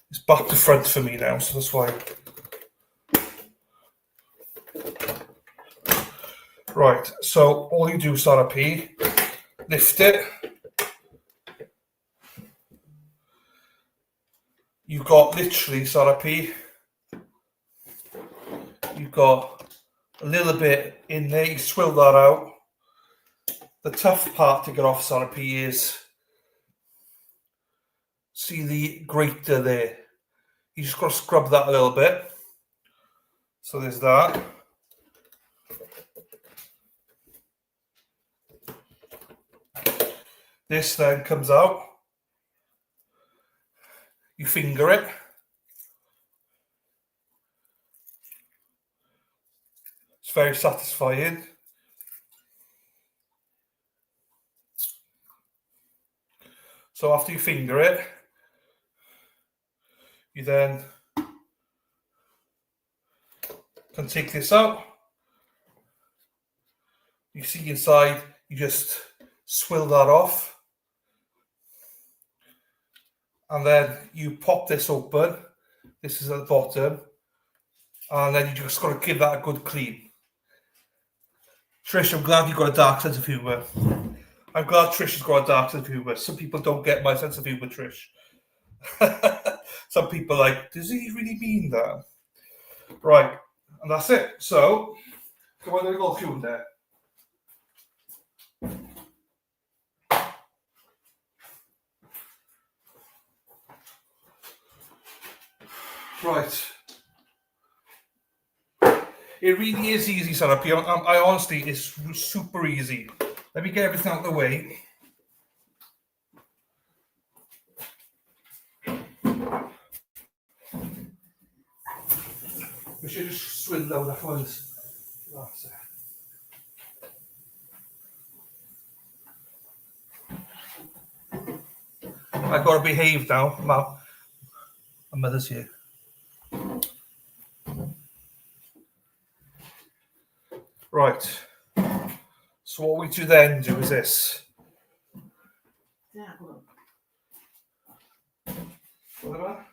It's back to front for me now, so that's why. Right, so all you do, Sarah P, lift it. You've got literally, Sarah P, you've got a little bit in there, you swill that out. The tough part to get off, Sarah P, is see the grater there. You just got to scrub that a little bit. So there's that. This then comes out. You finger it. It's very satisfying. So after you finger it, you then can take this out. You see inside, you just swill that off. And then you pop this open. This is at the bottom. And then you just got to give that a good clean. Trish, I'm glad you've got a dark sense of humour. I'm glad Trish has got a dark sense of humour. Some people don't get my sense of humour, Trish. Some people are like, does he really mean that? Right, and that's it. So, come on, little tune there. Right. It really is easy, Sarah P. I honestly, it's super easy. Let me get everything out of the way. We should just swindle out that ones. That's it. I've got to behave now. My mother's here. Right. So what we do then do is this. Whatever.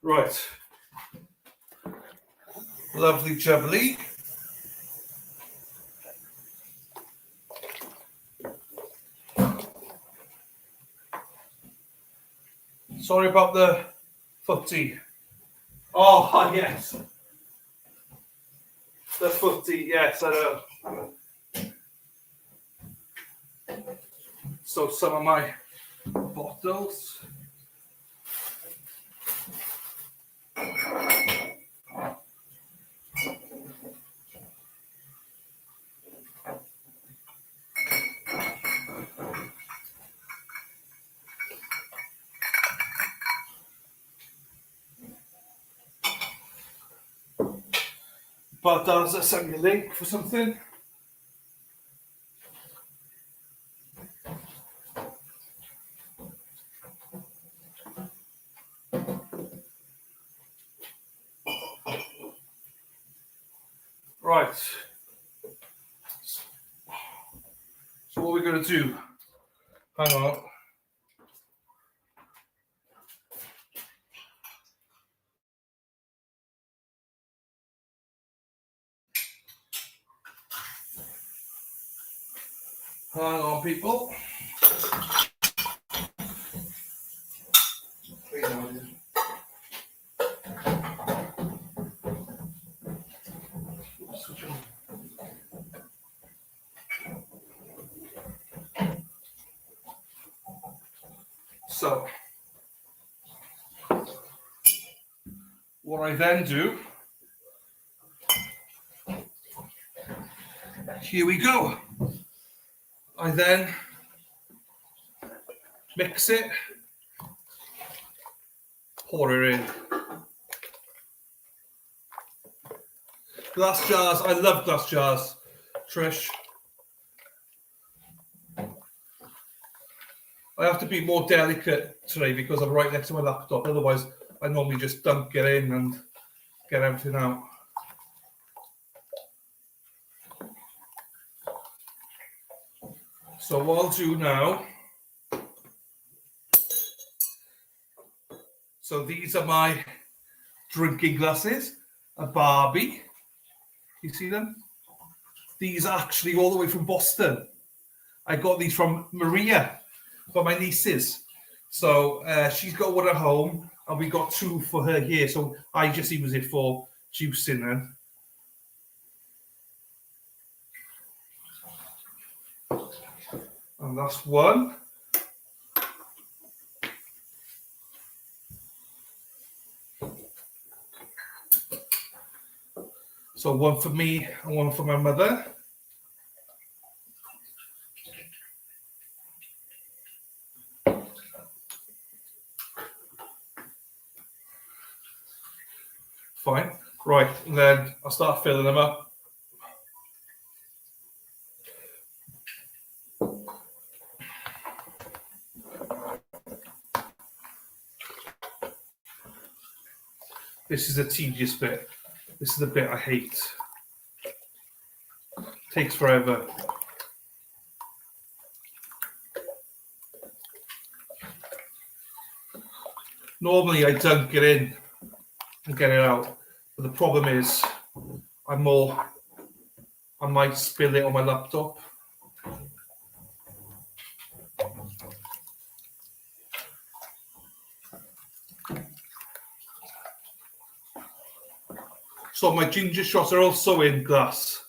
Right. Lovely jubbly. Sorry about the footy. Oh, yes. The footy, yes, I know. So some of my bottles. But does that send me a link for something? Right. So what we're going to do, hang on. Hang on, people. So, what I then do, here we go. I then mix it pour it in. Glass jars. I love glass jars, Trish. I have to be more delicate today because I'm right next to my laptop. Otherwise, I normally just dunk it in and get everything out. So what I'll do now, so these are my drinking glasses, a Barbie. You see them? These are actually all the way from Boston. I got these from Maria, for my nieces. So she's got one at home, and we got two for her here. So I just use it for juicing then. And that's one. So one for me and one for my mother. Fine. Right, and then I'll start filling them up. This is the tedious bit. This is the bit I hate. Takes forever. Normally I dunk it in and get it out, but the problem is I might spill it on my laptop. So my ginger shots are also in glasses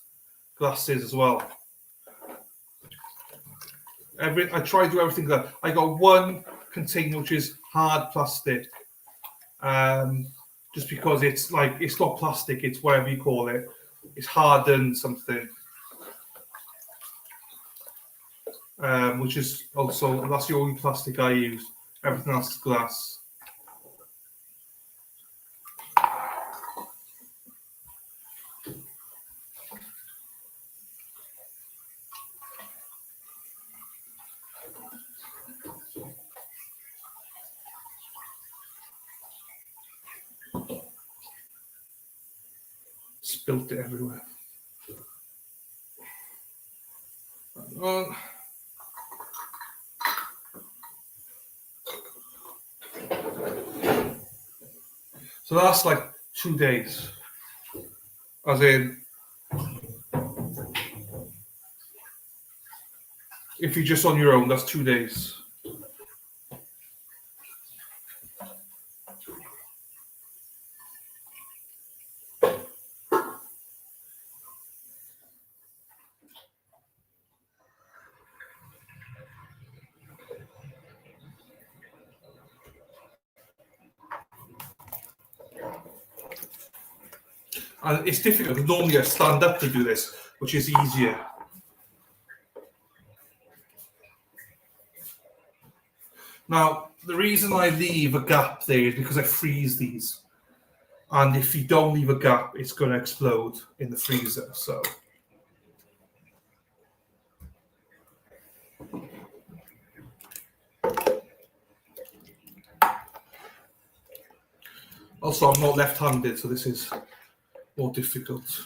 as well. I try to do everything that I got one container which is hard plastic, just because it's not plastic, it's whatever you call it. It's hardened something, which is also, that's the only plastic I use. Everything else is glass. Spilt it everywhere. So that's like 2 days. As in, if you're just on your own, that's 2 days. And it's difficult. Normally I stand up to do this, which is easier. Now, the reason I leave a gap there is because I freeze these. And if you don't leave a gap, it's going to explode in the freezer. So also, I'm not left-handed, so this is more difficult.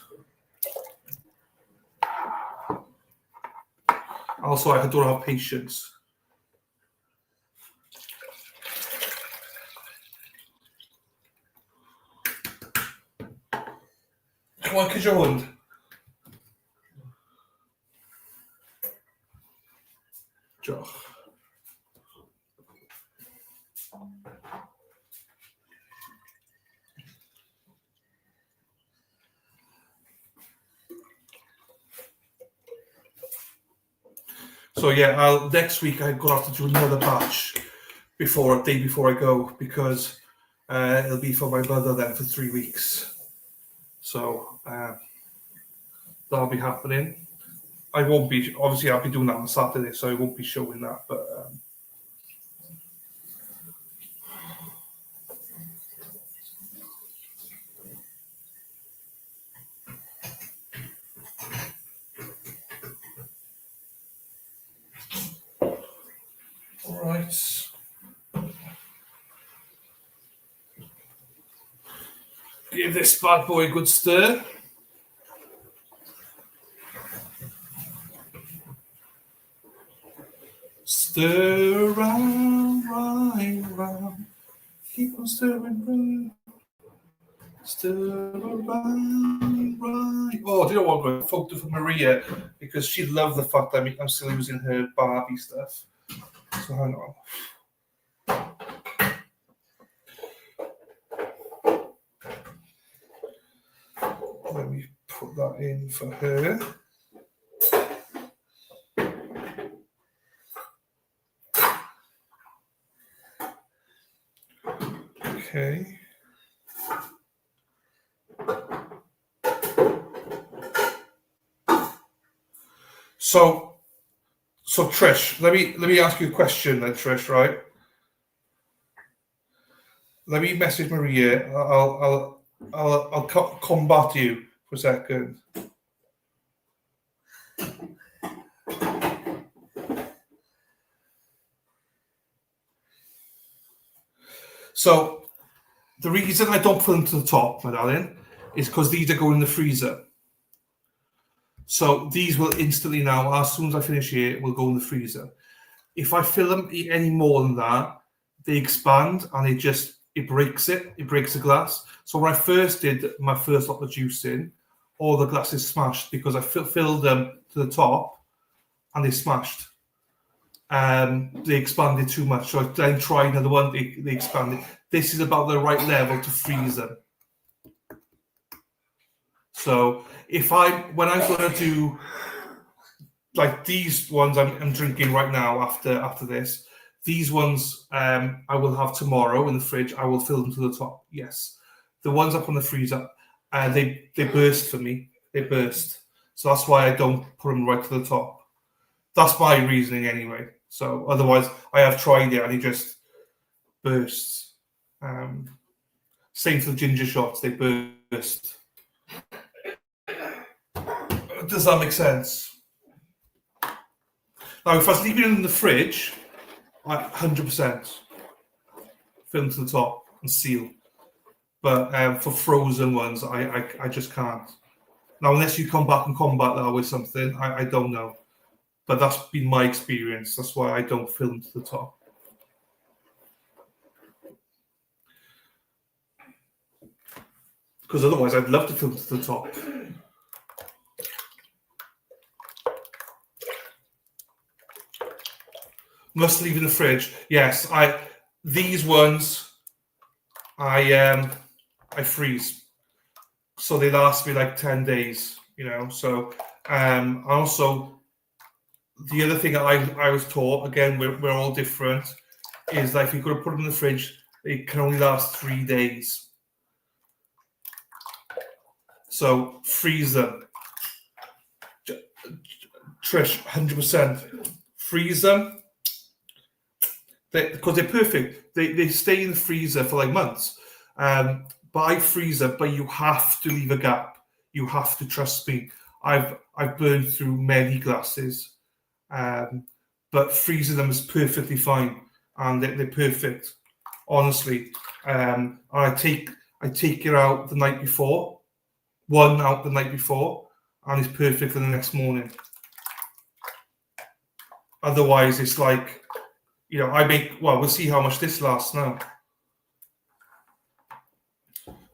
Also, I don't have patience. Come on, Kajond. Joch. So yeah, next week I'm gonna have to do another batch day before I go, because it'll be for my mother then for 3 weeks. So that'll be happening. I won't be, obviously I'll be doing that on Saturday, so I won't be showing that, but Right. Give this bad boy a good stir. Stir around, round. Keep on stirring round. Stir around, right. Oh, do you know what? I photo for Maria because she loved the fact that I'm still using her Barbie stuff. So hang on. Let me put that in for her. Okay. So Trish, let me ask you a question then, Trish, right? Let me message Maria. I'll combat you for a second. So the reason I don't put them to the top, my darling, is because these are going in the freezer. So these will instantly now, as soon as I finish here, will go in the freezer. If I fill them any more than that, they expand and it breaks the glass. So when I first did my first lot of juicing, all the glasses smashed because I filled them to the top and they smashed. They expanded too much. So I then tried another one, they expanded. This is about the right level to freeze them. So when I'm going to do like these ones I'm drinking right now after this, these ones I will have tomorrow in the fridge. I will fill them to the top. Yes, the ones up on the freezer, they burst for me. They burst, so that's why I don't put them right to the top. That's my reasoning anyway. So otherwise, I have tried it and it just bursts. Same for the ginger shots; they burst. Does that make sense? Now, if I was leaving it in the fridge, 100% fill them to the top and seal. But for frozen ones, I just can't. Now, unless you come back and combat that with something, I don't know. But that's been my experience. That's why I don't fill them to the top. Because otherwise, I'd love to fill them to the top. Must leave in the fridge. Yes, these ones I freeze, so they last me like 10 days. You know. So also the other thing I was taught, again, we're all different, is like if you're going to put them in the fridge, it can only last 3 days. So freeze them. Trish, 100%. Freeze them. Because they're perfect. They stay in the freezer for like months. Buy freezer, but you have to leave a gap. You have to trust me. I've burned through many glasses. But freezing them is perfectly fine. And they're perfect. Honestly. And I take it out the night before. One out the night before. And it's perfect for the next morning. Otherwise, it's like, you know, we'll see how much this lasts now.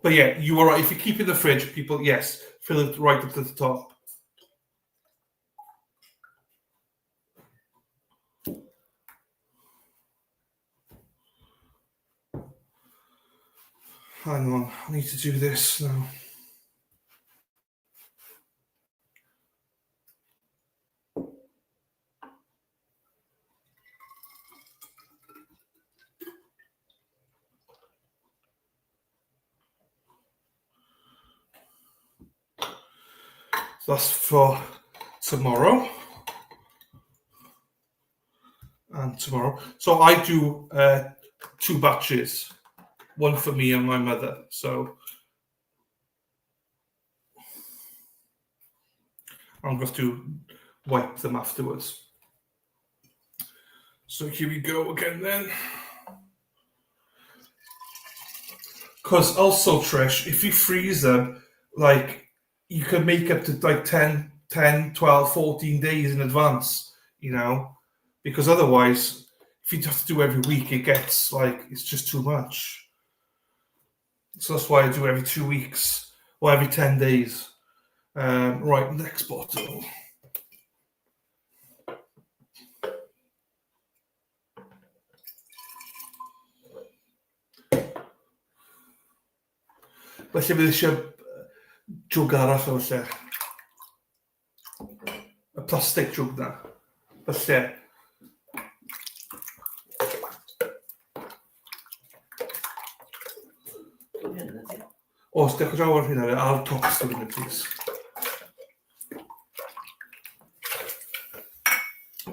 But yeah, you are right. If you keep it in the fridge, people, yes, fill it right up to the top. Hang on, I need to do this now. That's for tomorrow. And tomorrow. So I do 2 batches. One for me and my mother. So I'm going to wipe them afterwards. So here we go again then. Because also, Trish, if you freeze them, like, you can make up to like 10, 12, 14 days in advance, you know? Because otherwise, if you have to do every week, it gets like, it's just too much. So that's why I do every 2 weeks or every 10 days. Right, next bottle. Felly bydd eisiau jwg arall o lle. Y plastig jwg na. Felly. Os dewch draw ar hynna, ar tops o hynny, please.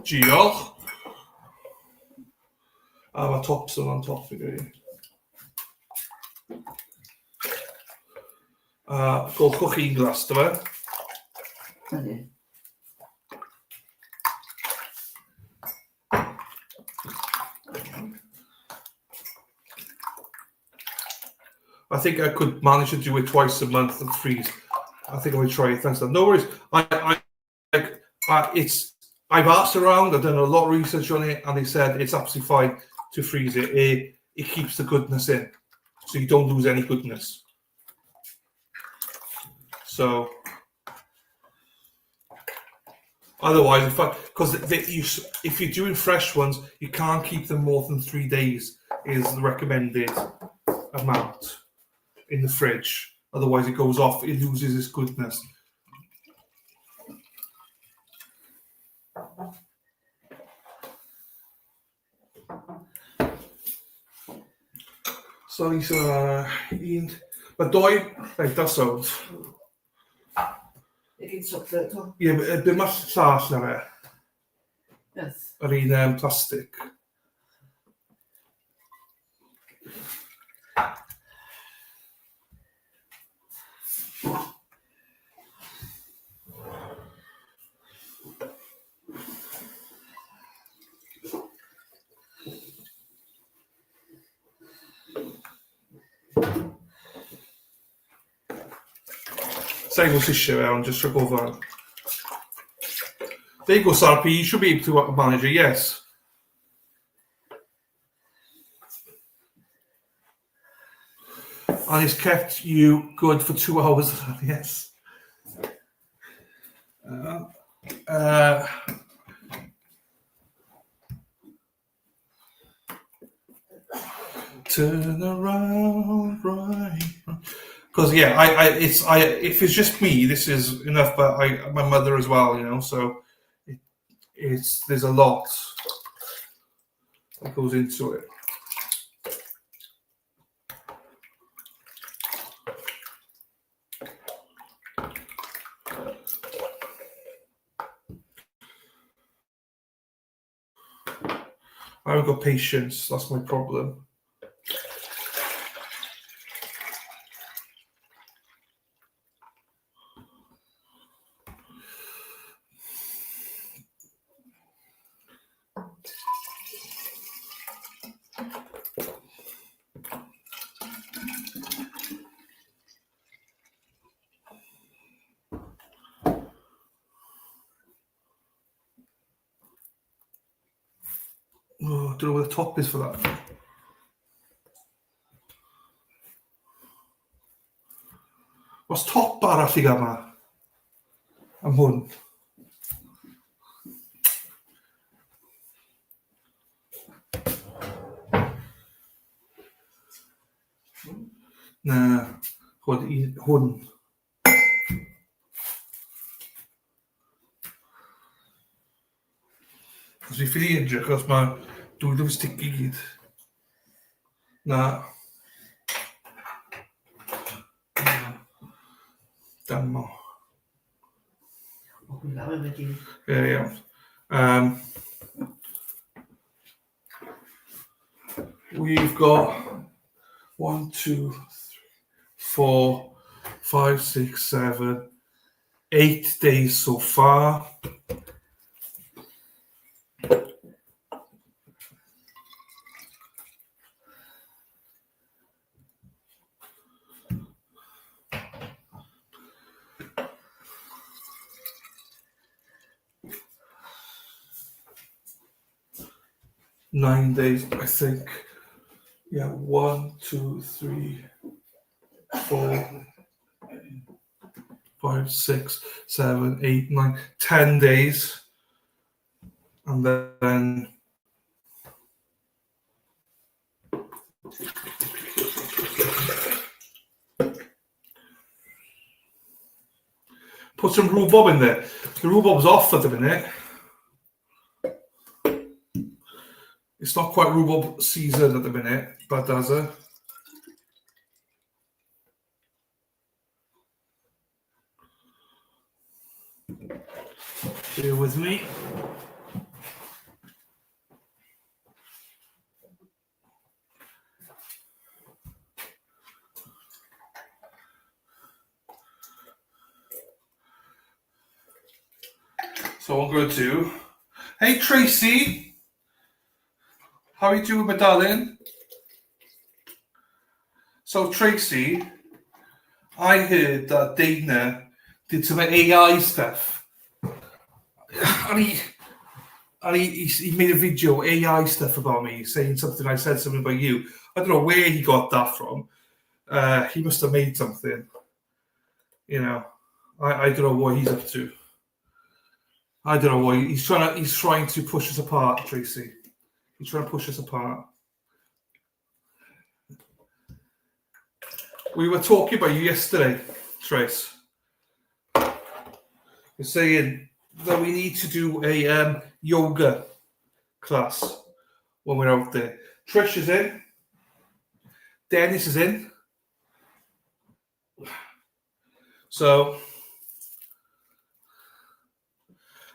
Diolch. A mae tops o'n top i gyd. A golchwch un glas, dy fe? Ydy. I think I could manage to do it twice a month and freeze. I think I would try it. Thanks. No worries. I've asked around. I've done a lot of research on it, and they said it's absolutely fine to freeze it. It keeps the goodness in, so you don't lose any goodness. So otherwise, if you're doing fresh ones, you can't keep them more than 3 days. Is the recommended amount in the fridge. Otherwise, it goes off. It loses its goodness. Sorry, sir. But doi, like that's out. You can suck that on. Yeah, but bit much llall na fe. Yes. Yr un plastic. Sa'n gwrs eisiau fe, ond just rhag ofan. There you go, Sarpi. You should be able to manage it, yes. And it's kept you good for 2 hours, yes. Turn around, right. Because if it's just me, this is enough. But my mother as well, you know. So there's a lot that goes into it. I haven't got patience. That's my problem. Oh, I don't know where the top is for that. What's top arall i gael yma? Am hwn. Na, hwn. Os fi ffili edrych, os mae dwy ddwy stick i gyd. Na. Damo. O, hwnna fe wedi. Yeah. We've got 1, 2, 3, 4, 5, 6, 7, 8 days so far. 9 days, I think. Yeah, 1, 2, 3, 4, 5, 6, 7, 8, 9, 10 days. And then put some rhubarb in there. The rhubarb's off at the minute. It's not quite rhubarb season at the minute, but does it? Bear with me. So I'm going to do. Hey Tracy, how are you doing, my darling? So Tracy, I heard that Dana did some AI stuff, and he made a video AI stuff about me, saying something. I said something about you. I don't know where he got that from. He must have made something. You know, I don't know what he's up to. I don't know why he's trying to push us apart, Tracy. He's trying to push us apart. We were talking about you yesterday, Trace. You're saying that we need to do a yoga class when we're out there. Trish is in. Dennis is in. So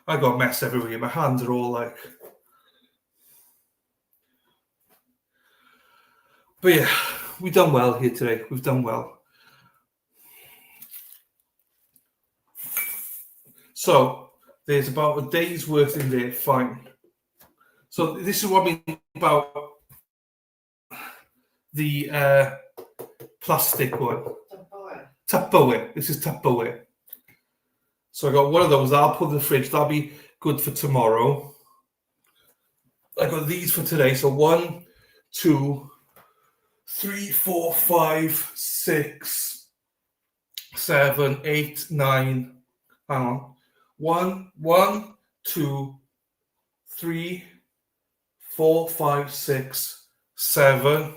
I got a mess everywhere. My hands are all like. But yeah, we've done well here today. We've done well. So there's about a day's worth in there. Fine. So this is what I mean about the plastic one. Tupperware. This is Tupperware. So I got one of those. I'll put in the fridge. That'll be good for tomorrow. I got these for today. So 1, 2, 3, 4, 5, 6, 7, 8, 9. Hang on. 1, 2, 3, 4, 5, 6, 7,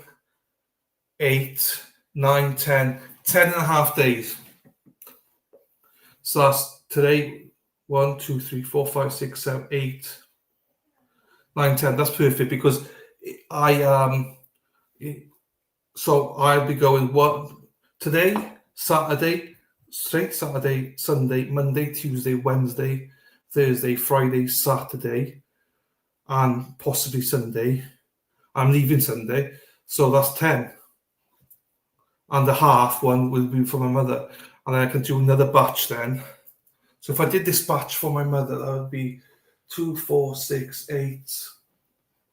8, 9, 10. 10 and a half days. So that's today. 1, 2, 3, 4, 5, 6, 7, 8, 9, 10. That's perfect because so I'll be going today, Saturday, straight Saturday, Sunday, Monday, Tuesday, Wednesday, Thursday, Friday, Saturday, and possibly Sunday. I'm leaving Sunday, so that's 10. And the half one will be for my mother. And then I can do another batch then. So if I did this batch for my mother, that would be 2, 4, 6, 8,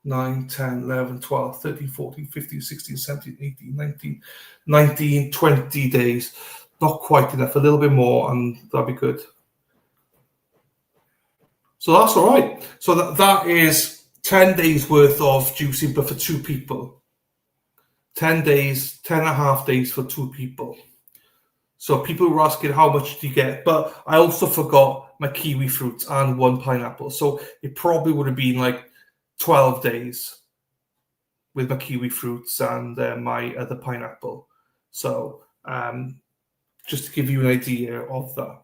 9, 10, 11, 12, 13, 14, 15, 16, 17, 18, 19, 20 days. Not quite enough, a little bit more, and that'd be good. So that's all right. So that is 10 days worth of juicing, but for 2 people. 10 days, 10 and a half days for 2 people. So people were asking how much do you get, but I also forgot my kiwi fruit and 1 pineapple. So it probably would have been like 12 days with my kiwi fruits and my other pineapple. So just to give you an idea of that.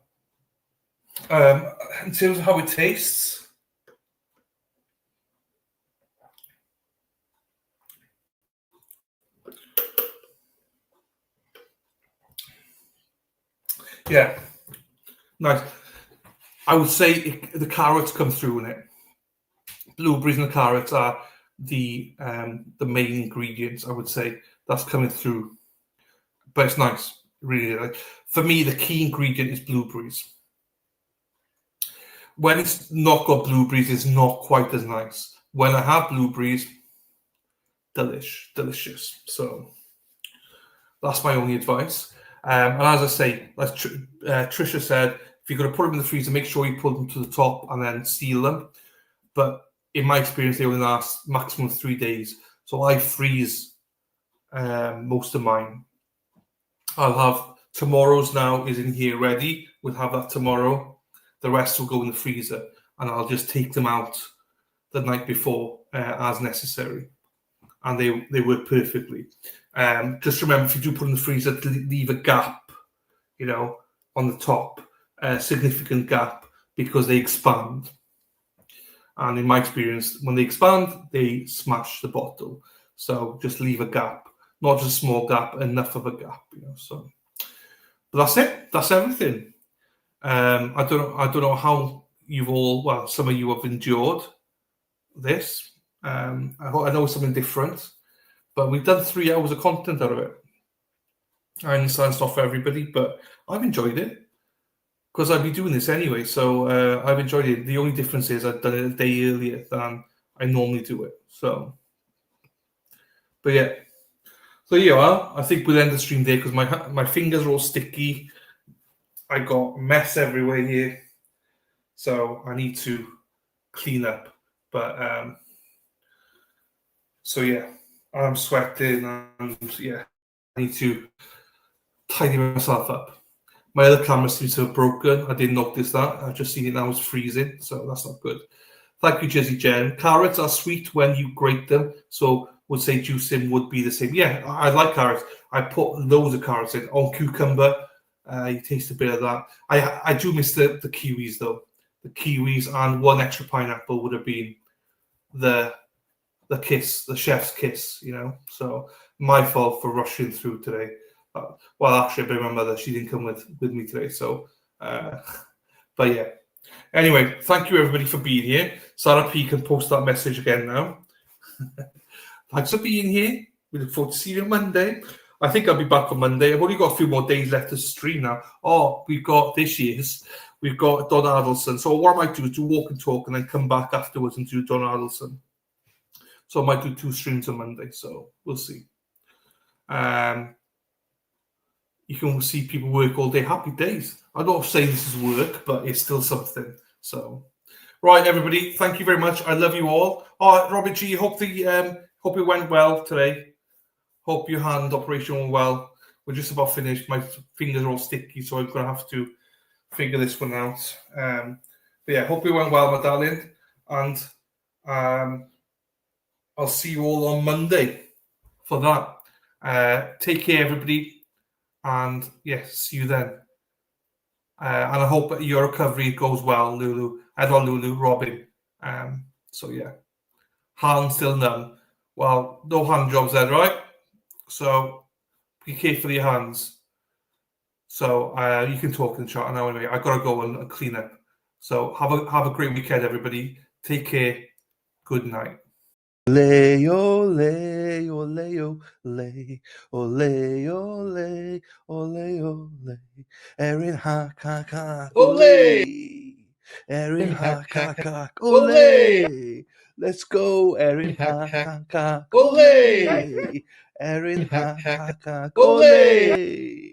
In terms of how it tastes, yeah, nice. I would say the carrots come through in it. Blueberries and the carrots are the main ingredients. I would say that's coming through, but it's nice. Really, like for me, the key ingredient is blueberries. When it's not got blueberries, it's not quite as nice. When I have blueberries, delicious. So that's my only advice. And as I say, like Trisha said, if you're going to put them in the freezer, make sure you put them to the top and then seal them. But in my experience, they only last maximum 3 days. So I freeze most of mine. I'll have tomorrow's now is in here ready. We'll have that tomorrow. The rest will go in the freezer, and I'll just take them out the night before as necessary. And they work perfectly. Just remember, if you do put in the freezer, to leave a gap, you know, on the top, a significant gap, because they expand. And in my experience, when they expand, they smash the bottle. So just leave a gap, not just a small gap, enough of a gap, you know. So, but that's it. That's everything. I don't know how you've all. Well, some of you have endured this. I know it's something different, but we've done 3 hours of content out of it. I understand it's not for everybody, but I've enjoyed it because I've been doing this anyway. So I've enjoyed it. The only difference is I've done it a day earlier than I normally do it. So, but yeah. So here you are. I think we'll end the stream there because my fingers are all sticky. I got mess everywhere here, so I need to clean up. But so yeah, I'm sweating and yeah, I need to tidy myself up. My other camera seems to have broken. I didn't notice that. I've just seen it now. It's freezing, so that's not good. Thank you, Jizzy Jen. Carrots are sweet when you grate them, so would say juicing would be the same. Yeah, I like carrots. I put loads of carrots in. On cucumber, you taste a bit of that. I do miss the kiwis though. The kiwis and one extra pineapple would have been the kiss, the chef's kiss, you know. So my fault for rushing through today. Well, actually, I blame my mother. She didn't come with me today. So, but yeah. Anyway, thank you everybody for being here. Sarah P can post that message again now. Thanks for being here. We look forward to seeing you on Monday. I think I'll be back on Monday. I've only got a few more days left to stream now. Oh, we've got we've got Don Adelson. So what I might do is do walk and talk and then come back afterwards and do Don Adelson. So I might do 2 streams on Monday. So we'll see. You can see people work all day. Happy days. I'm not saying this is work, but it's still something. So, right, everybody. Thank you very much. I love you all. Oh, Robert G, hope it went well today. Hope your hand operation went well. We're just about finished. My fingers are all sticky, so I'm going to have to figure this one out. But yeah, hope it went well, my darling. And I'll see you all on Monday for that. Take care, everybody. And yes, see you then. And I hope your recovery goes well, Lulu. Edward, Lulu, Robin. So yeah. Hand still numb. Well, no hand jobs then, right? So be careful of your hands. So you can talk in the chat now anyway. I've got to go and clean up. So have a great weekend, everybody. Take care. Good night. Ole, ole, ole, ole, ole, ole, ole, ole. Erin hack, hack, hack, ole. Erin hack, hack, hack, ole. Let's go, Erin hack, hack, hack, ole. Erin hack, hack, hack, ole.